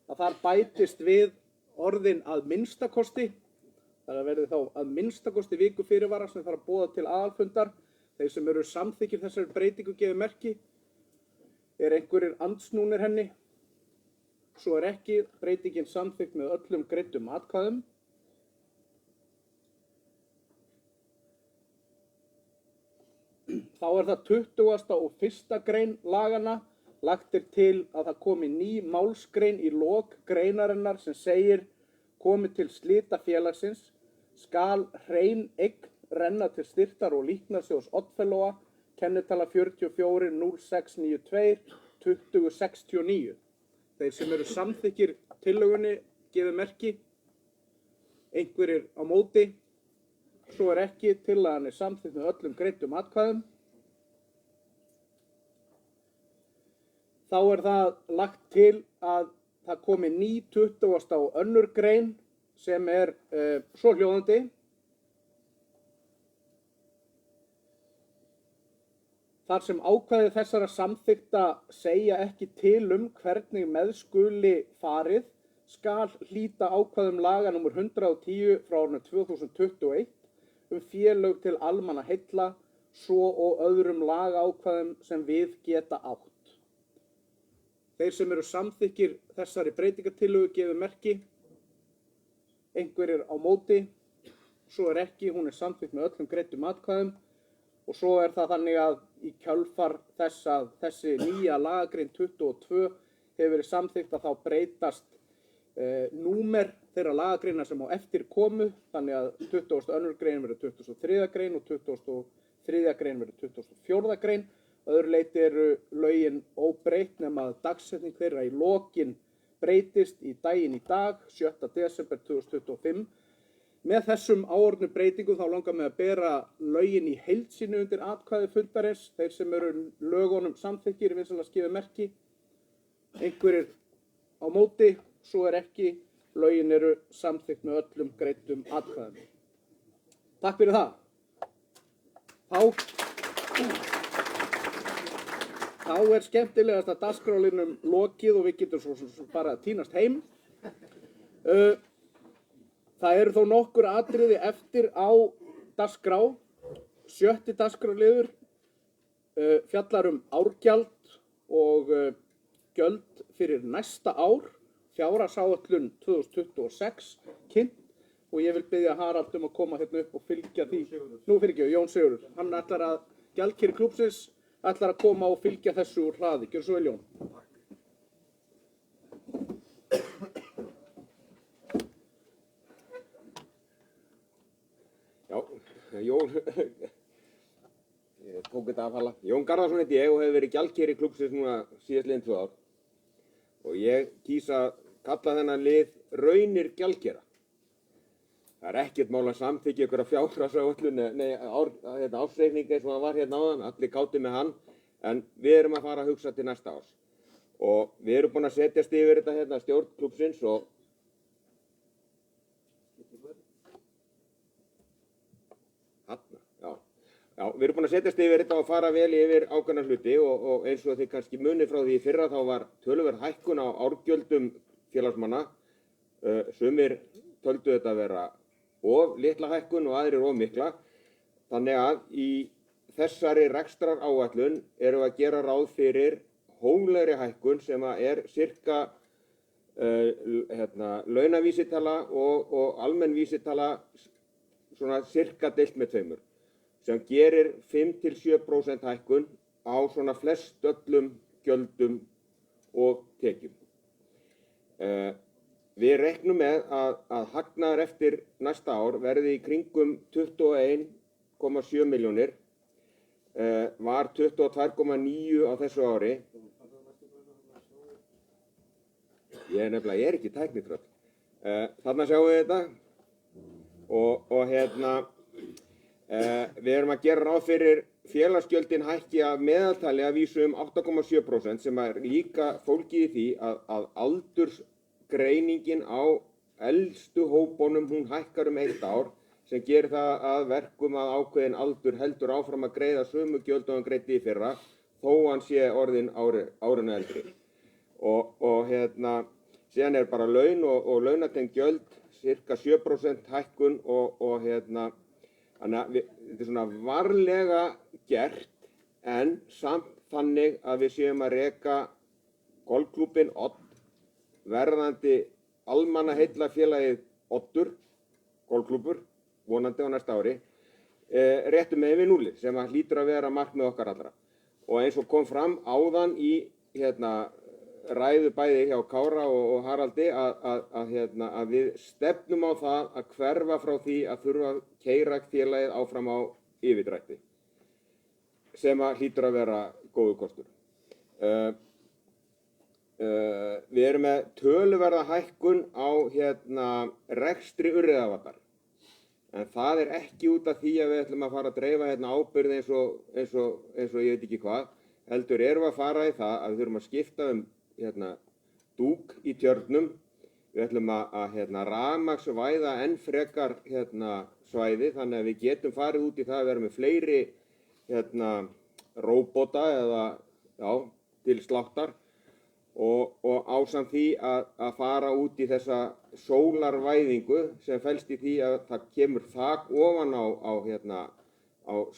að þar bætist við orðin að minnstakosti. Það verði þá að minnstakosti viku fyrirvara sem þarf að boða til aðalfundar. Þeir sem eru samþykkir þessari breytingu gefið merki. Er einhverjir andsnúnir henni? Svo er ekki, breytingin samþykkt með öllum greiddum atkvæðum. Þá er það 20. og 1. grein laganna. Lagt er til að það komi ný málsgrein í lok greinarinnar sem segir: komi til slita félagsins skal hrein eign renna til styrktar og líknarsjóðs Oddfellowa, kennitala 44 0692 2069. Þeir sem eru samþykkir tillögunni gefið merki. Einhverjir á móti? Svo er ekki, tillagan er samþykkt með öllum greiddum atkvæðum. Þá er það lagt til að það komi ný 20. og 2. grein sem er svo hljóðandi: þar sem ákvæði þessara samþykkta segja ekki til hvernig með skuli farið, skal hlíta ákvæðum laga nr. 110 frá árinu 2021 félög til almannaheilla, svo og öðrum lagaákvæðum sem við geta átt. Þeir sem eru samþykkir þessari breytingartillögu gefið merki. Einhverjir á móti? Svo er ekki, hún er samþykkt með öllum greiddum atkvæðum. Og svo er það þannig að í kjölfar þess að þessi nýja lagagrein 22 hefur verið samþykkt, að þá breytast númer þeirra lagagreina sem á eftir komu. Þannig að 22. grein verður 23. grein og 23. grein verður 24. grein. Öðru leyti eru lögin óbreytt nema að dagsetning þeirra í lokin breytist í daginn í dag, 7. desember 2025. Með þessum áorðnu breytingum þá langar mig að bera lögin í heild sinni undir atkvæði fundarins. Þeir sem eru lögunum samþykkir vinsamlegast gefið merki. Einhverjir á móti? Svo er ekki, lögin eru samþykkt með öllum greiddum atkvæðum. Takk fyrir það. Þá er skemmtilegast að dagskrálinum lokið og við getum svo bara að tínast heim. Það eru þó nokkur atriði eftir á dagskrá. 7. dagskráliður fjallar árgjald og gjöld fyrir næsta ár, fjárhagsáætlun 2026 kynnt, og ég vil biðja Harald að koma hérna upp og fylgja því. Nú fyrirgefðu, Jón Sigurður. Hann ætlar að gjaldkeri klúbbsins ætlar að koma og fylgja þessu úr hraði. Gjörðu svo vel, Jón. Já, Jón, ég tók þetta af hala. Jón Garðarsson heiti ég og hefur verið gjaldkeri klúbbsins núna síðastliðin 2 ár. Og ég kýs að kalla þennan lið raunir gjaldkera. Það er ekkert mál að samþykkja ykkur að fjárhagsáætlun, ársreikning eins og hann var hérna áðan, allir kátir með hann, en við erum að fara að hugsa til næsta árs. Og við erum búin að setjast yfir þetta hérna stjórn klúbbsins og við erum búin að setjast yfir þetta og fara vel yfir ákveðna hluti og eins og þið kannski munið frá því í fyrra þá var töluverð hækkun á árgjöldum félagsmanna. Sumir töldu þetta að vera of litla hækkun og aðrir of mikla. Þannig að í þessari rekstraráætlun erum við að gera ráð fyrir hóflegri hækkun sem er sirka launavísitala og almenn vísitala svona sirka deilt með 2, sem gerir 5–7% hækkun á svona flest öllum gjöldum og tekjum. Við reiknum með að hagnaður eftir næsta ár verði í kringum 21,7 milljónir, var 22,9 á þessu ári. Ég er ekki tæknitröll. Þarna sjáum við þetta og við erum að gera ráð fyrir félagsgjöldin hækki að meðaltali að vísu 8,7% sem líka fólgið í því að aldursgreiningin á elstu hópunum hún hækkar 1 ár sem gerir það að verkum að ákveðin aldur heldur áfram að greiða sömu gjöld og hann greiddi í fyrra þó hann sé orðin árinu eldri. Síðan bara laun og launatengd gjöld, cirka 7% hækkun þannig að þetta svona varlega gert en samt þannig að við séum að reka golfklúbbinn Odd, verðandi almannaheillafélagið Oddur, golfklúbbur, vonandi á næsta ári, réttum megin við núllið sem hlýtur að vera markmið okkar allra. Og eins og kom fram áðan í ræðu bæði hjá Kára og Haraldi að við stefnum á það að hverfa frá því að þurfa að keyra félagið áfram á yfirdrætti sem hlýtur að vera góður kostur. Við erum með töluverða hækkun á rekstri Urriðavallar. En það ekki út af því að við ætlum að fara að dreifa ábyrgð eins og ég veit ekki hvað, heldur erum við að fara í það að við þurfum að skipta dúk í tjörnum. Við ætlum að rafmagnsvæða enn frekar svæði þannig að við getum farið út í það að vera með fleiri róbota til sláttar og ásamt því að fara út í þessa sólarvæðingu sem felst í því að það kemur þak ofan á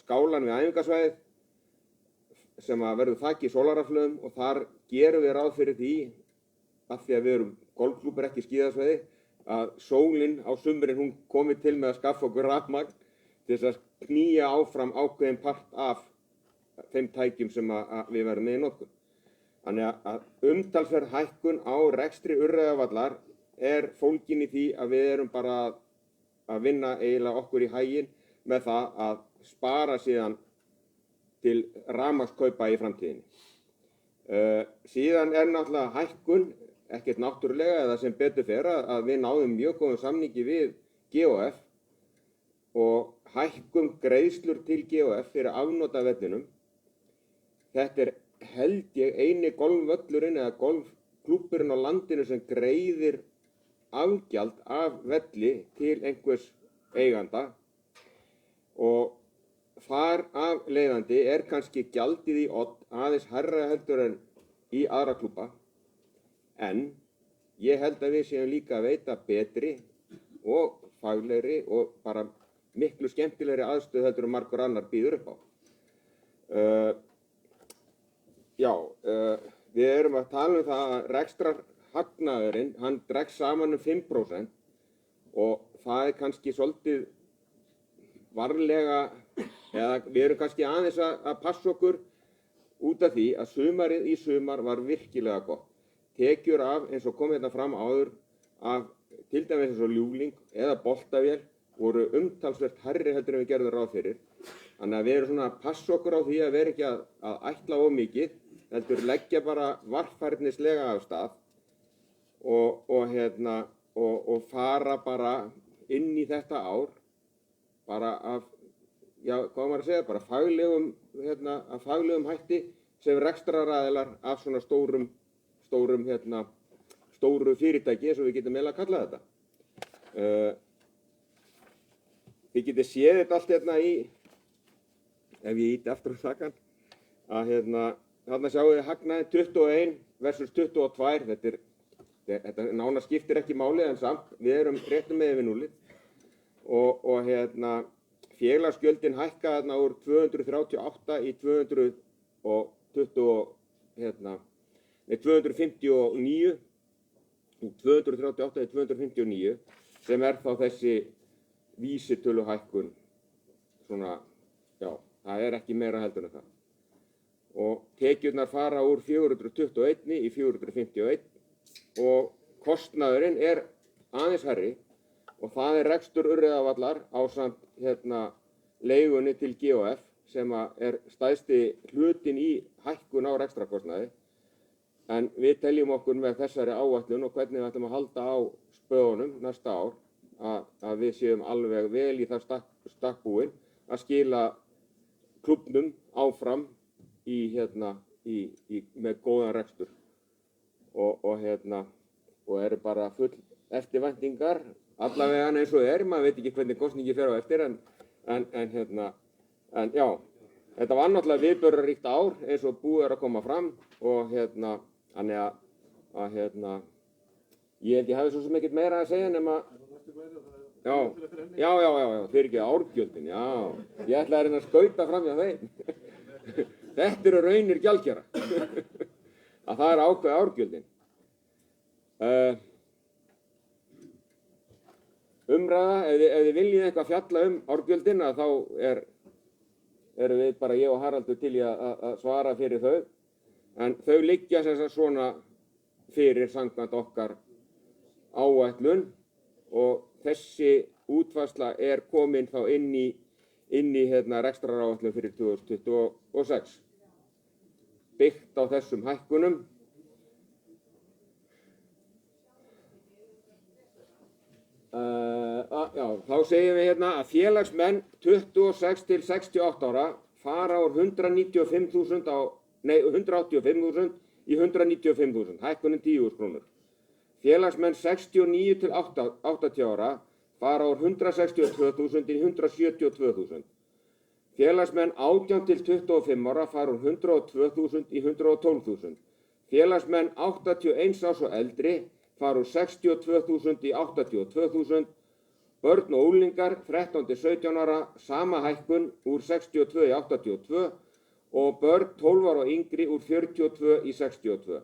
skálan við æfingasvæðið sem verður þak í sólaraflöðum og þar gerum við ráð fyrir því af því að við erum golfklúbbur ekki skíðasvæði að sólin á sumrin hún komi til með að skaffa okkur rafmagn til þess að knýja áfram ákveðin part af þeim tækjum sem við verðum með í notkun. Þannig að umtalsverð hækkun á rekstri Urriðavallar fólgin í því að við erum bara að vinna eiginlega okkur í haginn með það að spara síðan til rafmagnskaupa í framtíðinni. Síðan náttúrulega hækkun, ekkert náttúrulega eða sem betur fer að við náðum mjög góðum samningi við GOF og hækkum greiðslur til GOF fyrir afnotavellinum. Þetta held ég eini golfvöllurinn eða golfklúbburinn á landinu sem greiðir afgjald af velli til einhvers eiganda og þar af leiðandi kannski gjaldið í Odd aðeins hærra heldur en í aðra klúbba en ég held að við séum líka að veita betri og faglegri og bara miklu skemmtilegri aðstöð heldur en margur annar býður upp á. Við erum að tala það að rekstrarhagnaðurinn, hann dregst saman 5% og það kannski svolítið varlega, eða við erum kannski aðeins að passa okkur út af því að sumarið í sumar var virkilega gott. Tekjur af, eins og kom fram áður, af til dæmis eins og ljúfling eða boltavél voru umtalsvert hærri heldur en við gerðum ráð fyrir. Þannig að við erum svona að passa okkur á því að vera ekki að ætla of mikið, heldur leggja bara varfærnislega af stað og fara bara inn í þetta ár bara af, hvað maður að segja, bara faglegum hætti sem rekstraraðilar af svona stóru fyrirtæki, eins og við getum eiginlega að kalla þetta. Þið getið séð þetta allt ef ég íti aftur á sakan, að þarna sjáum við hagnaði 21 versus 22, þetta nánast skiptir ekki máli en samt, við erum réttum með við núllið og félagsgjöldin hækka þarna úr 238 í 259 sem þá þessi vísitöluhækkun svona, það ekki meira heldur en það. Og tekjurnar fara úr 421 í 451 og kostnaðurinn er aðeins hærri og það er rekstur Urriðavallar ásamt leigunni til GOF sem er stærsti hlutin í hækkun á rekstrarkostnaði. En við teljum okkur með þessari áætlun og hvernig við ætlum að halda á spöðunum næsta ár að við séum alveg vel í það stakk búin að skila klúbbnum áfram með góðan rekstur og eru bara full eftirvæntingar allavega eins og maður veit ekki hvernig kosningi fer á eftir en já, þetta var náttúrulega viðburðaríkt ár eins og búið að koma fram og þannig að ég held ég hafi svo sem ekkert meira að segja nema já, fyrir ekki árgjöldin, já, ég ætla að reyna að skauta fram hjá þeim. Þetta eru raunir gjaldkera, að það er ákveð árgjöldin. Umræða, ef þið viljið eitthvað fjalla árgjöldin, þá erum við bara ég og Haraldur til að svara fyrir þau, en þau liggja sem sagt svona fyrir samkvæmt okkar áætlun og þessi útfærsla er komin þá inn í rekstraráætlun fyrir 2026. Byggt á þessum hækkunum. Þá segjum við að félagsmenn 26 til 68 ára fara úr 185.000 í 195.000, hækkunin 10.000 krónur. Félagsmenn 69 til 80 ára fara úr 162.000 í 172.000. Félagsmenn 18 til 25 ára fara úr 102.000 í 112.000. Félagsmenn 81 árs og eldri fara úr 62.000 í 82.000. Börn og unglingar 13 til 17 ára sama hækkun úr 62 í 82 og börn 12 ára og yngri úr 42 í 62.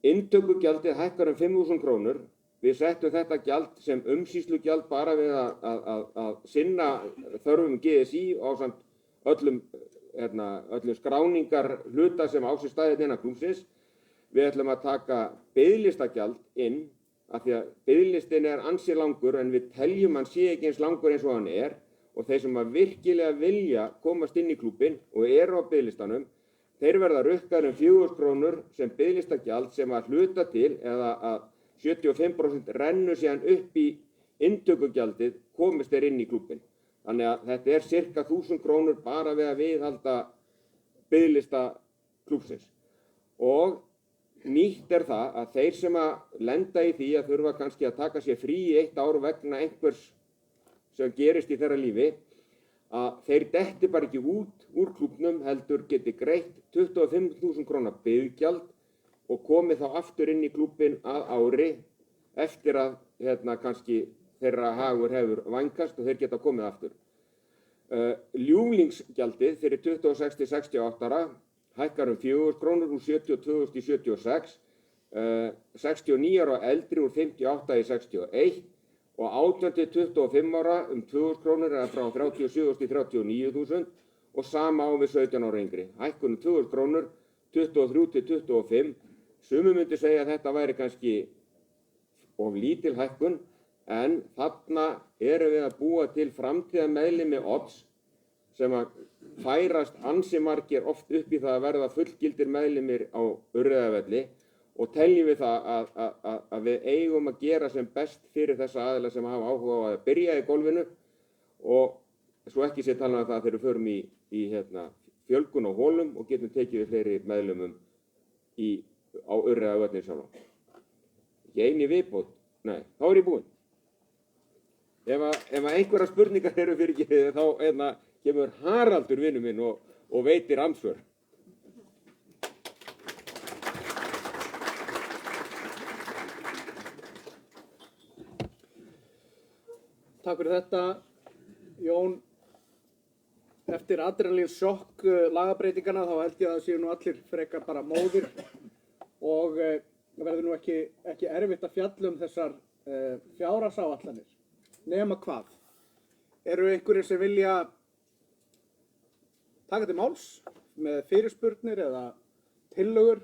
Inntökugjaldið hækkar 5.000 krónur. Við settum þetta gjald sem umsýslugjald bara við að sinna þörfum GSI ásamt öllum skráningar hluta sem á sér staðið innan klúbbsins. Við ætlum að taka biðlistagjald inn af því að biðlistin er ansi langur en við teljum hann sé ekki eins langur eins og hann er og þeir sem að virkilega vilja komast inn í klúbbinn og eru á biðlistanum, þeir verða rukkaðir 4.000 krónur sem biðlistagjald sem að hluta til eða að 75% rennur síðan upp í inntökugjaldið komist þeir inn í klúbbinn. Þannig að þetta er cirka 1.000 krónur bara við að viðhalda biðlista klúbbsins. Og nýtt er það að þeir sem að lenda í því að þurfa kannski að taka sér frí í 1 ár vegna einhvers sem gerist í þeirra lífi, að þeir detti bara ekki út úr klúbbnum heldur geti greitt 25.000 króna biðgjald og komið þá aftur inn í klúbbinn að ári eftir að kannski þeirra hagur hefur vænkast og þeir geta komið aftur. Ljúflingsgjaldið fyrir 26 til 68 ára hækkar 4.000 krónur úr 72.000 í 76, 69 ára og eldri úr 58 í 61 og 18 til 25 ára 2.000 krónur eða frá 37.000 í 39.000 og sama á við 17 ára yngri. Hækkun 2.000 krónur, 23 til 25. Sumir myndi segja að þetta væri kannski of lítil hækkun en þarna erum við að búa til framtíðarmeðlimi odds sem að færast ansi margir oft upp í það að verða fullgildir meðlimir á Urriðavelli og teljum við það að við eigum að gera sem best fyrir þessa aðila sem hafa áhuga á að byrja í golfinu og svo ekki sé talað um það þegar við förum í fjölgun á hólum og getum tekið við fleiri meðlumum á Urriðavelli sjálf. Ekki eini viðbót, nei, þá er ég búinn. Ef einhverja spurningar eru fyrir ekki þá kemur Haraldur vinur minn og veitir ansvör. Takk fyrir þetta, Jón. Eftir adrenalínsjokk lagabreytingana þá held ég að það séu nú allir frekar bara móðir og það verður nú ekki erfitt að fjalla þessar fjárhagsáætlanir. Nema hvað? Eru einhverjir sem vilja taka til máls með fyrirspurnir eða tillögur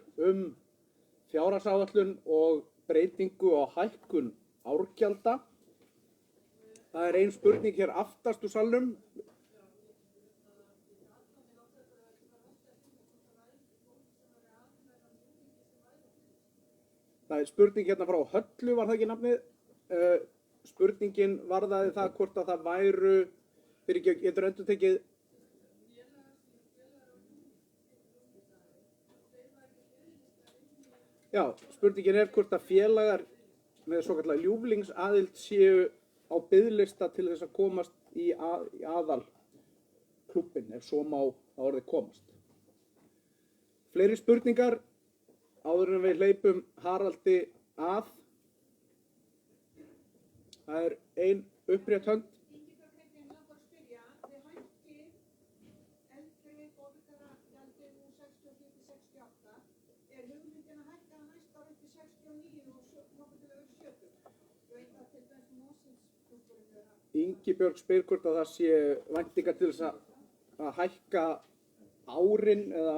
fjárhagsáætlun og breytingu á hækkun árgjalda. Það er ein spurning hér aftast úr salnum. Það er spurning hérna frá Höllu, var það ekki nafnið? Spurningin varðaði það hvort að það væru, fyrir ekki, getur endur tekið. Já, spurningin er hvort að félagar með svo kallar ljúflingsaðild séu á biðlista til þess að komast í aðal klúbbin, ef svo má að orðið komast. Fleiri spurningar áður en við hleypum Haraldi að. Það er ein upprétt hönd. Ingibjörg spyr hvort að það sé væntingar til þess að hækka árin eða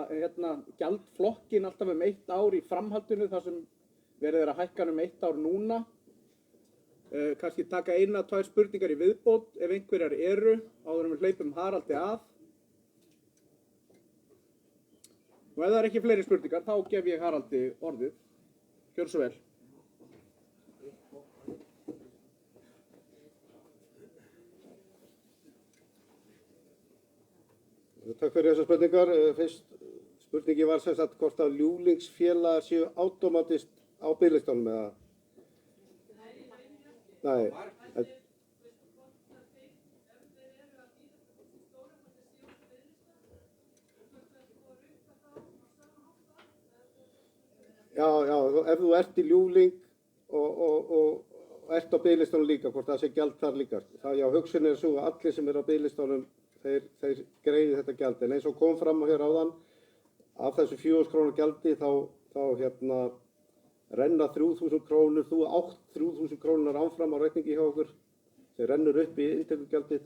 gjaldflokkin alltaf 1 ár í framhaldinu þar sem verið að hækka 1 ár núna. Kannski taka 1-2 spurningar í viðbót ef einhverjar eru áður en við hleypum Haraldi að. Og ef það er ekki fleiri spurningar þá gef ég Haraldi orðið. Gjörðu svo vel. Takk fyrir þessar spurningar. Fyrst spurningi var sem sagt hvort að ljúflingsfélagar séu átómatist á biðlistanum eða? Nei. Já, ef þú ert í ljúfling og ert á biðlistanum líka, hvort það sé gjald þar líka. Það, já, hugsun er svo að allir sem eru á biðlistanum þeir greiði þetta gjald, en eins og kom fram hér áðan, af þessu 4.000 krónur gjaldi þá renna 3.000 krónur, þú átt 3.000 krónur áfram á reikningi hjá okkur, þeir rennur upp í inntökugjaldið,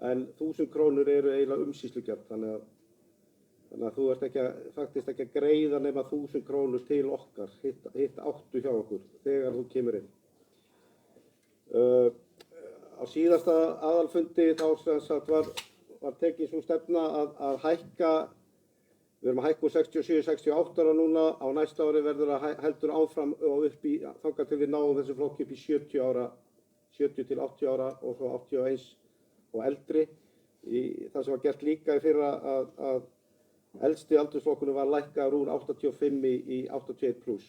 en 1.000 krónur eru eiginlega umsýslugjald, þannig að þú ert faktist ekki að greiða nema 1.000 krónur til okkar, hitt áttu hjá okkur, þegar þú kemur inn. Á síðasta aðalfundi þá sem sagt var tekið svo stefna að hækka, við erum að hækka úr 67-68 ára núna, á næsta ári verður að heldur áfram og upp í, þangað til við náum þessu flokki upp í 70 ára, 70 til 80 ára og svo 81 og eldri. Það sem var gert líka í fyrra að elsti aldursflokkunum var lækkaður úr 85 í 81 pluss.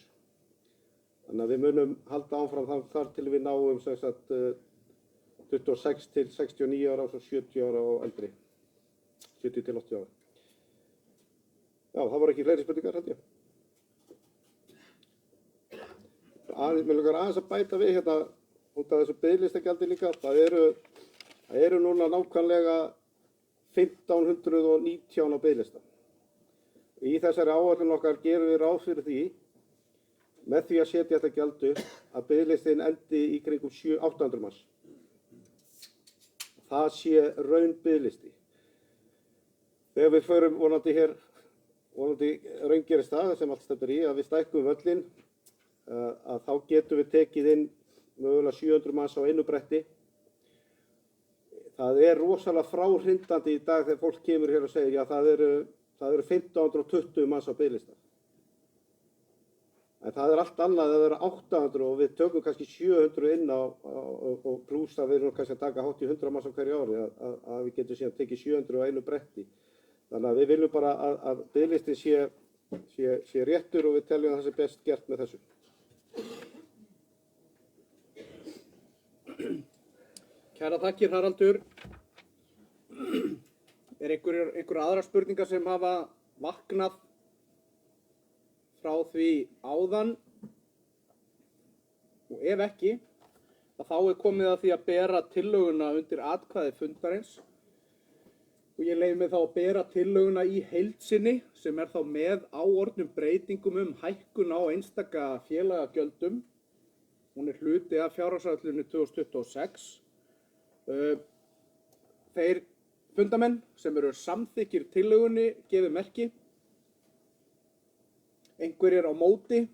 Þannig að við munum halda áfram þar til við náum sem sagt 26 til 69 ára og svo 70 ára og eldri. 70 til 80 ára. Já, það voru ekki fleiri spurningar, held ég. Mér langar aðeins að bæta við hérna út af þessu biðlistagjaldi líka. Það eru núna nákvæmlega 1519 á biðlista. Í þessari áætlun okkar gerum við ráð fyrir því, með því að setja þetta gjald upp, að biðlistin endi í kringum 800 manns. Það sé raun biðlisti. Þegar við förum vonandi raungerist það sem allt stefnir í, að við stækkum völlinn, að þá getum við tekið inn mögulega 700 manns á einu bretti. Það er rosalega fráhrindandi í dag þegar fólk kemur hér og segir, já það eru 1520 manns á biðlista. En það er allt annað að það eru 800 og við tökum kannski 700 inn og pluss að við erum kannski að taka hátt í 100 manns á hverju ári, að við getum síðan tekið 700 á einu bretti. Þannig að við viljum bara að biðlistin sé réttur og við teljum að það sé best gert með þessu. Kæra þakkir, Haraldur. Er einhverjar aðrar spurningar sem hafa vaknað frá því áðan? Og ef ekki, þá er komið að því að bera tillöguna undir atkvæði fundarins. Og ég leyfi mig þá að bera tillöguna í heild sinni sem er þá með áorðnum breytingum hækkun á einstaka félagagjöldum. Hún er hluti af fjárhagsáætluninni 2026. Þeir fundamenn sem eru samþykkir tillögunni gefið merki. Einhverjir á móti,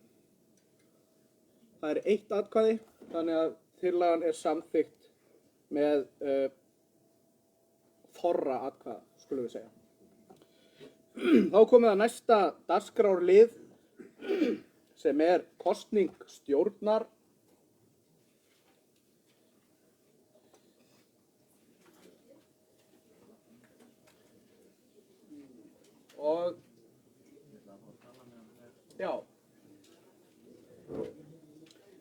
Það er 1 atkvæði, þannig að tillagan er samþykkt með þorra atkvæða, skulum við segja. Þá komið að næsta dagskrárlið sem er kosning stjórnar. Og já,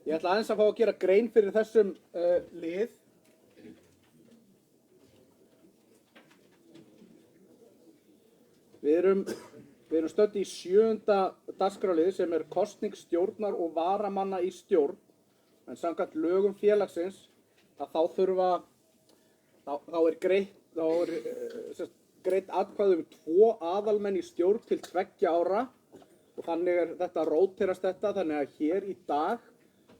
ég ætla aðeins að fá að gera grein fyrir þessum lið. Við erum stödd í 7. dagskrárlið sem er kosning stjórnar og varamanna í stjórn. En samkvæmt lögum félagsins að þá er greitt atkvæði 2 aðalmenn í stjórn til 2 ára og þannig er þetta róterast þetta, þannig að hér í dag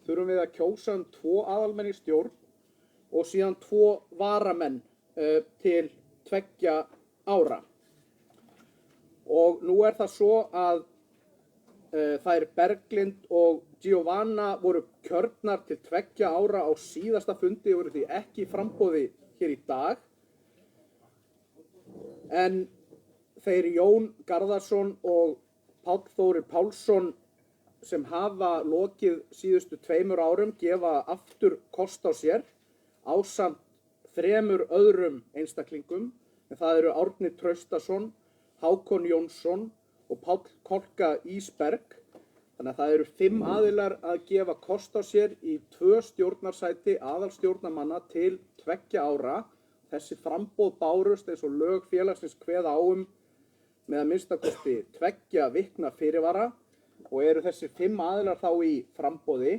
þurfum við að kjósa 2 aðalmenn í stjórn og síðan 2 varamenn til 2 ára. Og nú er það svo að þær Berglind og Giovanna voru kjörnar til 2 ára á síðasta fundi og voru því ekki í framboði hér í dag. En þeir Jón Garðarsson og Páll Þórir Pálsson sem hafa lokið síðustu 2 árum gefa aftur kost á sér ásamt 3 öðrum einstaklingum. En það eru Árni Traustason, Hákon Jónsson og Páll Kolka Ísberg. Þannig að það eru 5 aðilar að gefa kost á sér í 2 stjórnarsæti aðalstjórnarmanna til 2 ára. Þessi framboð bárust eins og lög félagsins kveða á með að minnstakosti 2 vikna fyrirvara og eru þessi 5 aðilar þá í framboði.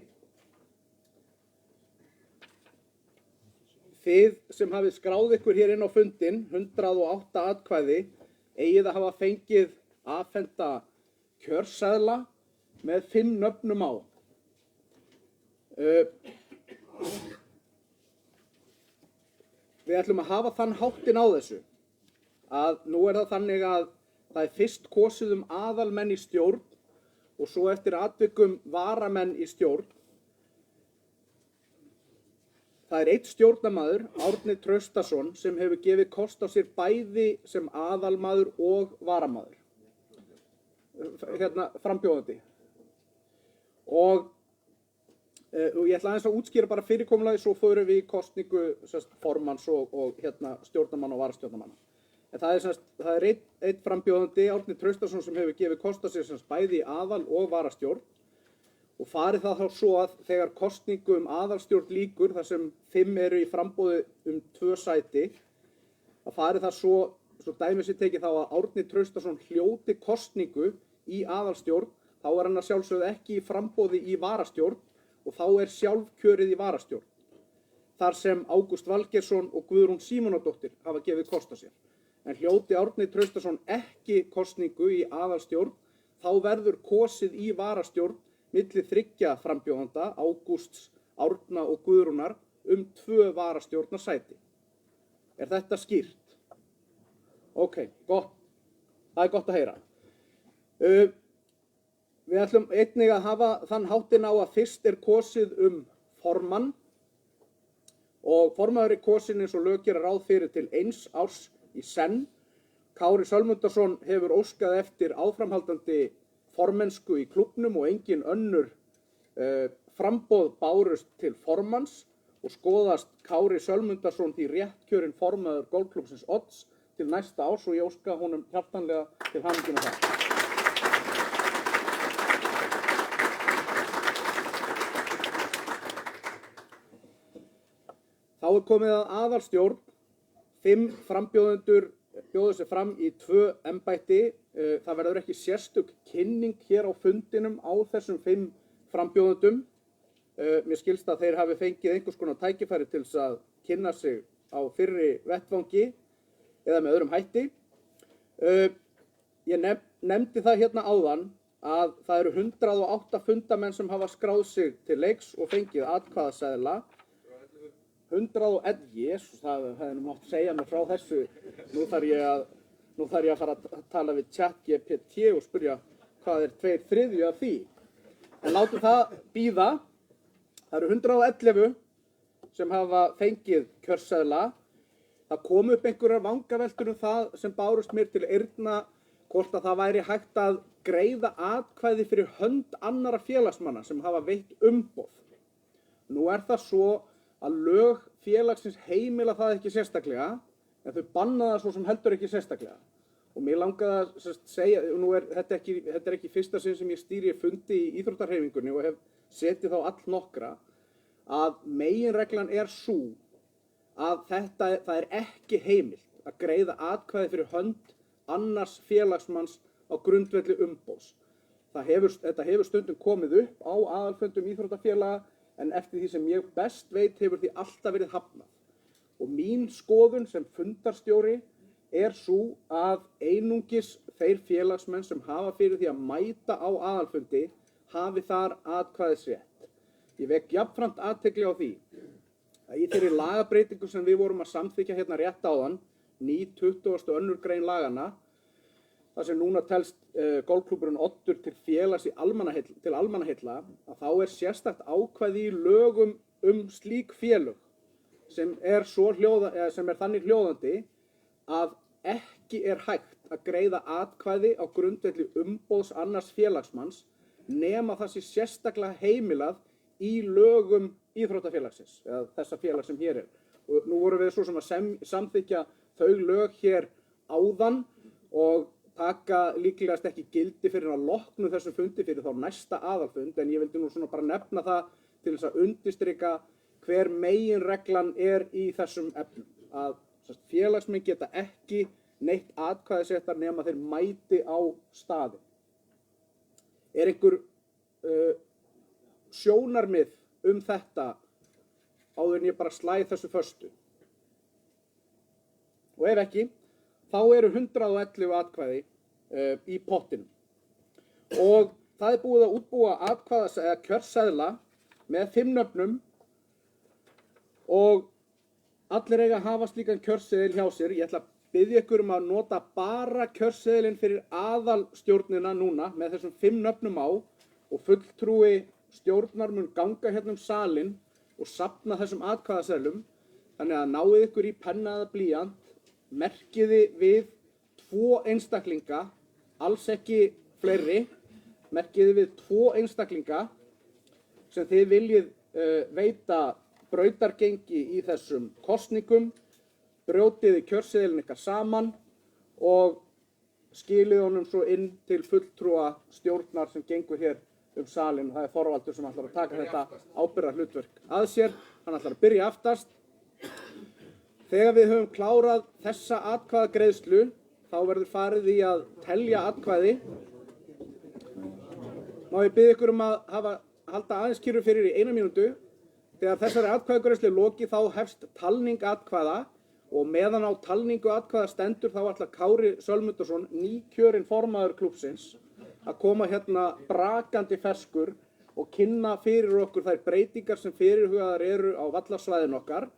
Þið sem hafið skráð ykkur hér inn á fundinn, 108 atkvæði, eigið að hafa fengið afhenta kjörseðla með 5 nöfnum á. Við ætlum að hafa þann háttinn á þessu að nú er það þannig að það er fyrst kosið aðalmenn í stjórn og svo eftir atvikum varamenn í stjórn. Það er 1 stjórnarmaður, Árni Traustason, sem hefur gefið kost á sér bæði sem aðalmaður og varamaður. Frambjóðandi. Og ég ætla aðeins að útskýra bara fyrirkomulagi, svo förum við í kosningu formanns og stjórnarmanna og varastjórnarmanna. En það er einn frambjóðandi, Árni Traustason, sem hefur gefið kost á sér bæði í aðal- og varastjórn. Og farið það þá svo að þegar kosningu aðalstjórn lýkur, þar sem 5 eru í framboði 2 sæti, að farið það svo dæmi sér tekið þá að Árni Traustason hljóti kosningu í aðalstjórn, þá er hann að sjálfsögðu ekki í framboði í varastjórn og þá er sjálfkjörið í varastjórn. Þar sem Ágúst Valgeirsson og Guðrún Símonardóttir hafa gefið kost á sér. En hljóti Árni Traustason ekki kosningu í aðalstjórn, þá verður kosið í varastjórn milli 3 frambjóðanda, Ágústs, Árna og Guðrúnar, 2 varastjórnarsæti. Er þetta skýrt? Ok, gott. Það er gott að heyra. Við ætlum einnig að hafa þann háttinn á að fyrst er kosið formann og formaður er kosin eins og lög gera ráð fyrir til 1 árs í senn. Kári Sölmundarson hefur óskað eftir áframhaldandi formennsku í klúbbnum og engin önnur framboð bárust til formanns og skoðast Kári Sölmundarson því réttkjörinn formaður golfklúbbsins Odds til næsta árs og ég óska honum hjartanlega til hamingju með það. Þá er komið að aðalstjórn. 5 frambjóðendur bjóðu sig fram í 2 embætti. Það verður ekki sérstök kynning hér á fundinum á þessum 5 frambjóðendum. Mér skilst að þeir hafi fengið einhvers konar tækifæri til þess að kynna sig á fyrri vettvangi eða með öðrum hætti. Ég nefndi það hérna áðan að það eru 108 fundamenn sem hafa skráð sig til leiks og fengið atkvæðaseðla. 111, jésus, það hefði mátt segja mér frá þessu. Nú þarf ég að fara að tala við ChatGPT og spyrja hvað er 2/3 af því. En látum það bíða. Það eru 111 sem hafa fengið kjörseðla. Það kom upp einhverjar vangaveltur það sem bárust mér til eyrna hvort að það væri hægt að greiða atkvæði fyrir hönd annarra félagsmanna sem hafa veitt umboð. Nú það svo að lög félagsins heimila það ekki sérstaklega, en þau banna það svo sem heldur ekki sérstaklega. Og mér langaði að segja, þetta ekki fyrsta sinn sem ég stýri fundi í íþróttahreyfingunni og hef setið þá allnokkra, að meginreglan sú að það ekki heimilt að greiða atkvæði fyrir hönd annars félagsmanns á grundvelli umboðs. Þetta hefur stundum komið upp á aðalfundum íþróttafélaga en eftir því sem ég best veit hefur því alltaf verið hafnað. Og mín skoðun sem fundarstjóri sú að einungis þeir félagsmenn sem hafa fyrir því að mæta á aðalfundi hafi þar atkvæðisrétt. Ég vek jafnframt athygli á því að í þeirri lagabreytingu sem við vorum að samþykkja hérna rétt áðan, ný 22. grein laganna, þar sem núna telst golfklúbburinn Oddur til félags til almannaheilla, að þá sérstakt ákvæði í lögum slík félög sem þannig hljóðandi að ekki hægt að greiða atkvæði á grundvelli umboðs annars félagsmanns nema það sé sérstaklega heimilað í lögum íþróttafélagsins, eða þessa félag sem hér Og nú vorum við svo sem að samþykja þau lög hér áðan og taka líklegast ekki gildi fyrir að loknu þessum fundi fyrir þá næsta aðalfund, en ég vildi nú svona bara nefna það til þess að undirstrika hver meginreglan í þessum efnum. Að félagsmenn geta ekki neitt atkvæðisréttar nema þeir mæti á staðinn. Einhver sjónarmið þetta áður en ég bara slæ þessu föstu? Og ef ekki, þá eru 111 atkvæði í pottinum. Og það búið að útbúa kjörseðla með 5 nöfnum og allir eiga að hafa slíkan kjörseðil hjá sér. Ég ætla að biðja ykkur að nota bara kjörseðilinn fyrir aðalstjórnina núna með þessum 5 nöfnum á og fulltrúi stjórnar mun ganga hérna salinn og safna þessum atkvæðaseðlum. Þannig að náið ykkur í penna eða blýant, merkiði við 2 einstaklinga, alls ekki fleiri, merkiði við 2 einstaklinga sem þið viljið veita brautargengi í þessum kosningum, brjótiði kjörseðilinn ykkar saman og skilið honum svo inn til fulltrúa stjórnar sem gengur hér salinn. Það Þorvaldur sem ætlar að taka þetta ábyrgðarhlutverk að sér. Hann ætlar að byrja aftast. Þegar við höfum klárað þessa atkvæðagreiðslu, þá verður farið í að telja atkvæði. Má ég biðja ykkur að halda aðeins kyrru fyrir í 1 mínútu. Þegar þessari atkvæðagreiðslu loki þá hefst talning atkvæða og meðan á talningu atkvæða stendur þá ætlar Kári Sölmundarson, nýkjörinn formaður klúbbsins, að koma hérna brakandi ferskur og kynna fyrir okkur þær breytingar sem fyrirhugaðar eru á vallarsvæðin okkar.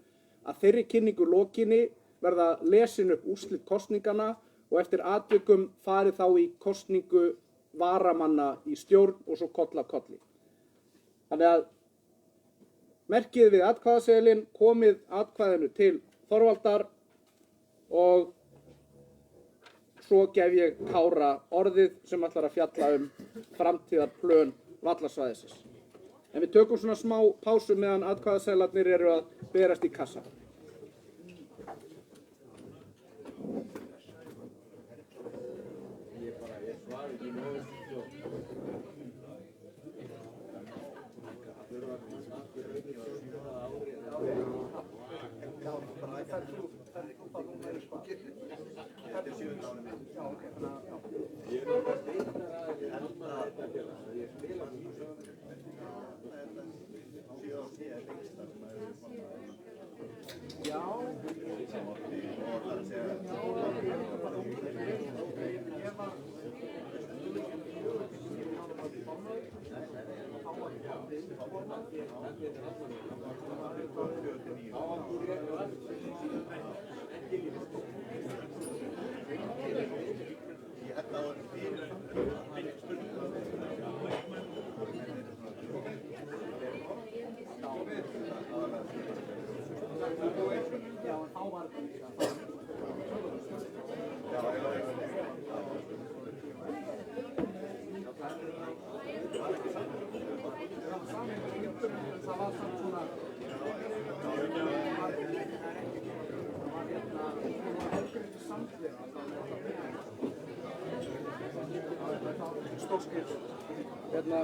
Að þeirri kynningu lokinni verða lesin upp úrslit kosningana og eftir atvikum farið þá í kosningu varamanna í stjórn og svo koll af kolli. Þannig að merkið við atkvæðaseðilinn, komið atkvæðinu til Þorvaldar og svo gef ég Kára orðið sem ætlar að fjalla framtíðarplön vallarsvæðisins. En við tökum svona smá pásu meðan atkvæðaseðlarnir eru að berast í kassa. Hérna,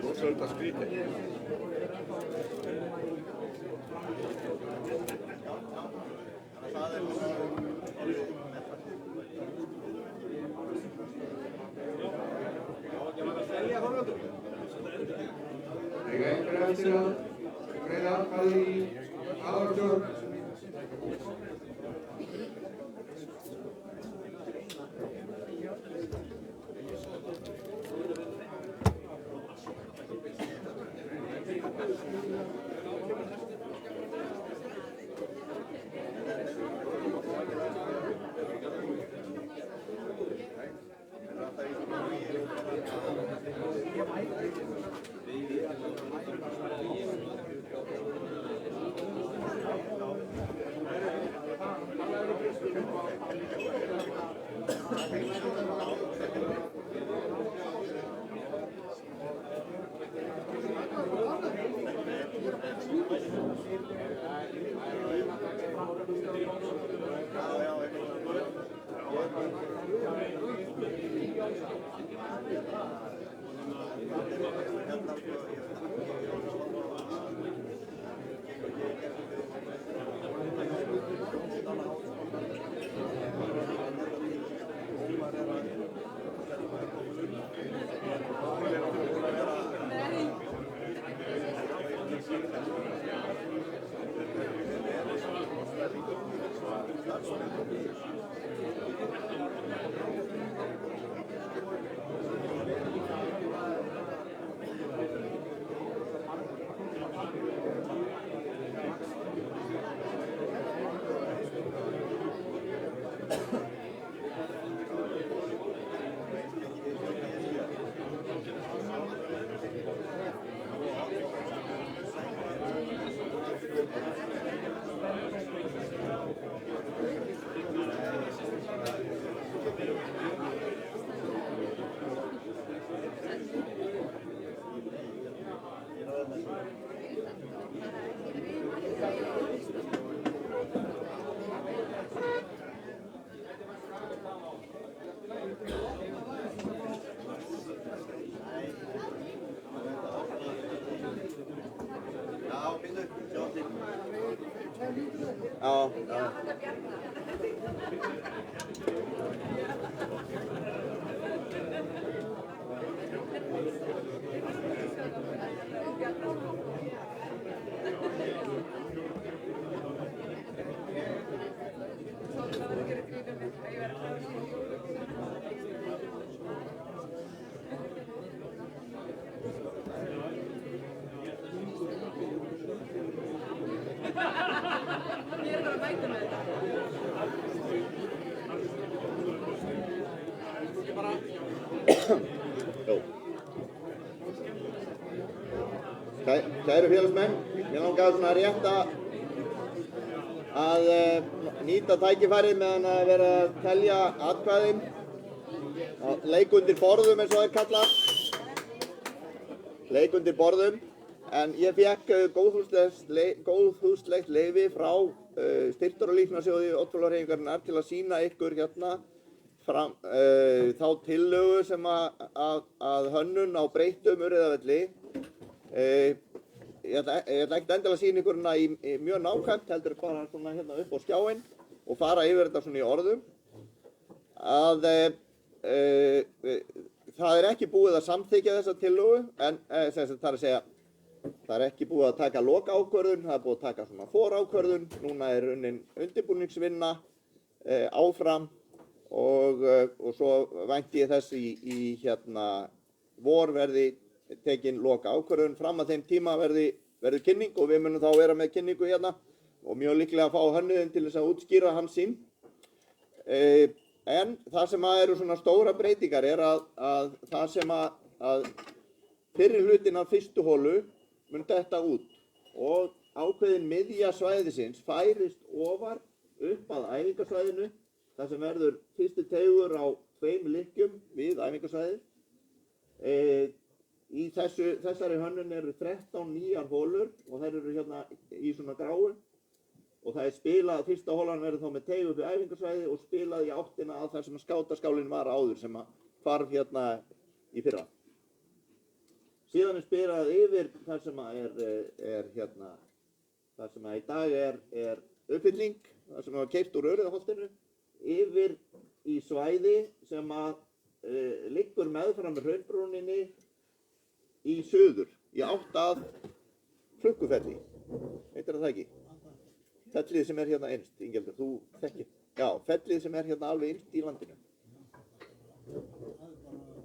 Rosalega skrítið. Eiga einhver eftir að greiða atkvæði í aðalstjórn? Já, já. Kæru félagsmenn, ég langaði svona rétt að nýta tækifærið meðan að vera að telja atkvæðin. Leik undir borðum eins og þeir kalla. Leik undir borðum. En ég fékk góðfúslegt leyfi frá Styrktar- og lífeyrissjóði Oddfellshreyfingarinnar til að sýna ykkur hérna fram, þá tillögu sem að hönnun á breyttum Urriðavelli. ég ætla ekkert endilega að sýna ykkur hérna í mjög nákvæmt, heldur bara svona hérna upp á skjáinn og fara yfir þetta svona í orðum, að það er ekki búið að samþykkja þessa tillögu, en það er að segja, það er ekki búið að taka lokaákvörðun, það er búið að taka svona forákvörðun, núna er unnin undirbúningsvinna áfram og svo vænti ég þess í hérna vor verði tekin loka ákvörðun, fram að þeim tíma verður kynning og við munum þá vera með kynningu hérna og mjög líklega að fá hönnuðinn til þess að útskýra hans sýn. En það sem eru svona stóra breytingar er að það sem að fyrri hlutin af fyrstu holu mun detta út og ákveðin miðja svæðisins færist ofar upp að æfingasvæðinu, þar sem verður fyrsti teigur á 2 lykkjum við æfingasvæðið. Í þessari hönnun eru 13 nýjar holur og þær eru hérna í svona gráu og það er spilað, fyrsta holan verður þá með teig upp í æfingasvæði og spilað í áttina að þar sem skátaskálinn var áður sem að hvarf hérna í fyrra. Síðan er spilað yfir þar sem að er hérna, þar sem að í dag er uppfylling, þar sem að keypt úr Urriðaholtinu, yfir í svæði sem að liggur meðfram hraunbrúninni í suður, í átt að Klukkufelli, heitir það ekki? Fellið sem er hérna innst, Ingjaldur, þú þekkir. Já, fellið sem er hérna alveg innst í landinu.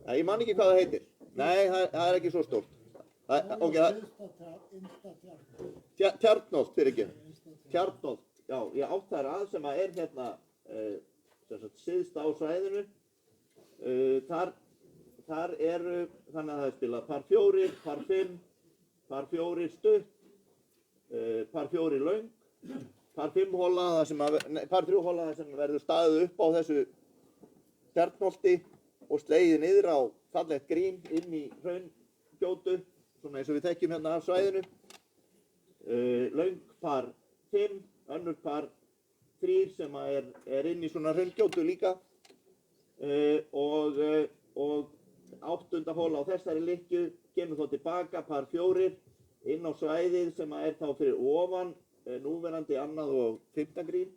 Nei, ég man ekki hvað það heitir. Nei, það er ekki svo stórt. Tjarnholt, fyrir ekki. Tjarnholt, já, í átt þær að sem að er hérna, syðst á svæðinu. Þar eru, þannig að það er spilað par 4, par 5, par 4 stutt, par 4 löng, par 5 hola, par 3 hola þar sem verður staðið upp á þessu Tjarnholti og slegið niður á fallegt grín inn í hraungjótu, svona eins og við þekkjum hérna af svæðinu. Löng par 5, önnur par 3 sem er inn í svona hraungjótu líka og 8. hola á þessari lykkju kemur þá tilbaka par 4 inn á svæðið sem er þá fyrir ofan núverandi 2. og 5. grín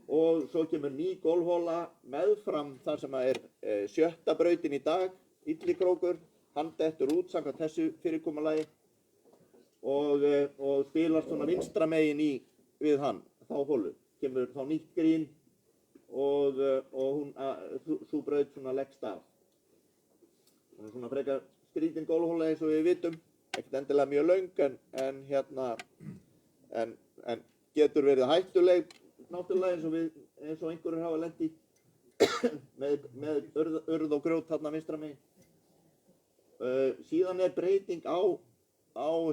og svo kemur ný golfhola meðfram þar sem er 7. brautin í dag, Illikrókur, hann dettur út samkvæmt þessu fyrirkomulagi og spilast svona vinstra megin við hann, þá holu, kemur þá nýtt grín og sú braut svona leggst af. Svona frekar skrítin golfhola eins og við vitum, ekkert endilega mjög löng en getur verið hættuleg náttúrulega eins og einhverjur hafa lent í með urð og grjót þarna vinstra megin. Síðan er breyting á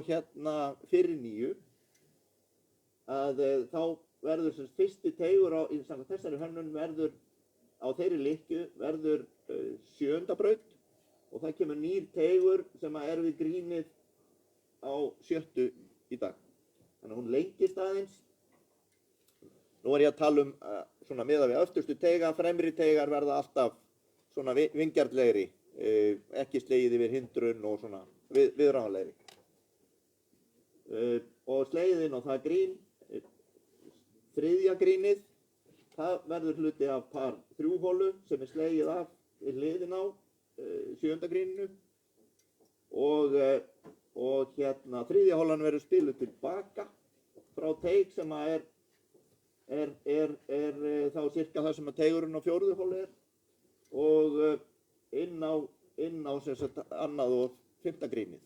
hérna fyrir nýju að þá verður sem fyrsti teigur í þessari hönnun verður á þeirri lykkju verður 7. braut og það kemur nýr teigur sem er við grínið á 7. í dag. Þannig að hún lengist aðeins. Nú er ég að tala svona miðað við öftustu teiga, fremri teigar verða alltaf svona vingjarnlegri, ekki slegið yfir hindrun og svona viðráðanlegri. Og slegið inn á það grín, 3. grínið, það verður hluti af par 3 holu sem er slegið af við hliðin á 7. gríninu og hérna 3. holan verður spiluð tilbaka frá teig sem er þá cirka það sem að teigurinn á 4. holu er og inn á sem sagt 2. og 5. grínið.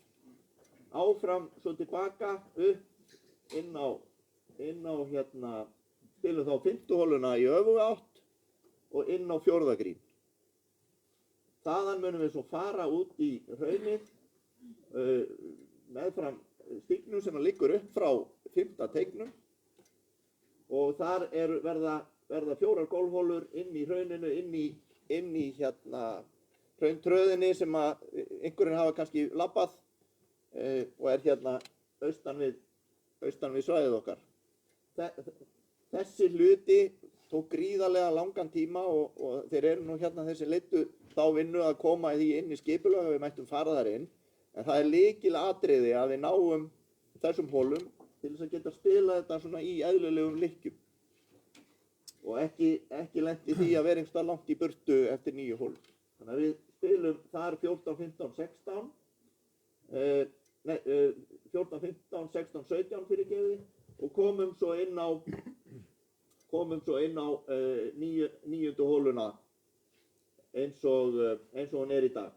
Áfram svo tilbaka upp inn á hérna spilum þá 5. holuna í öfuga átt og inn á 4. grín. Þaðan munum við svo fara út í hraunið meðfram stígnum sem liggur upp frá 5. teignum og þar verða 4 golfholur inn í hrauninu, inn í hérna hrauntröðinni sem að einhverjum hafa kannski labbað og er hérna austan við svæðið okkar. Þessi hluti tók gríðarlega langan tíma og þeir eru nú hérna þessi leiddu þá vinnu að koma því inn í skipulag og við mættum fara þar inn. En það er lykilatriði að við náum þessum holum til þess að geta spilað þetta svona í eðlilegum lykkjum. Og ekki lent í því að vera einhvers staðar langt í burtu eftir 9 holum. Þannig að við spilum þar 14, 15, 16, 14, 15, 16, 17 fyrirgefið og komum svo inn á 9. holuna eins og hún er í dag.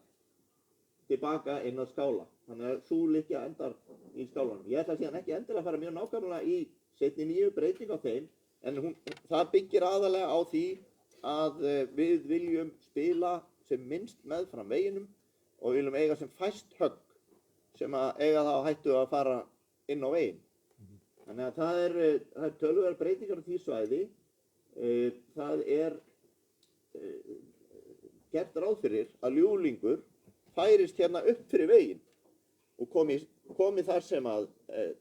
Tilbaka inn að skála. Þannig að sú lykkja endar í skálanum. Ég ætla síðan ekki endilega að fara mjög nákvæmlega í seinni 9 breyting á þeim, en það byggir aðalega á því að við viljum spila sem minnst meðfram veginum og viljum eiga sem fæst högg sem að eiga það á hættu að fara inn á veginn. Þannig að það er töluverðar breytingar á því svæði. Það er gert ráð fyrir að ljúflingur færist hérna upp fyrir veginn og komi þar sem að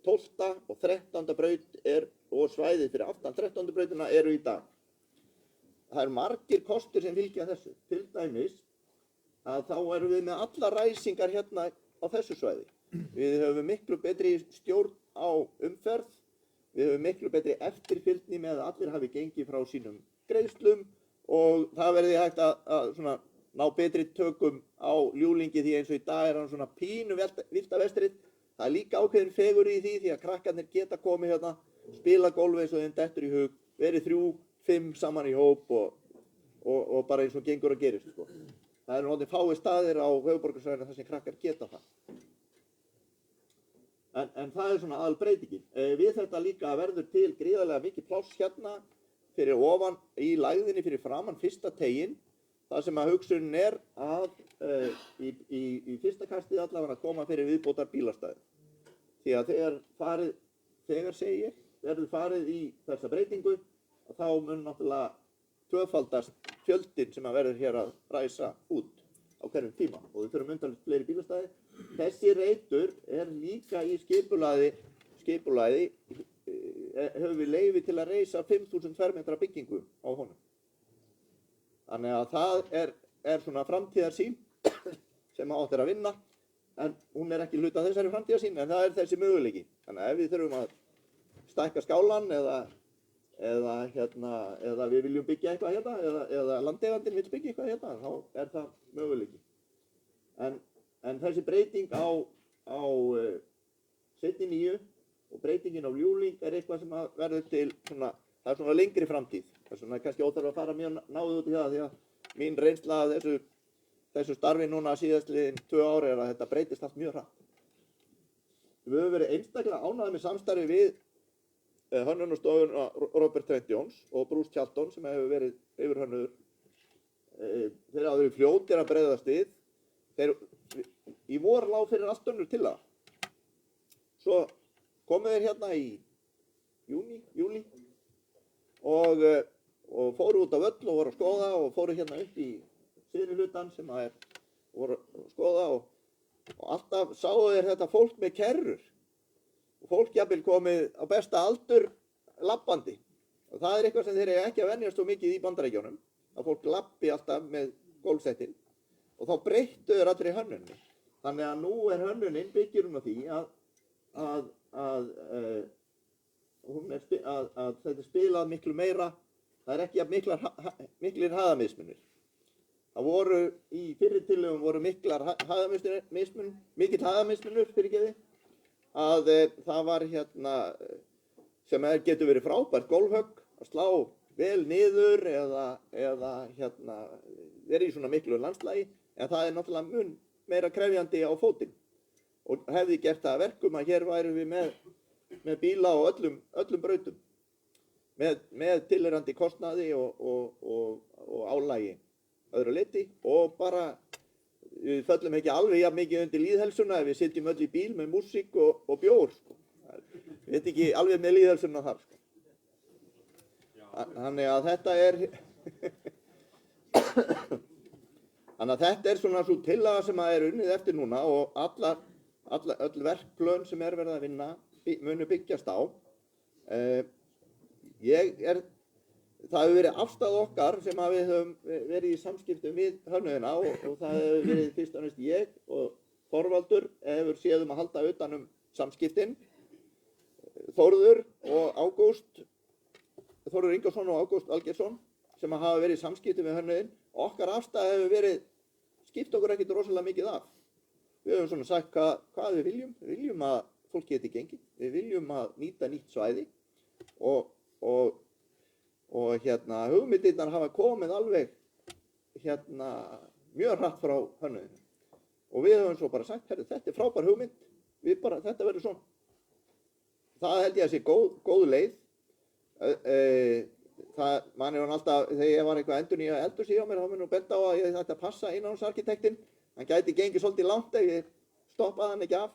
12. og 13. braut og svæðið fyrir aftan 13. brautina eru í dag. Það eru margir kostir sem fylgja þessu. Til dæmis að þá erum við með alla ræsingar hérna á þessu svæði. Við höfum miklu betri stjórn á umferð, við höfum miklu betri eftirfylgni með að allir hafi gengið frá sínum greiðslum og það verði hægt að svona ná betri tökum á ljúflingi því eins og í dag hann svona pínu vilda vestrið. Það er líka ákveðin fegur í því að krakkarnir geta komið hérna, spila golf eins og þeim dettur í hug, verið 3-5 saman í hóp og bara eins og gengur að gerist, sko. Það eru náttúrulega fáir staðir á höfuðborgarsvæðinu þar sem krakkar geta það. En það er svona aðalbreytingin. Við þetta líka verður til gríðarlega mikið pláss hérna fyrir ofan í lægðinni fyrir framan fyrsta teginn. Það sem að hugsunin er að í fyrsta kastið allavega að koma fyrir viðbótar bílastæði. Því að verður farið í þessa breytingu og þá mun náttúrulega tvöfaldast fjöldin sem að verður hér að ræsa út á hverjum tíma og við þurfum umtalið fleiri bílastæði. Þessi reitur er líka í skipulagi höfum við leyfi til að reisa 5.000 fermetra byggingu á honum. Þannig að það er svona framtíðarsýn sem átt er að vinna, en hún er ekki hluti af þessari framtíðarsýn, en það er þessi möguleiki. Þannig að ef við þurfum að stækka skálan eða við viljum byggja eitthvað hérna, eða landeigandinn vill byggja eitthvað hérna, þá er það möguleiki. En þessi breyting á seinni 9 og breytingin á ljúfling er eitthvað sem verður til svona, það er svona lengri framtíð. Það er svona kannski óþarf að fara mjög náðið út í það því að mín reynsla af þessu starfi núna síðastliðin 2 ár er að þetta breytist allt mjög hratt. Við höfum verið einstaklega ánægðir með samstarfi við hönnunarstofuna Robert Trent Jones og Bruce Charlton sem hefur verið yfirhönnuður. Þeir hafa verið fljótir að bregðast við. Í vor lá fyrir allt önnur til það. Svo komu þeir hérna í júlí og fóru út á völl og voru að skoða og fóru hérna upp í syðri hlutann sem voru að skoða og alltaf sáu þeir þetta fólk með kerrur. Og fólk jafnvel komið á besta aldur labbandi. Og það er eitthvað sem þeir eiga ekki að venjast svo mikið í Bandaríkjunum, að fólk labbi alltaf með gólfsettin. Og þá breyttu þeir allri hönnunni. Þannig að nú er hönnunin byggjur á því að þetta er spilað miklu meira. Það er ekki miklir hraðamismunir. Það voru í fyrri tillögum voru mikill hraðamismunur fyrirgeði. Að það var hérna sem getur verið frábært golfhögg að slá vel niður eða hérna verið í svona miklu landslagi, en það er náttúrulega mun meira krefjandi á fótinn og hefði gert það að verkum að hér værum við með bíla á öllum brautum með tilheyrandi kostnaði og álagi öðru leyti og bara við föllum ekki alveg jafn mikið undir lýðhelsuna ef við sitjum öll í bíl með músík og bjór, sko. Við veit ekki alveg með lýðhelsuna þar, sko. Þannig að þetta er svona svo tillaga sem er unnið eftir núna og öll verkplön sem er verið að vinna munu byggjast á. Það hefur verið afstaða okkar sem að við höfum verið í samskiptum við hönnuðina og það hefur verið fyrst og næst ég og Þorvaldur hefur séð að halda utan samskiptin. Þórður Ingarsson og Ágúst Valgeirsson sem hafa verið í samskiptum við hönnuðinn. Okkar afstaða hefur verið, skipt okkur ekkert rosalega mikið af. Við höfum svona sagt hvað við viljum. Við viljum að fólk geti gengið. Við viljum að nýta nýtt svæði og hugmyndirnar hafa komið alveg mjög hratt frá hönnuðinum. Og við höfum svo bara sagt, þetta er frábær hugmynd, þetta verður svona. Það held ég að sé góð leið. Man er alltaf, þegar ég var eitthvað endurnýja eldhús hjá mér, þá mér nú bent á að ég ætti að passa innanhúsarkitektinn. Hann gæti gengið svolítið langt ef ég stoppaði hann ekki af.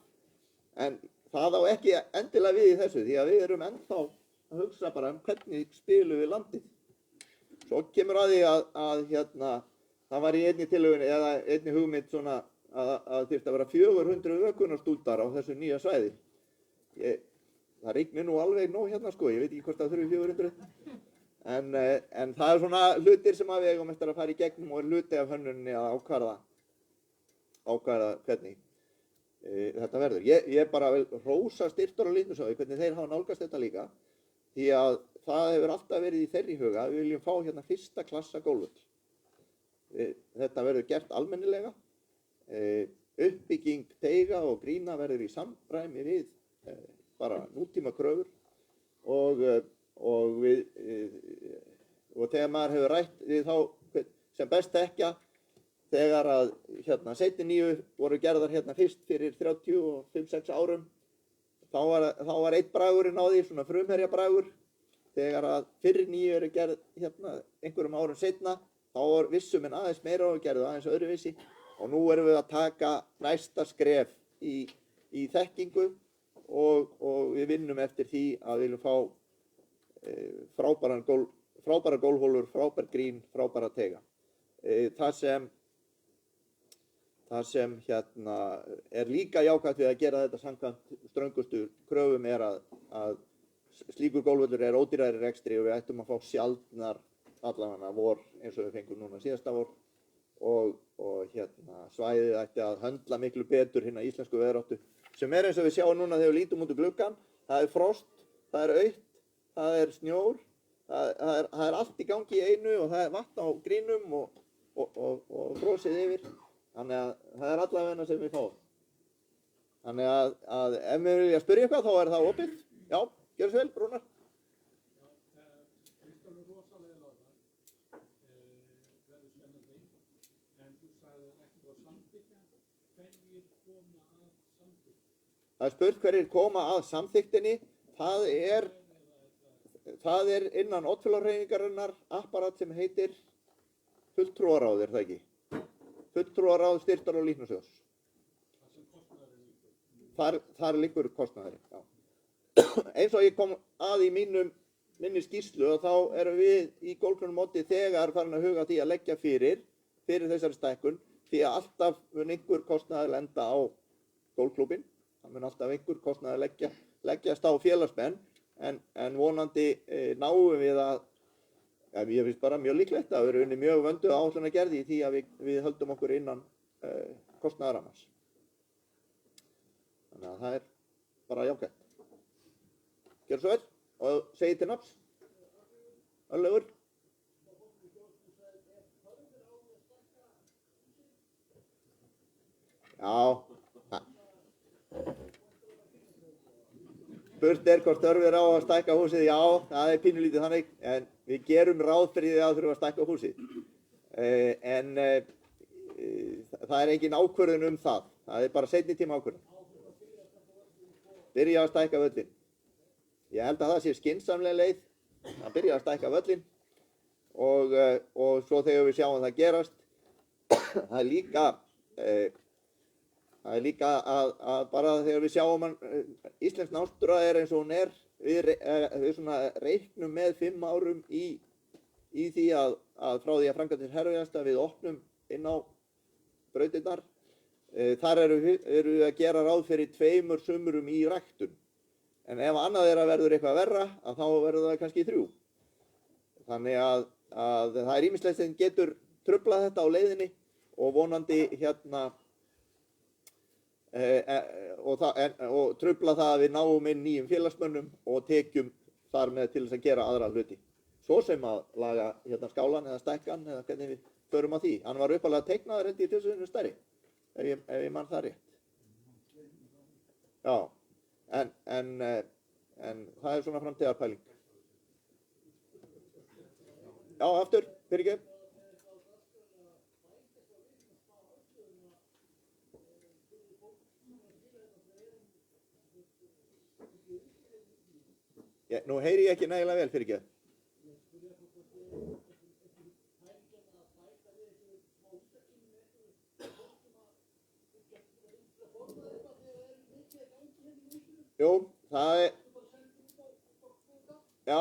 En það á ekki endilega við í þessu, því að við erum ennþá að hugsa bara hvernig spilum við landið. Svo kemur að því að það var í einni tillögunni eða einni hugmynd svona að þyrfti að vera 400 ökunarstútar á þessu nýja svæði. Það rignir nú alveg nóg hérna sko, ég veit ekki hvort það þurfi 400. En það er svona hlutir sem við eigum eftir að fara í gegnum og er hluti af hönnuninni að ákvarða hvernig þetta verður. Ég bara vil hrósa Styrktar og Línusjóði hvernig þeir hafa nálgast þetta líka. Því að það hefur alltaf verið í þeirri huga. Við viljum fá hérna 1. klassa gólfvöll. Þetta verður gert almennilega. Uppbygging teiga og grína verður í samræmi við bara nútíma kröfur og þegar maður hefur rætt við þá sem best þekkja þegar að seinni nýju voru gerðar hérna fyrst fyrir 35-6 árum þá var einn bragurinn á því, svona frumherjabragur. Þegar að fyrri nýju eru gerð einhverjum árum seinna þá var vissum en aðeins meira og gerðu aðeins öðruvísi og nú erum við að taka næsta skref í þekkingu og við vinnum eftir því að við viljum fá frábæra gólfhólur, frábær grín, frábæra teiga. Það sem er líka jákvætt við að gera þetta samkvæmt ströngustu kröfum er að slíkur gólfvöllur er ódýrari í rekstri og við ættum að fá sjaldnar allavega vor eins og við fengum núna síðasta vor og svæðið ætti að höndla miklu betur hérna íslensku veðráttu sem er eins og við sjáum núna þegar við lítum út úr gluggann. Það er frost, það er autt, það er snjór, það er allt í gangi í einu og það er vatn á grínum og frosið yfir. Þannig að það er allavega sem við fáum. Þannig að ef við vilja spyrja eitthvað þá er það opið. Já, gjör svo vel, Rúnar. Það er spurt hverjir koma að samþykktinni. Það er innan oddfélagahreyfingarinnar apparat sem heitir fulltrúaráð, er það ekki? Fulltrúaráð Styrktar og Línusjóðs. Þar liggur kostnaðurinn, já. Eins og ég kom að í minni skýrslu og þá erum við í Golfklúbbnum móti þegar farin að huga því að leggja fyrir þessari stækkun því að alltaf mun einhver kostnaður lenda á Golfklúbbinn. Það mun alltaf einhver kostnaður leggjast á félagsmenn en vonandi náum við að ég finnst bara mjög líklegt að við erum unni mjög vönduð áætlunargerð í því að við höldum okkur innan kostnaðarrammans. Þannig að það er bara jákvætt. Gjör svo vel og segi til nafns. Örlaugur. Já. Spurt er hvort þörf er á að stækka húsið. Já, það er pínulítið þannig, en við gerum ráð fyrir því að þurfum að stækka húsið. Það er engin ákvörðun það. Það er bara seinni tíma ákvörðun. Byrja að stækka völlinn. Ég held að það sé skynsamleg leið að byrja að stækka völlinn og svo þegar við sjáum það gerast, það er líka að bara þegar við sjáum íslensk náttúra er eins og hún er, við svona reiknum með 5 árum í því að frá því að framkvæmdir herfiðast að við opnum inn á brautirnar. Þar eru við að gera ráð fyrir 2 sumrum í ræktun. En ef annað verður eitthvað verra, að þá verður það kannski 3. Þannig að það er ýmislegt sem getur truflað þetta á leiðinni og vonandi og trufla það að við náum inn nýjum félagsmönnum og tekjum þar með til þess að gera aðra hluti. Svo sem að laga hérna skálan eða stækkan eða hvernig við förum að því. Hann var uppalega teiknaður held ég til þess stærri, ef ég man það rétt. Já, en það er svona framtíðarpæling. Já, aftur, fyrirgefðu. Nú heyri ég ekki nægilega vel, fyrirgefðu. Jú, það er, já,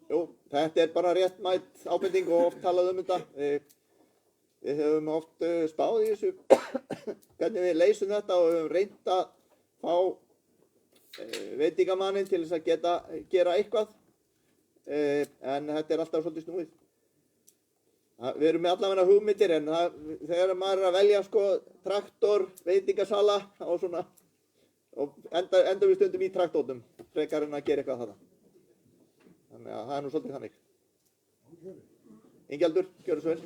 jú, þetta er bara réttmætt ábending og oft talað þetta. Við höfum oft spáð í þessu, hvernig við leysum þetta og höfum reynt að fá veitingamanninn til þess að gera eitthvað, en þetta er alltaf svolítið snúið. Við erum með allavega hugmyndir, en þegar maður er að velja sko traktor, veitingasala og svona, og enda við stundum í traktótum, frekar en að gera eitthvað þarna. Þannig að það er nú svolítið þannig. Ingjaldur, gjörðu svo vel.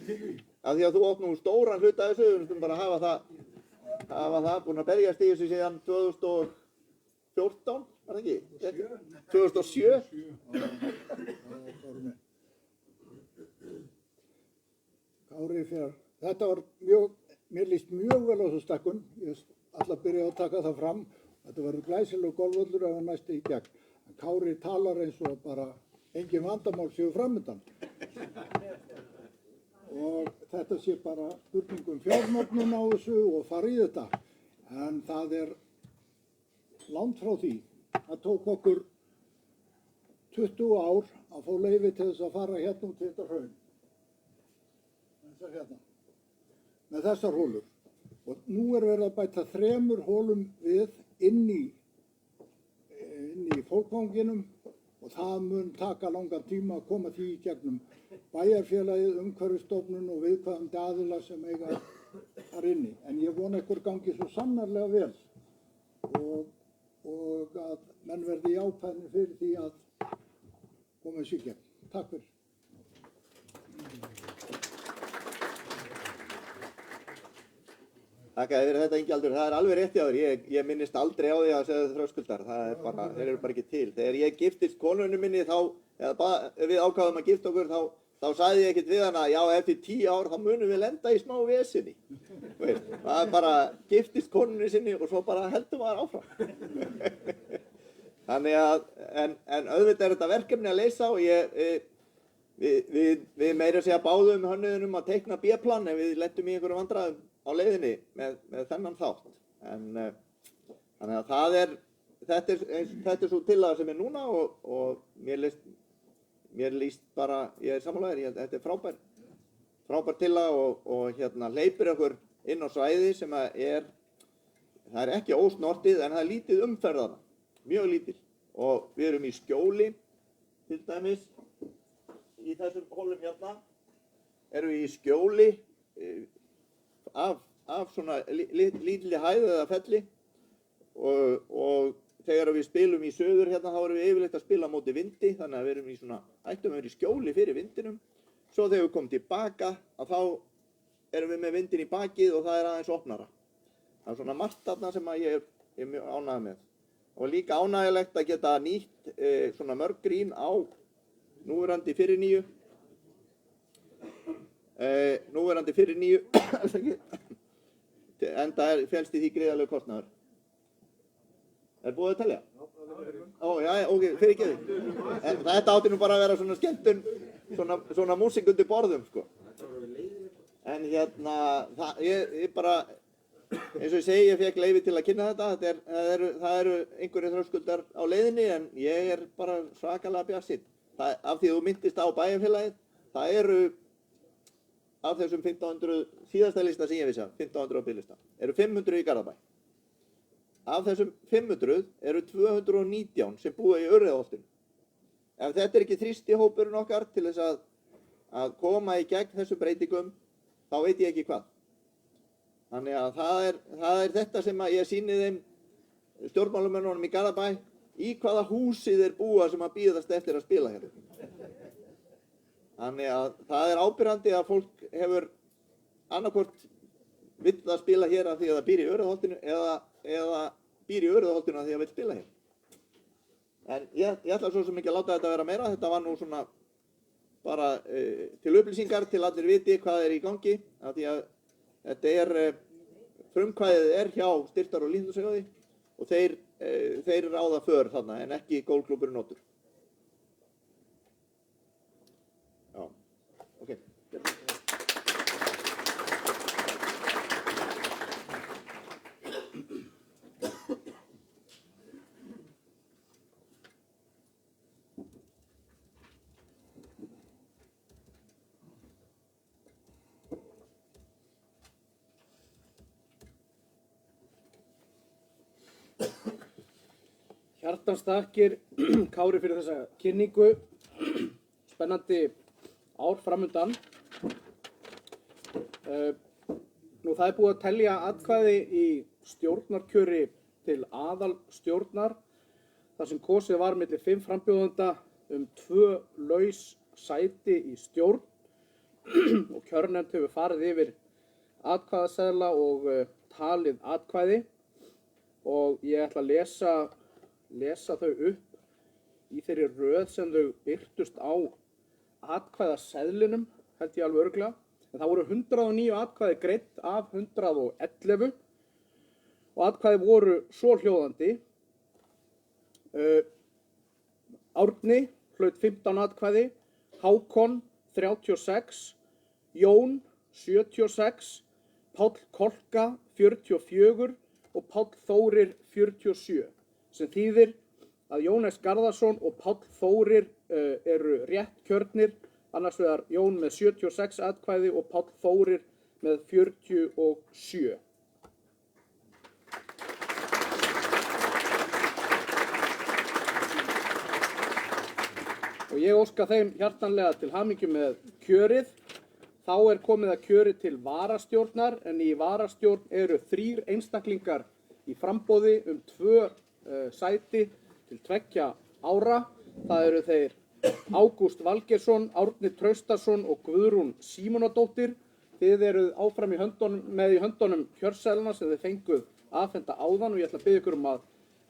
Af því að þú átt nú stóran hluta af þessu, við skulum bara hafa það, búin að berjast í þessu síðan 2014, var það ekki? 2007. Kári fyrir, þetta var mjög, mér líst mjög vel á þessu stakkun. Ég ætla að byrja að taka það fram. Þetta verður glæsilegur golfvöllur ef hann næst í gegn. En Kári talar eins og bara engin vandamál séu framöndan. Og þetta sé bara spurningum fjármögnun á þessu og fara í þetta. En það er langt frá því. Það tók okkur 20 ár að fá leyfi til þess að fara hérna út þetta hraun. Hérna. Með þessar hólur. Og nú er verið að bæta 3 hólum við inn í fólkvanginum og það mun taka langan tíma að koma því í gegnum bæjarfélagið, umhverfisstofnun og viðkvæmandi aðila sem eiga þar inni. En ég vona ykkur gangi svo sannarlega vel og að menn verði jákvæðnir fyrir því að koma þessu í gegn. Takk fyrir. Þakkaði fyrir þetta, Ingjaldur. Það er alveg rétt hjá þér. Ég minnist aldrei á því að segja Þröskuldar. Það er bara, þeir eru bara ekki til. Þegar ég giftist konunni minni við ákváðum að gifta okkur, þá sagði ég ekkert við hana, já, eftir 10 ár þá munum við lenda í smá vesinni. Það er bara giftist konunni sinni og svo bara heldum maður áfram. Þannig að, en auðvitað er þetta verkefni að leysa og við meira að segja báðum hönnuðunum að teikna B-plan ef við lentum í einhverjum vandræðum á leiðinni með þennan þátt. Þannig að þetta er svo tillaga sem er núna og mér líst bara, ég er sammálaður, þetta er frábær tillaga og hérna hleypir okkur inn á svæði sem það er ekki ósnortið en það er lítið umferðana, mjög lítið. Og við erum í skjóli, til dæmis, í þessum hólum hérna, erum við í skjóli af svona lítilli hæð eða felli og þegar við spilum í söður hérna þá erum við yfirleitt að spila á móti vindi þannig að við erum í svona, ættum að vera í skjóli fyrir vindinum svo þegar við komum tilbaka að þá erum við með vindin í bakið og það er aðeins opnara. Það er svona margt þarna sem að ég er mjög ánægður með og líka ánægjulegt að geta nýtt svona mörg grín á núverandi fyrir nýju en það felst í því gríðarlegu kostnaður. Er búið að telja? Ó, já, ok, fyrirgefðu. Þetta átti nú bara að vera svona skemmtun, svona músík undir borðum, sko. En hérna, ég bara, eins og ég segi, ég fekk leyfi til að kynna þetta. Það eru einhverjir Þröskuldar á leiðinni, en ég er bara svakalega bjartsýnn. Af því þú minntist á bæjarfélagið, það eru af þessum 1500, síðasta lista sem ég vissi af, 1500 á bíllista, eru 500 í Garðabæ. Af þessum 500 eru 219 sem búa í Urriðaholtinu. Ef þetta er ekki þrýstihópurinn okkar til þess að koma í gegn þessum breytingum, þá veit ég ekki hvað. Þannig að það er þetta sem að ég sýni þeim stjórnmálamönnunum í Garðabæ, í hvaða húsi þeir búa sem að bíðast eftir að spila hérna. Þannig að það er ábyrgandi að fólk hefur annarkvort vill að spila hér af því að það býr í Öræfaholtinu eða býr í Öræfaholtinu af því að vill spila hér. En ég ætla svo sem ekki að láta þetta vera meira. Þetta var nú svona bara til upplýsingar til allir viti hvað er í gangi, af því að þetta frumkvæðið er hjá Styrktar- og Lýðheilsusjóði og þeir ráða för þarna en ekki Golfklúbburinn Oddur. Já, ok. Hjartans þakkir Kári fyrir þessa kynningu. Spennandi ár framundan. Nú það er búið að telja atkvæði í stjórnarkjöri til aðalstjórnar þar sem kosið var milli 5 frambjóðenda 2 laus sæti í stjórn og kjörnefnd hefur farið yfir atkvæðaseðla og talið atkvæði og ég ætla að lesa þau upp í þeirri röð sem þau birtust á atkvæðaseðlinum, held ég alveg örugglega. En það voru 109 atkvæði greidd af 111 og atkvæði voru svohljóðandi. Árni hlaut 15 atkvæði, Hákon 36, Jón 76, Páll Kolka 44 og Páll Þórir 47. Sem þýðir að Jón S. Garðarsson og Páll Þórir eru rétt kjörnir, annars vegar Jón með 76 atkvæði og Páll Þórir með 47. Og ég óska þeim hjartanlega til hamingju með kjörið. Þá er komið að kjöri til varastjórnar, en í varastjórn eru 3 einstaklingar í framboði 2 sæti til 2 ára. Það eru þeir Ágúst Valgeirsson, Árni Traustason og Guðrún Símonardóttir. Þið eruð áfram með í höndunum kjörseðlana sem þið fenguð afhenta áðan og ég ætla að biðja ykkur að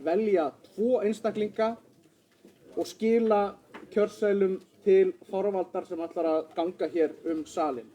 velja 2 einstaklinga og skila kjörseðlum til Þorvaldar sem ætlar að ganga hér salinn.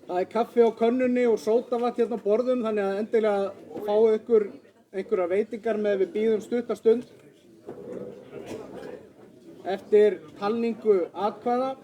Það er kaffi á könnunni og sódavatn hérna á borðum, þannig að endilega fáið ykkur einhverjar veitingar með við bíðum stuttastund eftir talningu atkvæða.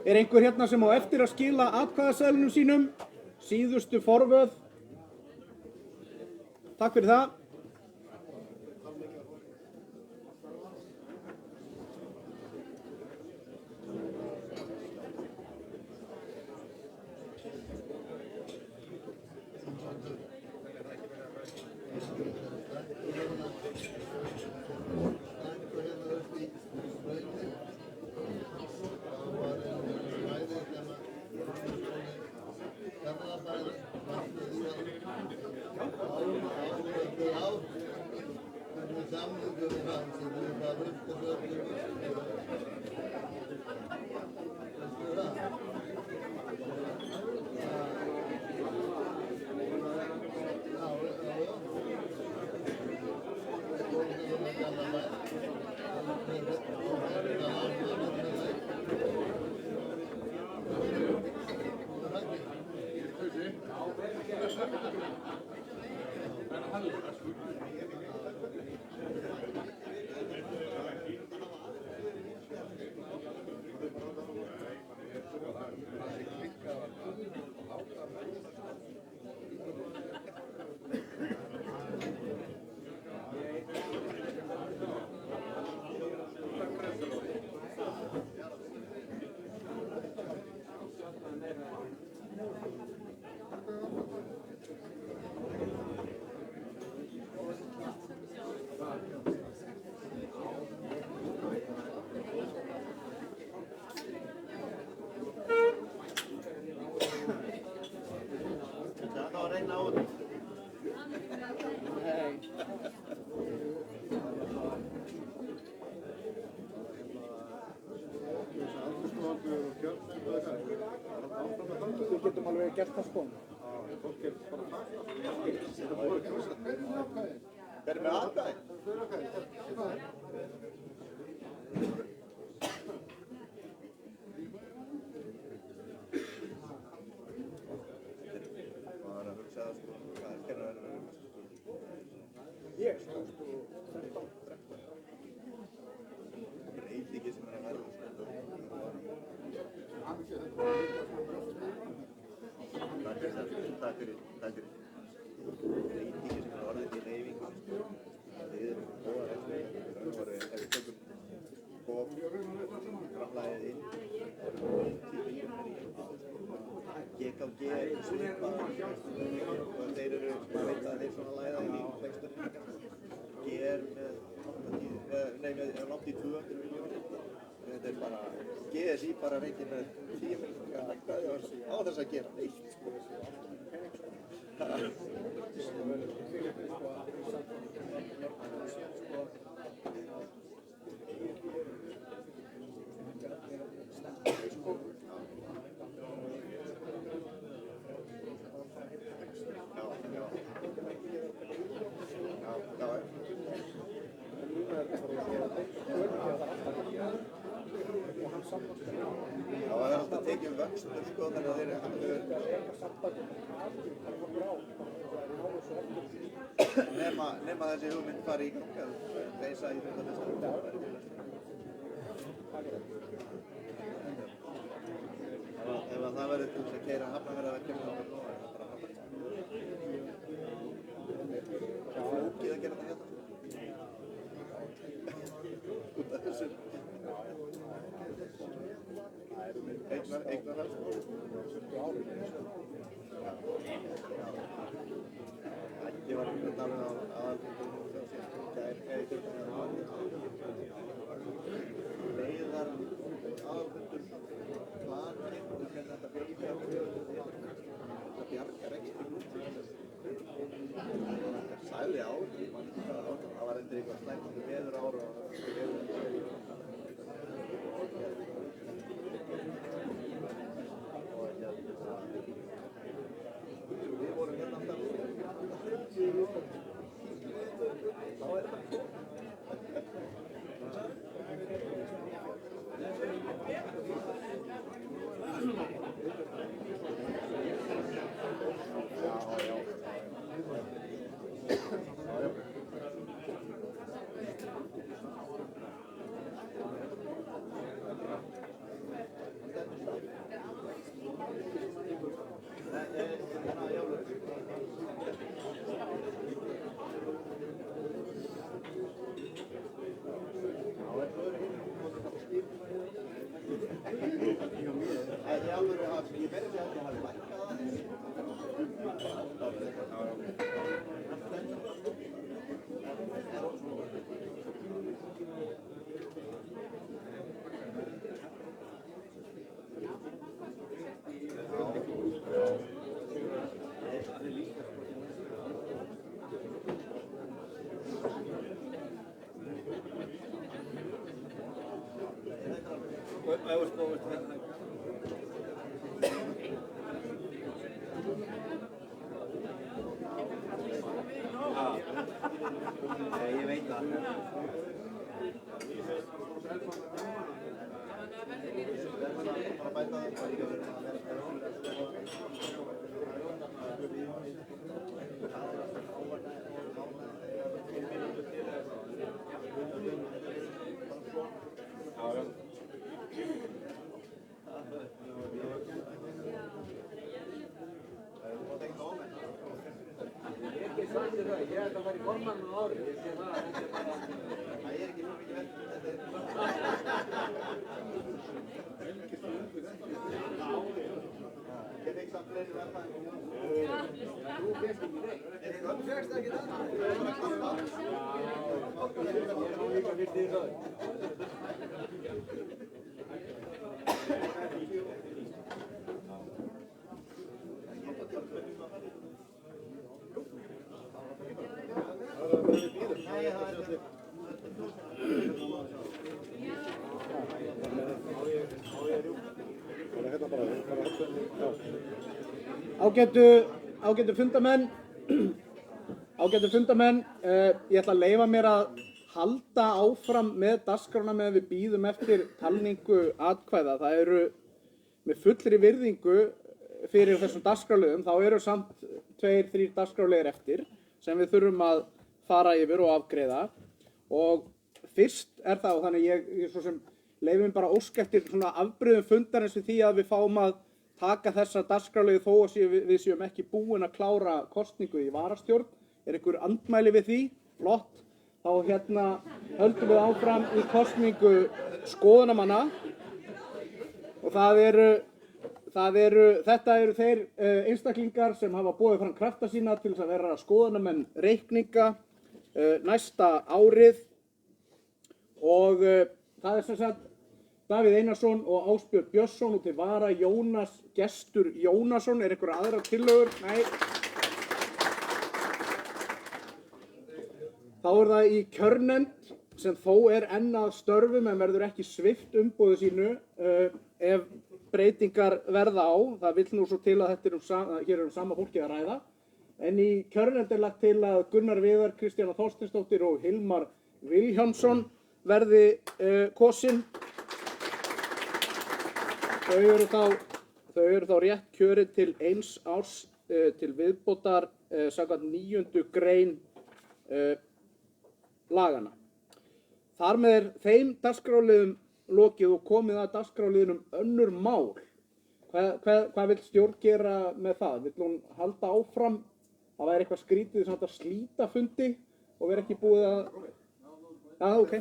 Er einhver hérna sem á eftir að skila atkvæðaseðlunum sínum? Síðustu forvöð. Takk fyrir það. Við getum alveg gert það sko. Verður með aðgæði? Maður að hugsa það sko, hvað er að vera með Ég sko. breytingi sem er að verða sko. Takk fyrir. Breytingi sem er orðið í reyfingu. Þið eru góða reglur. Ef við tökum framlagið inn, það eru 10 milljónir í GKG er svipað og þeir eru, maður veit að þeir svona læða í vextunum. G er með langt í 200 milljónir. Þetta er bara, GSI bara reikir með 10 milljónir á þess að gera neitt. Það er alltaf tekið vöxtur sko, þannig að þeir nema þessi hugmynd fari í gang að reisa í þetta ef það verður til að keyra Hafnarfjarðarverkefni þá verður það bara Hafnarfjarðarverkefni. Það er flókið að gera þetta hérna. Út af þessu. Eignarhald. Ég var að tala á aðalfundum leiðar aðalfundur planir hvernig þetta bjargar ekki það sæli ár það var endur eitthvað slæmt veður ár og við vorum hérna alltaf þá er það Ágætu fundamenn, ég ætla að leyfa mér að halda áfram með dagskrána meðan við bíðum eftir talningu atkvæða. Það eru með fullri virðingu fyrir þessum dagskráliðum, þá eru samt 2-3 dagskráliðir eftir sem við þurfum að fara yfir og afgreiða. Og fyrst er það, og þannig ég svo sem leyfi mér bara ósk eftir svona afbrigðum fundarins við því að við fáum að taka þessa dagskrárliði þó að við séum ekki búin að klára kosningu í varastjórn. Er einhver andmæli við því? Flott. Þá höldum við áfram í kosningu skoðunarmanna. Og þetta eru þeir einstaklingar sem hafa boðið fram krafta sína til þess að vera skoðunarmenn reikninga næsta árið. Og það er sem sagt Davíð Einarsson og Ásbjörn Björnsson og til vara Jónas Gestur Jónasson. Er einhverja aðrar tillögur? Nei. Þá er það í kjörnefnd sem þó er enn að störfum en verður ekki svipt umboði sínu ef breytingar verða á. Það vill nú svo til að hér er sama fólkið að ræða. En í kjörnefnd er lagt til að Gunnar Viðar, Kristjana Þorsteinsdóttir og Hilmar Vilhjálmsson verði kosin. Þau eru þá rétt kjörin til 1 árs til viðbótar samkvæmt 9. grein lagana. Þar með er þeim dagskrárliðum lokið og komið að dagskrárliðunum önnur mál. Hvað vill stjórn gera með það? Vill hún halda áfram? Það væri eitthvað skrítið samt að slíta fundi og vera ekki búið að... Já, ok.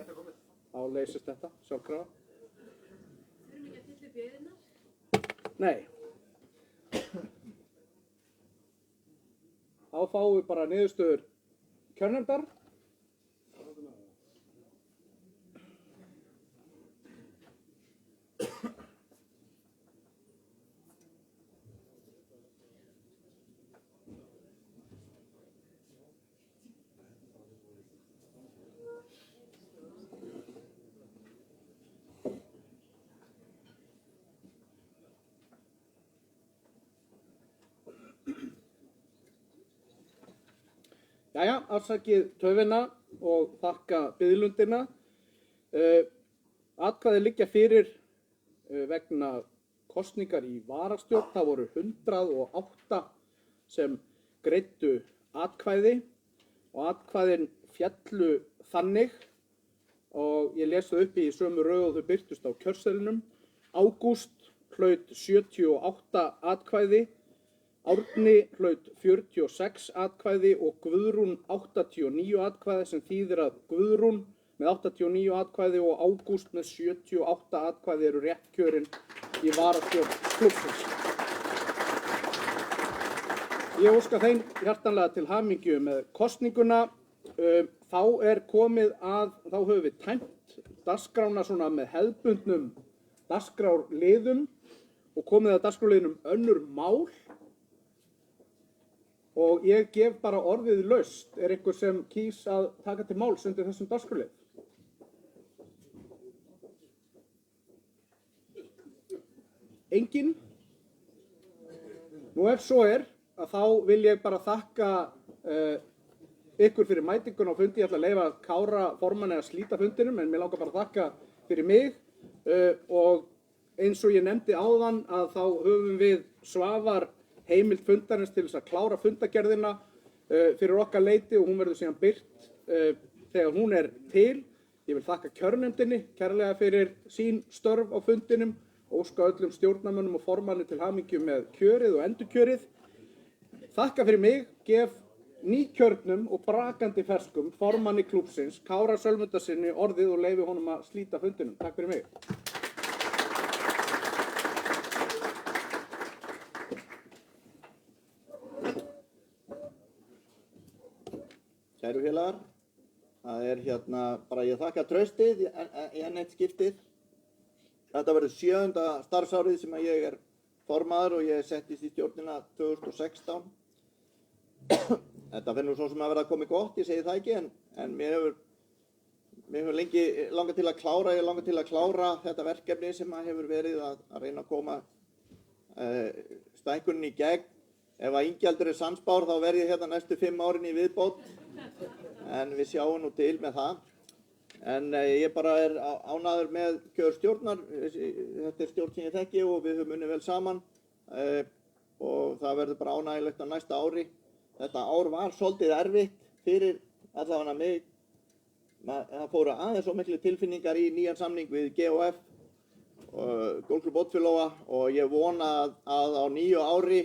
Þá leysist þetta, sjálfkrafa. Nei. Þá fáum við bara niðurstöður kjörnefndar. Jæja, afsakið töfina og þakka biðlundina. Atkvæði liggja fyrir vegna kosningar í varastjórn. Það voru 108 sem greiddu atkvæði og atkvæðin féllu þannig og ég les það upp í sömu röð og þau birtust á kjörseðlinum. Ágúst hlaut 78 atkvæði, Árni hlaut 46 atkvæði og Guðrún 89 atkvæði, sem þýðir að Guðrún með 89 atkvæði og Ágúst með 78 atkvæði eru rétt kjörin í varastjórn klúbbsins. Ég óska þeim hjartanlega til hamingju með kosninguna. Þá höfum við tæmt dagskrána svona með hefðbundnum dagskrárliðum og komið að dagskrárliðnum önnur mál. Og ég gef bara orðið laust. Er einhver sem kýs að taka til máls undir þessum dagskrárlið? Enginn? Nú ef svo er, að þá vil ég bara þakka ykkur fyrir mætinguna á fundi. Ég ætla að leyfa Kára formanni að slíta fundinum, en mér langar bara að þakka fyrir mig. Og eins og ég nefndi áðan að þá höfum við Svavar heimild fundarins til þess að klára fundagerðina fyrir okkar leyti, og hún verður síðan birt þegar hún er til. Ég vil þakka kjörnefndinni kærlega fyrir sín störf á fundinum og óska öllum stjórnarmönnum og formanni til hamingju með kjörið og endurkjörið. Þakka fyrir mig, gef nýkjörnum og brakandi ferskum formanni klúbbsins, Kára Sölmundarsyni, orðið og leyfi honum að slíta fundinum. Takk fyrir mig. Kæru félagar, það bara ég þakka traustið í enn eitt skiptið. Þetta verður 7. starfsárið sem ég er formaður og ég settist í stjórnina 2016. Þetta finnur svo sem að verða að koma gott, ég segi það ekki, en mér hefur lengi langað til að klára þetta verkefni sem hefur verið að reyna að koma stækkunin í gegn. Ef að Ingjaldur er sannspár þá verð ég hérna næstu 5 árin í viðbót, en við sjáum nú til með það. En ég bara er ánægður með kjör stjórnar. Þetta er stjórn sem ég þekki og við höfum unnið vel saman og það verður bara ánægilegt á næsta ári. Þetta ár var svolítið erfitt fyrir allavega mig. Það fóru aðeins svo miklu tilfinningar í nýjan samning við GOF og Golfklúbb Oddfellóa, og ég vona að á nýju ári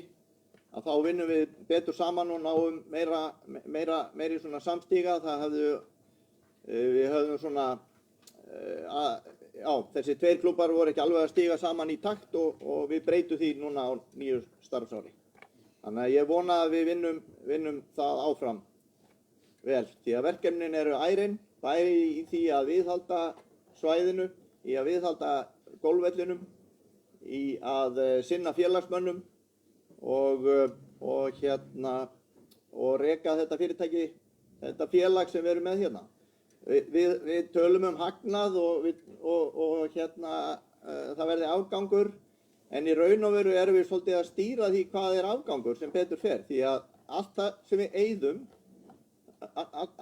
að þá vinnum við betur saman og náum meiri svona samstíga. Við höfðum svona, þessi 2 klúbbar voru ekki alveg að stíga saman í takt og við breytum því núna á nýju starfsári. Þannig að ég vona að við vinnum það áfram vel, því að verkefnin eru ærin, bæði í því að viðhalda svæðinu, í að viðhalda golfvellinum, í að sinna félagsmönnum og reka þetta fyrirtæki, þetta félag sem við erum með hérna. Við tölum hagnað og það verði afgangur, en í raun og veru erum við svolítið að stýra því hvað er afgangur sem betur fer, því að allt það sem við eyðum,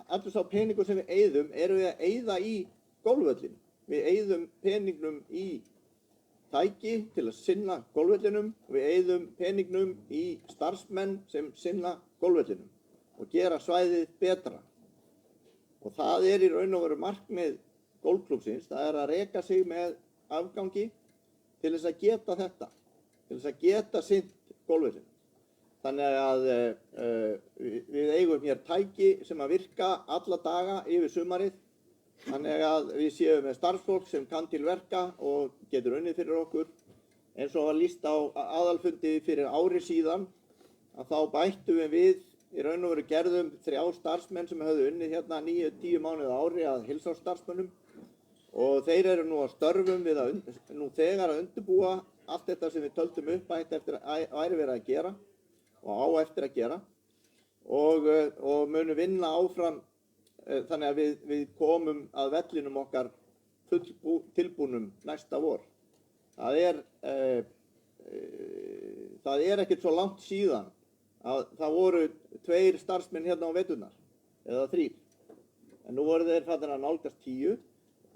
allur sá peningur sem við eyðum, erum við að eyða í golfvöllin. Við eyðum peningnum í tæki til að sinna golfvellinum, og við eyðum peningnum í starfsmenn sem sinna golfvellinum og gera svæðið betra. Og það er í raun og veru markmið golfklúbbsins, það er að reka sig með afgangi til þess að geta þetta, til þess að geta sinnt golfvellinu. Þannig að við eigum hér tæki sem að virka alla daga yfir sumarið, þannig að við séum með starfsfólk sem kann til verka og getur unnið fyrir okkur. Eins og var lýst á aðalfundi fyrir ári síðan, að þá bættum við í raun og veru gerðum 3 starfsmenn sem höfðu unnið hérna 9-10 mánuði á ári að heilsársstarfsmönnum, og þeir eru nú að störfum við nú þegar að undirbúa allt þetta sem við töldum upp að væri verið að gera og á eftir að gera, og munum vinna áfram þannig að við komum að vellinum okkar tilbúnum næsta vor. Það er ekkert svo langt síðan að það voru 2 starfsmenn hérna á veturnar, eða 3. En nú voru þeir farnir að nálgast 10,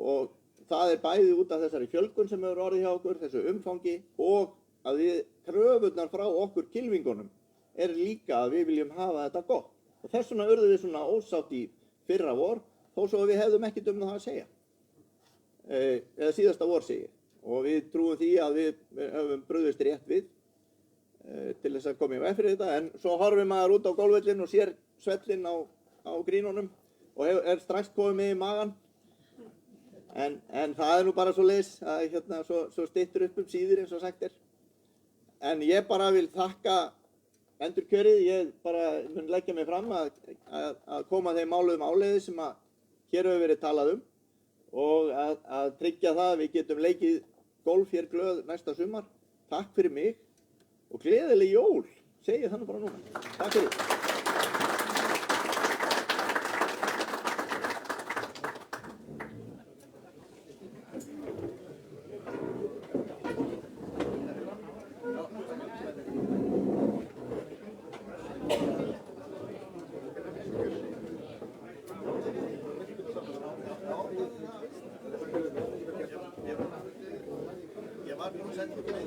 og það er bæði út af þessari fjölgun sem hefur orðið hjá okkur, þessu umfangi, og að kröfurnar frá okkur kylfingunum er líka að við viljum hafa þetta gott. Og þess vegna urðum við svona ósátt í fyrra vor, þó svo við hefðum ekkert það að segja. Eða síðasta vor segi ég. og við trúum því að við höfum brugðist rétt við til þess að koma í veg fyrir þetta, en svo horfir maður út á golfvöllin og sér svellin á grínunum og er strax komið með í magan. En það er nú bara svo leiðis að svo styttur upp síðir eins og sagt er. En ég bara vil þakka endurkjörið, ég bara mun leggja mig fram að koma þeim málum áleiði sem að hér hefur verið talað og að tryggja það að við getum leikið golf hér glöð næsta sumar. Takk fyrir mig og gleðileg jól, segi ég þannig bara núna. Takk fyrir. Ég var nú að senda ykkur